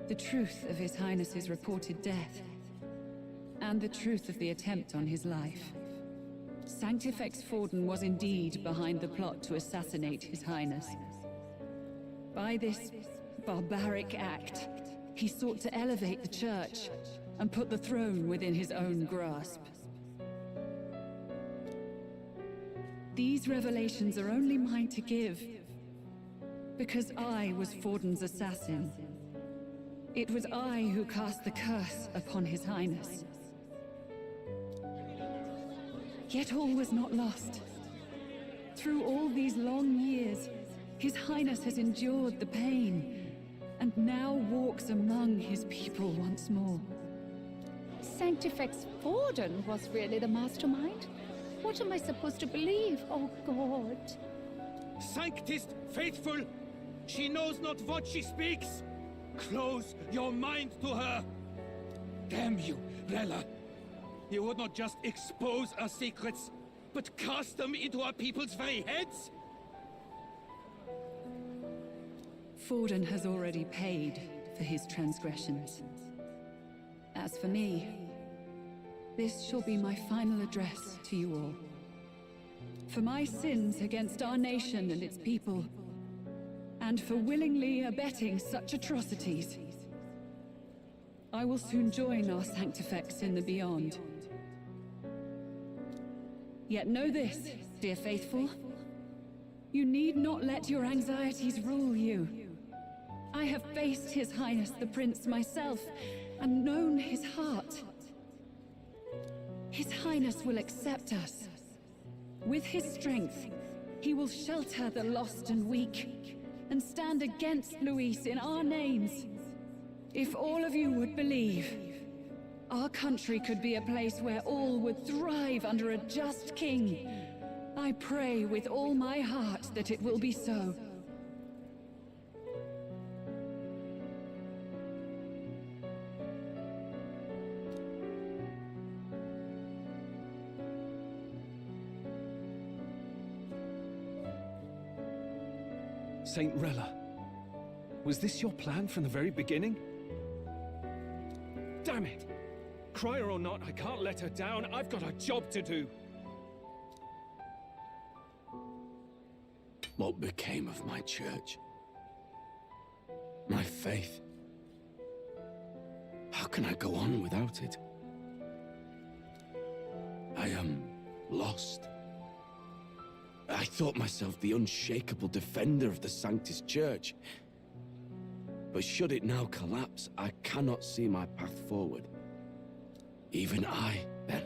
The truth of His Highness's reported death, and the truth of the attempt on his life. Sanctifex Forden was indeed behind the plot to assassinate His Highness. By this barbaric act, he sought to elevate the Church and put the throne within his own grasp. These revelations are only mine to give, because I was Forden's assassin. It was I who cast the curse upon His Highness. Yet all was not lost. Through all these long years, His Highness has endured the pain, and now walks among his people once more. Sanctifex Forden was really the mastermind? What am I supposed to believe? Oh, God. Sanctist faithful, she knows not what she speaks. Close your mind to her. Damn you, Rella. You would not just expose our secrets, but cast them into our people's very heads? Forden has already paid for his transgressions. As for me, this shall be my final address to you all. For my sins against our nation and its people, and for willingly abetting such atrocities, I will soon join our Sanctifex in the beyond. Yet know this, dear faithful, you need not let your anxieties rule you. I have faced His Highness the Prince myself, and known his heart. His Highness will accept us. With his strength, he will shelter the lost and weak, and stand against Luis in our names. If all of you would believe, our country could be a place where all would thrive under a just king. I pray with all my heart that it will be so. Saint Rella, was this your plan from the very beginning? Damn it! Crier or not, I can't let her down. I've got a job to do. What became of my church? My faith? How can I go on without it? I am lost. I thought myself the unshakable defender of the Sanctist Church. But should it now collapse, I cannot see my path forward. Even I, then.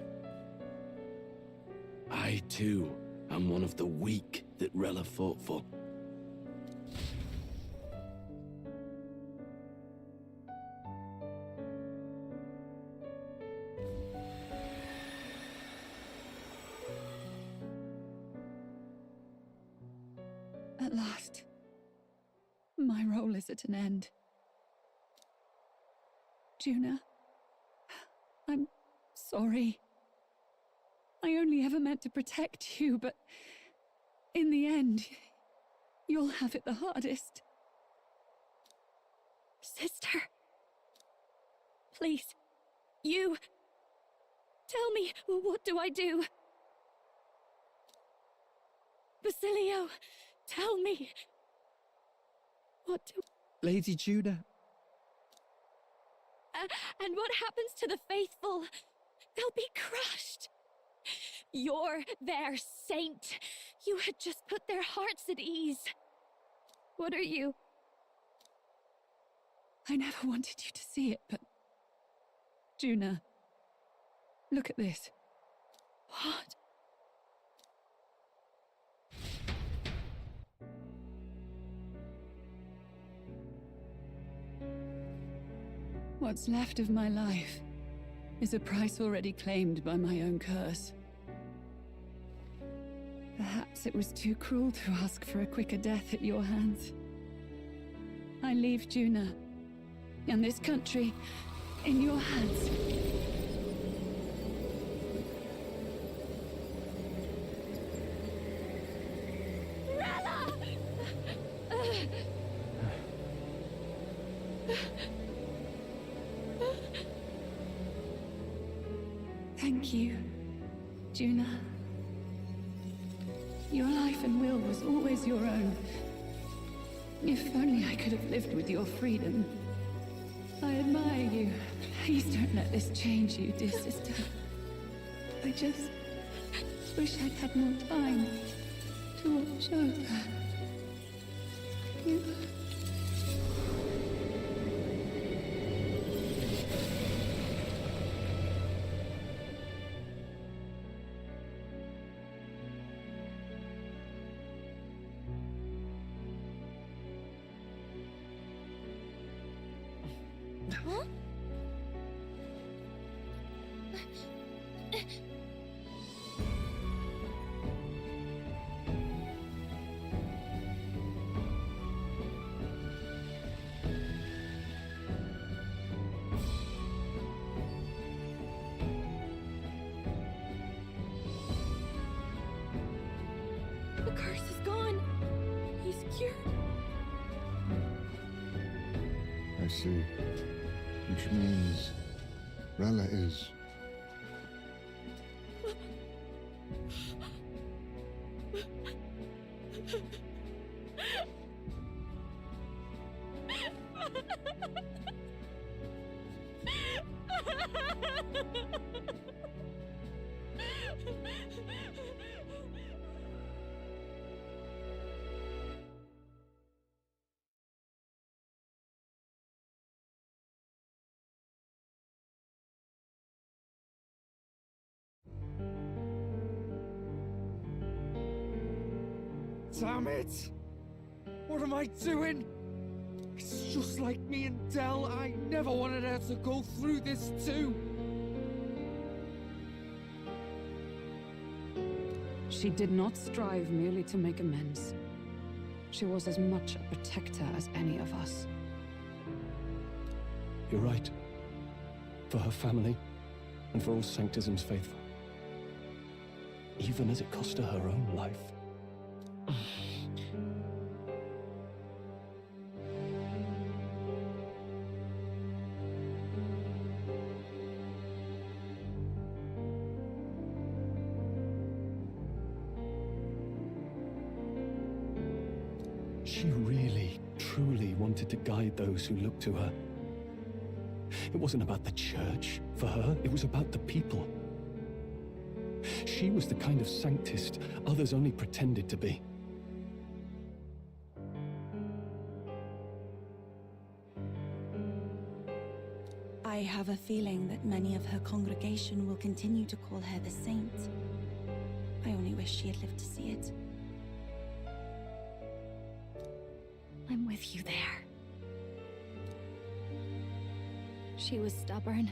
I, too, am one of the weak that Rella fought for. At last, my role is at an end. Juna, I'm sorry. I only ever meant to protect you, but in the end, you'll have it the hardest. Sister. Please. You. Tell me, what do I do? Basilio, tell me. What do... Lady Juna. And what happens to the faithful? They'll be crushed. You're their saint. You had just put their hearts at ease. What are you? I never wanted you to see it, but... Juna, look at this. What? What's left of my life is a price already claimed by my own curse. Perhaps it was too cruel to ask for a quicker death at your hands. I leave Juna and this country in your hands. Rella! Thank you, Juna. Your life and will was always your own. If only I could have lived with your freedom. I admire you. Please don't let this change you, dear sister. I just wish I'd had more time to watch over you. Huh? The curse is gone. He's cured. I see. Which means Rella is... Damn it! What am I doing? It's just like me and Dell. I never wanted her to go through this too. She did not strive merely to make amends. She was as much a protector as any of us. You're right. For her family, and for all Sanctism's faithful. Even as it cost her her own life. She really, truly wanted to guide those who looked to her. It wasn't about the church, for her, it was about the people. She was the kind of sanctist others only pretended to be. I have a feeling that many of her congregation will continue to call her the saint. I only wish she had lived to see it. I'm with you there. She was stubborn,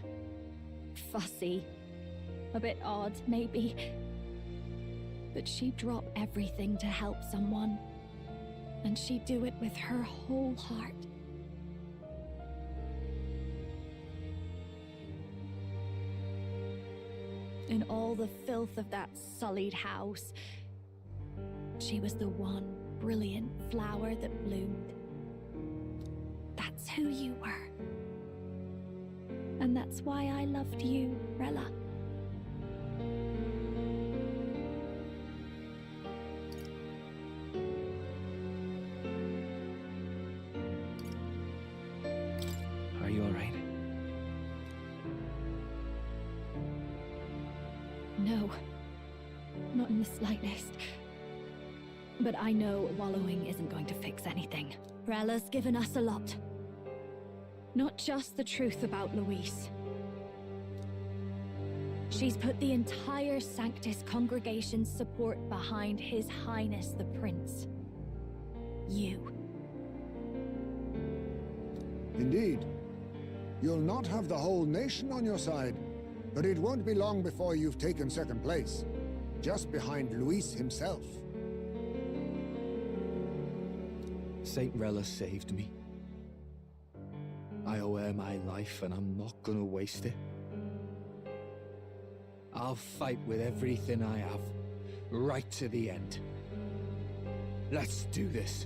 fussy, a bit odd, maybe. But she'd drop everything to help someone. And she'd do it with her whole heart. In all the filth of that sullied house, she was the one brilliant flower that bloomed. That's who you were. And that's why I loved you, Rella. Are you all right? No. Not in the slightest. But I know wallowing isn't going to fix anything. Rella's given us a lot. Not just the truth about Luis. She's put the entire Sanctus congregation's support behind His Highness the Prince. You. Indeed. You'll not have the whole nation on your side, but it won't be long before you've taken second place, just behind Luis himself. Saint Rella saved me. I owe her my life, and I'm not gonna waste it. I'll fight with everything I have, right to the end. Let's do this.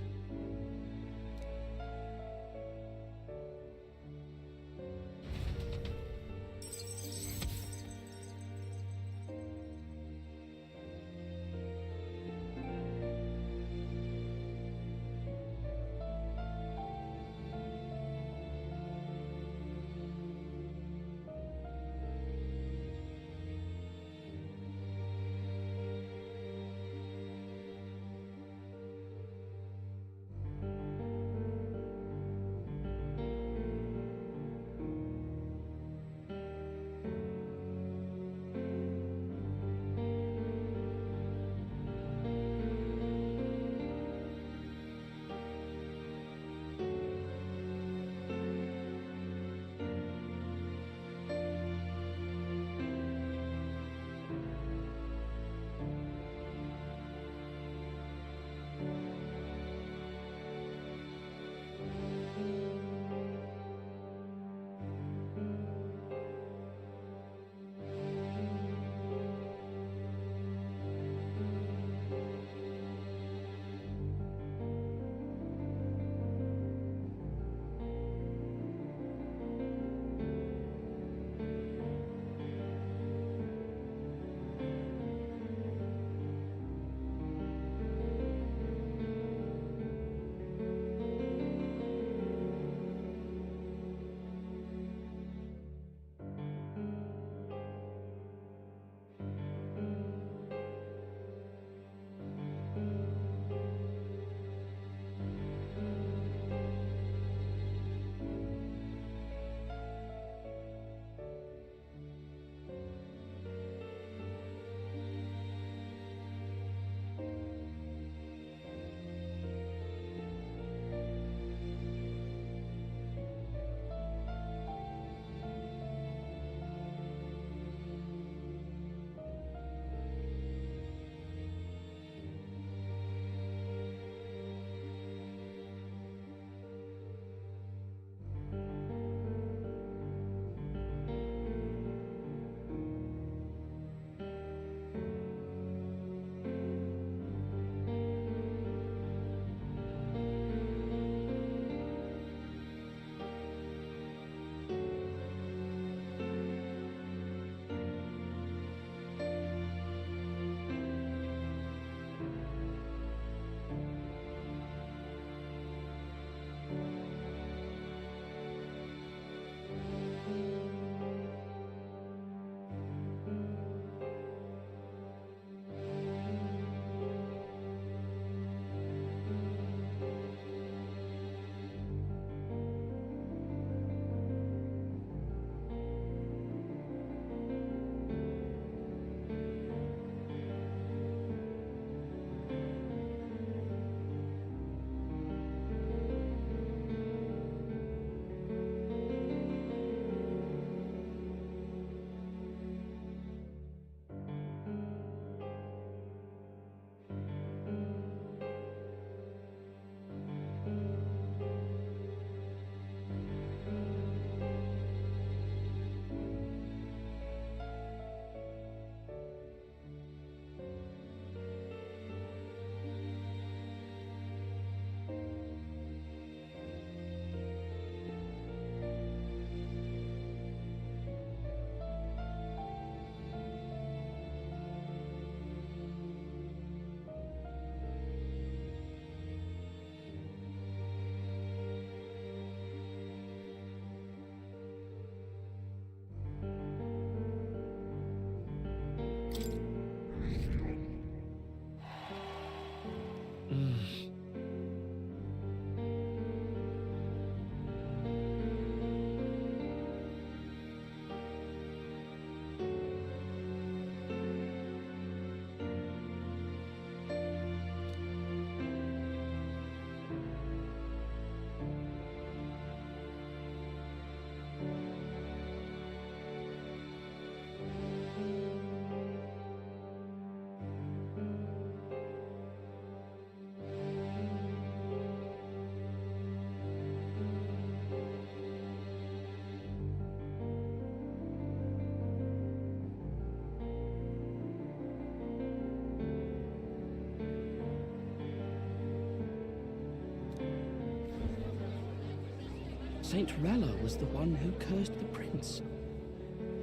Saint Rella was the one who cursed the prince.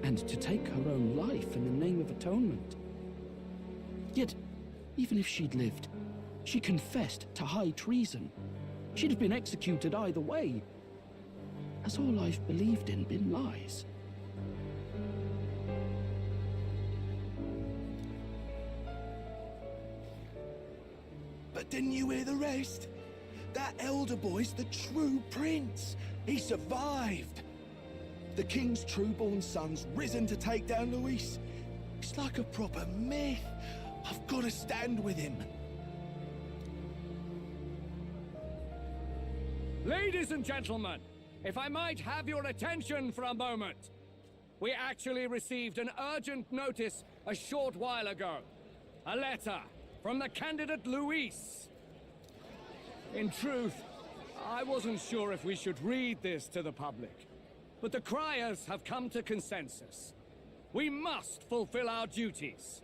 And to take her own life in the name of atonement. Yet, even if she'd lived, she confessed to high treason. She'd have been executed either way. Has all I've believed in been lies? But didn't you hear the rest? That elder boy's the true prince. He survived. The king's true-born son's risen to take down Luis. It's like a proper myth. I've got to stand with him. Ladies and gentlemen, if I might have your attention for a moment. We actually received an urgent notice a short while ago. A letter from the candidate Luis. In truth, I wasn't sure if we should read this to the public, but the criers have come to consensus. We must fulfill our duties.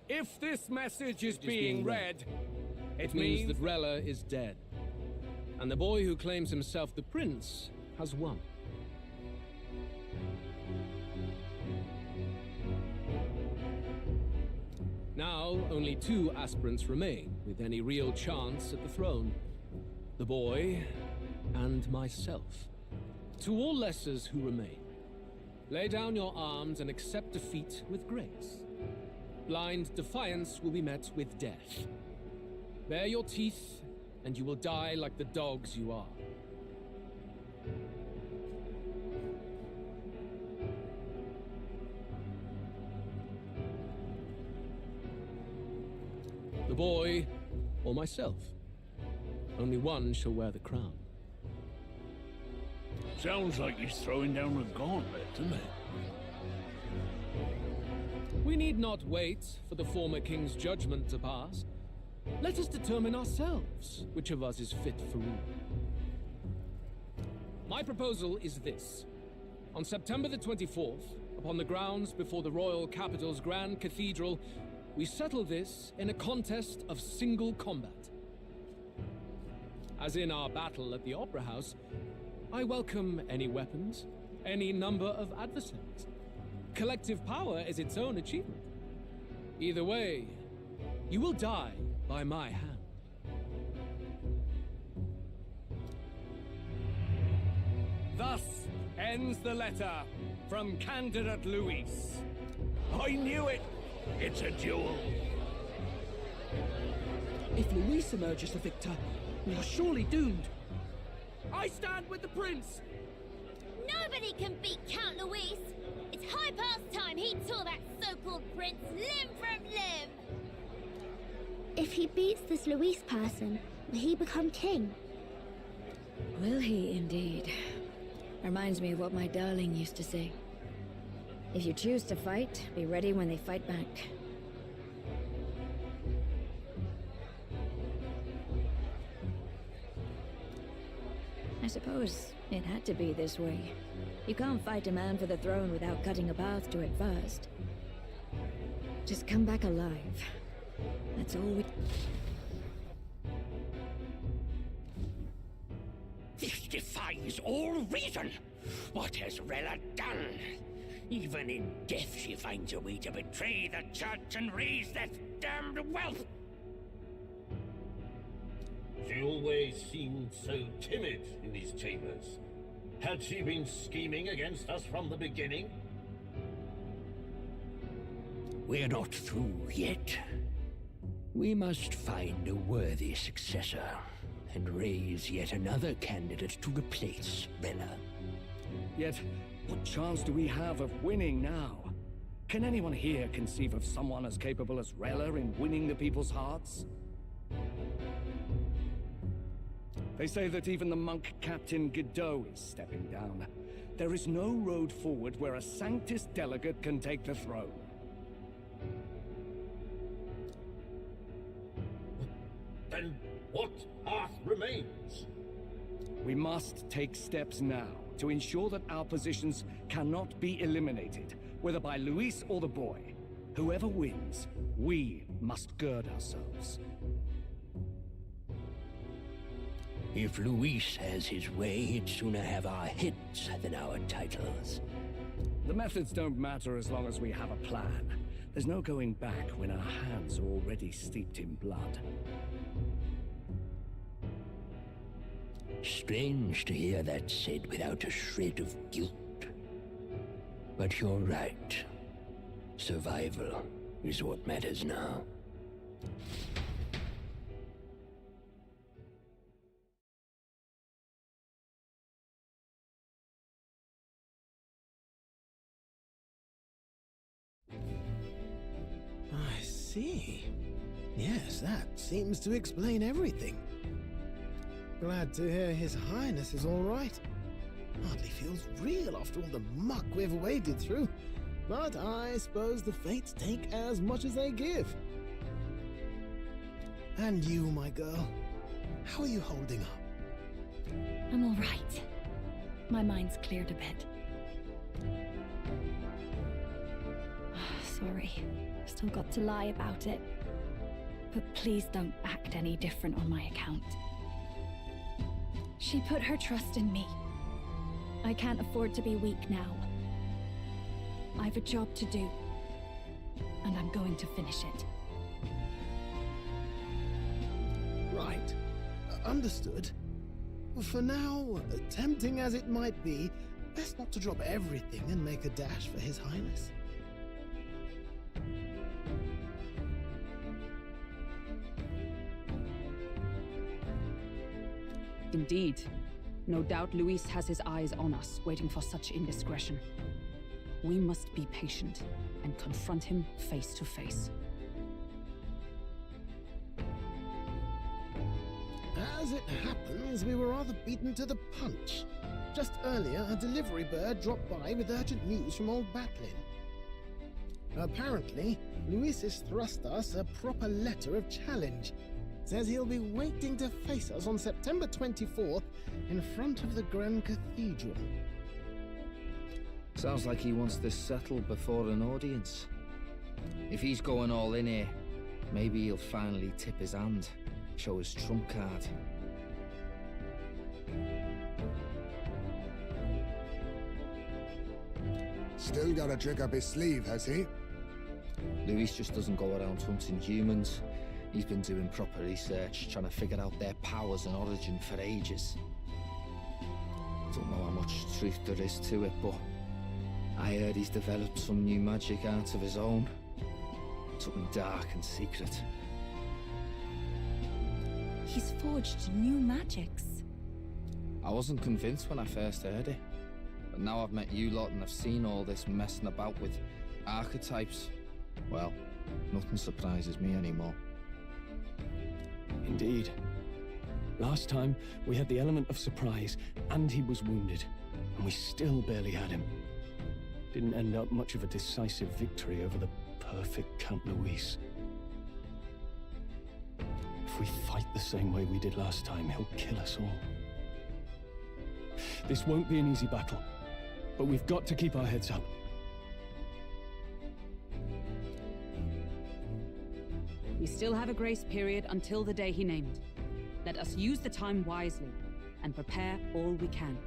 If this message is being read, it means that Rella is dead, and the boy who claims himself the prince has won. Now, only 2 aspirants remain with any real chance at the throne. The boy and myself. To all lessers who remain, lay down your arms and accept defeat with grace. Blind defiance will be met with death. Bare your teeth, and you will die like the dogs you are. The boy, or myself. Only one shall wear the crown. Sounds like he's throwing down the gauntlet, doesn't it? We need not wait for the former king's judgment to pass. Let us determine ourselves which of us is fit for rule. My proposal is this. On September the 24th, upon the grounds before the royal capital's grand cathedral, we settle this in a contest of single combat. As in our battle at the Opera House, I welcome any weapons, any number of adversaries. Collective power is its own achievement. Either way, you will die by my hand. Thus ends the letter from candidate Luis. I knew it! It's a duel. If Luis emerges the victor, we are surely doomed. I stand with the prince! Nobody can beat Count Luis! It's high past time he tore that so-called prince limb from limb! If he beats this Luis person, will he become king? Will he indeed? Reminds me of what my darling used to say. If you choose to fight, be ready when they fight back. I suppose it had to be this way. You can't fight a man for the throne without cutting a path to it first. Just come back alive. That's all we... This defies all reason. What has Rella done? Even in death she finds a way to betray the church and raise that damned wealth. She always seemed so timid in these chambers. Had she been scheming against us from the beginning? We're not through yet. We must find a worthy successor and raise yet another candidate to replace Rella. Yet, what chance do we have of winning now? Can anyone here conceive of someone as capable as Rella in winning the people's hearts? They say that even the monk Captain Godot is stepping down. There is no road forward where a Sanctus delegate can take the throne. Then what path remains? We must take steps now to ensure that our positions cannot be eliminated, whether by Luis or the boy. Whoever wins, we must gird ourselves. If Luis has his way, he'd sooner have our heads than our titles. The methods don't matter as long as we have a plan. There's no going back when our hands are already steeped in blood. Strange to hear that said without a shred of guilt. But you're right. Survival is what matters now. I see. Yes, that seems to explain everything. Glad to hear His Highness is all right. Hardly feels real after all the muck we've waded through. But I suppose the fates take as much as they give. And you, my girl, how are you holding up? I'm all right. My mind's cleared a bit. Sorry, still got to lie about it. But please don't act any different on my account. She put her trust in me. I can't afford to be weak now. I've a job to do, and I'm going to finish it. Right. Understood. For now, tempting as it might be, best not to drop everything and make a dash for His Highness. Indeed. No doubt Luis has his eyes on us, waiting for such indiscretion. We must be patient and confront him face to face. As it happens, we were rather beaten to the punch. Just earlier, a delivery bird dropped by with urgent news from old Batlin. Apparently, Luis has thrust us a proper letter of challenge. Says he'll be waiting to face us on September 24th in front of the Grand Cathedral. Sounds like he wants this settled before an audience. If he's going all in here, maybe he'll finally tip his hand, show his trump card. Still got a trick up his sleeve, has he? Luis just doesn't go around hunting humans. He's been doing proper research, trying to figure out their powers and origin for ages. Don't know how much truth there is to it, but I heard he's developed some new magic art of his own. Something dark and secret. He's forged new magics. I wasn't convinced when I first heard it. But now I've met you lot and I've seen all this messing about with archetypes. Well, nothing surprises me anymore. Indeed. Last time, we had the element of surprise, and he was wounded, and we still barely had him. Didn't end up much of a decisive victory over the perfect Count Luis. If we fight the same way we did last time, he'll kill us all. This won't be an easy battle, but we've got to keep our heads up. We still have a grace period until the day he named. Let us use the time wisely and prepare all we can.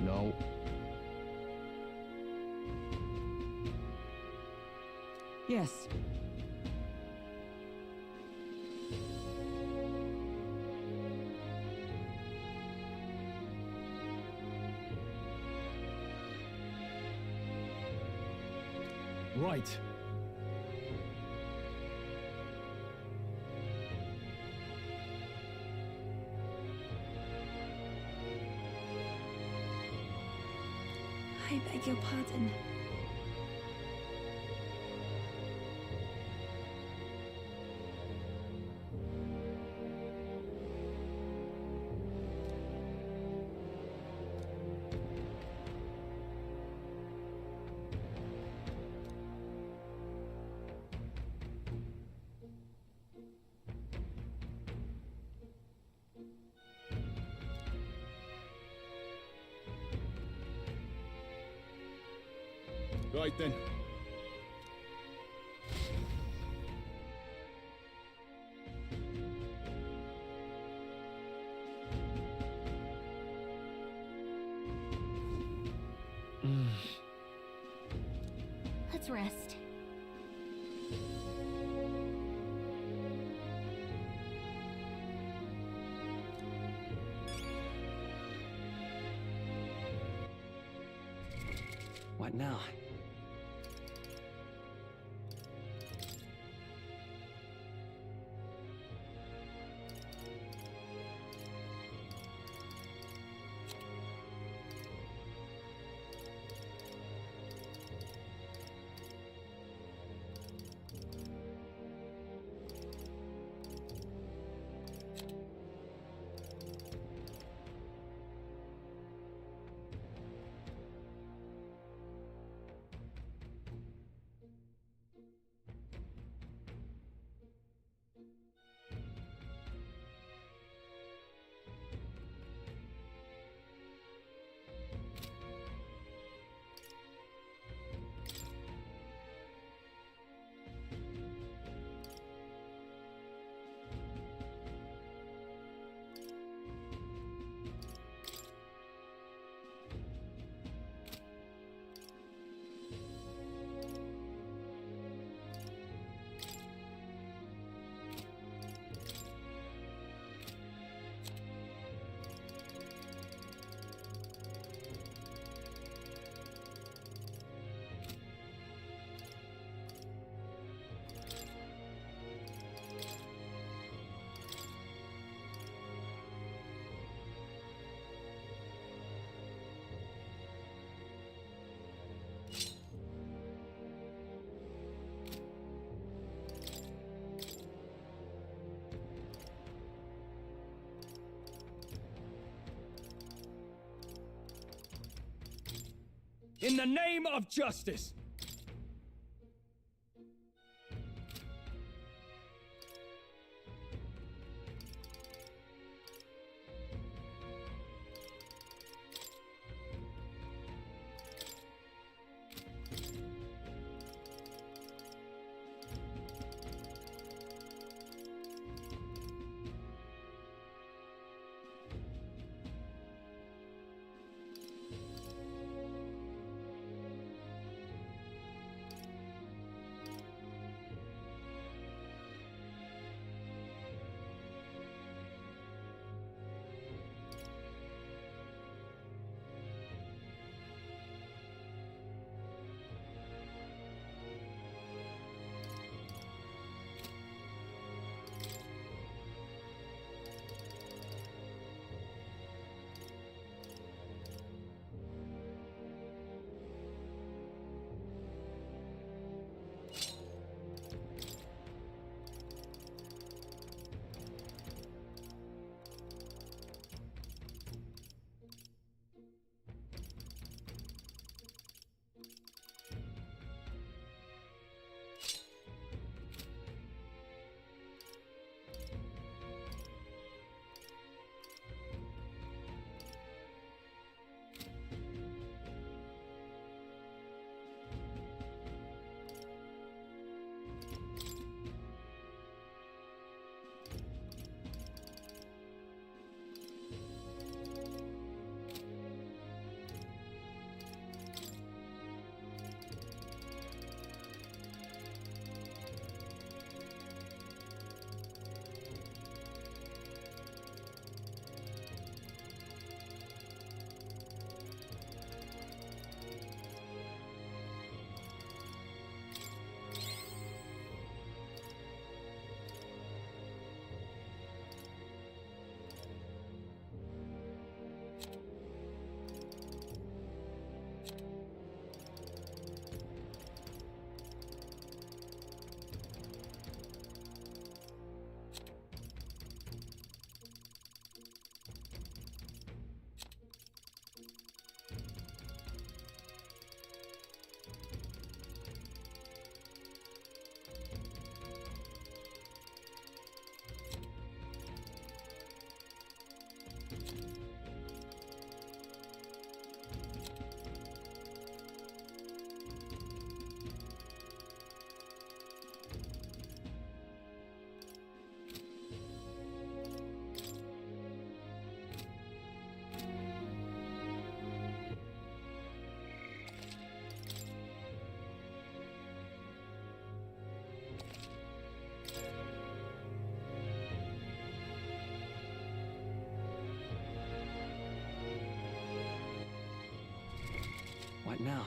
No. Yes. Right. I beg your pardon. Right then. Let's rest. What now? In the name of justice! What now?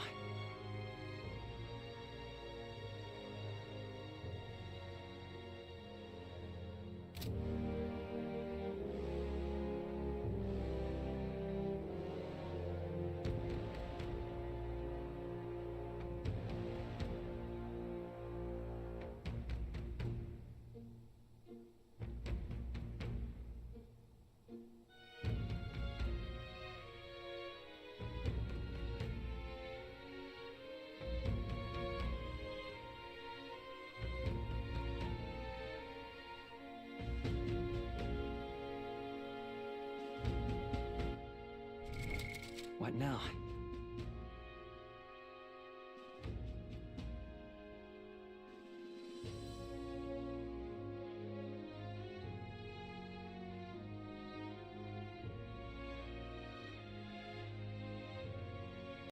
What now?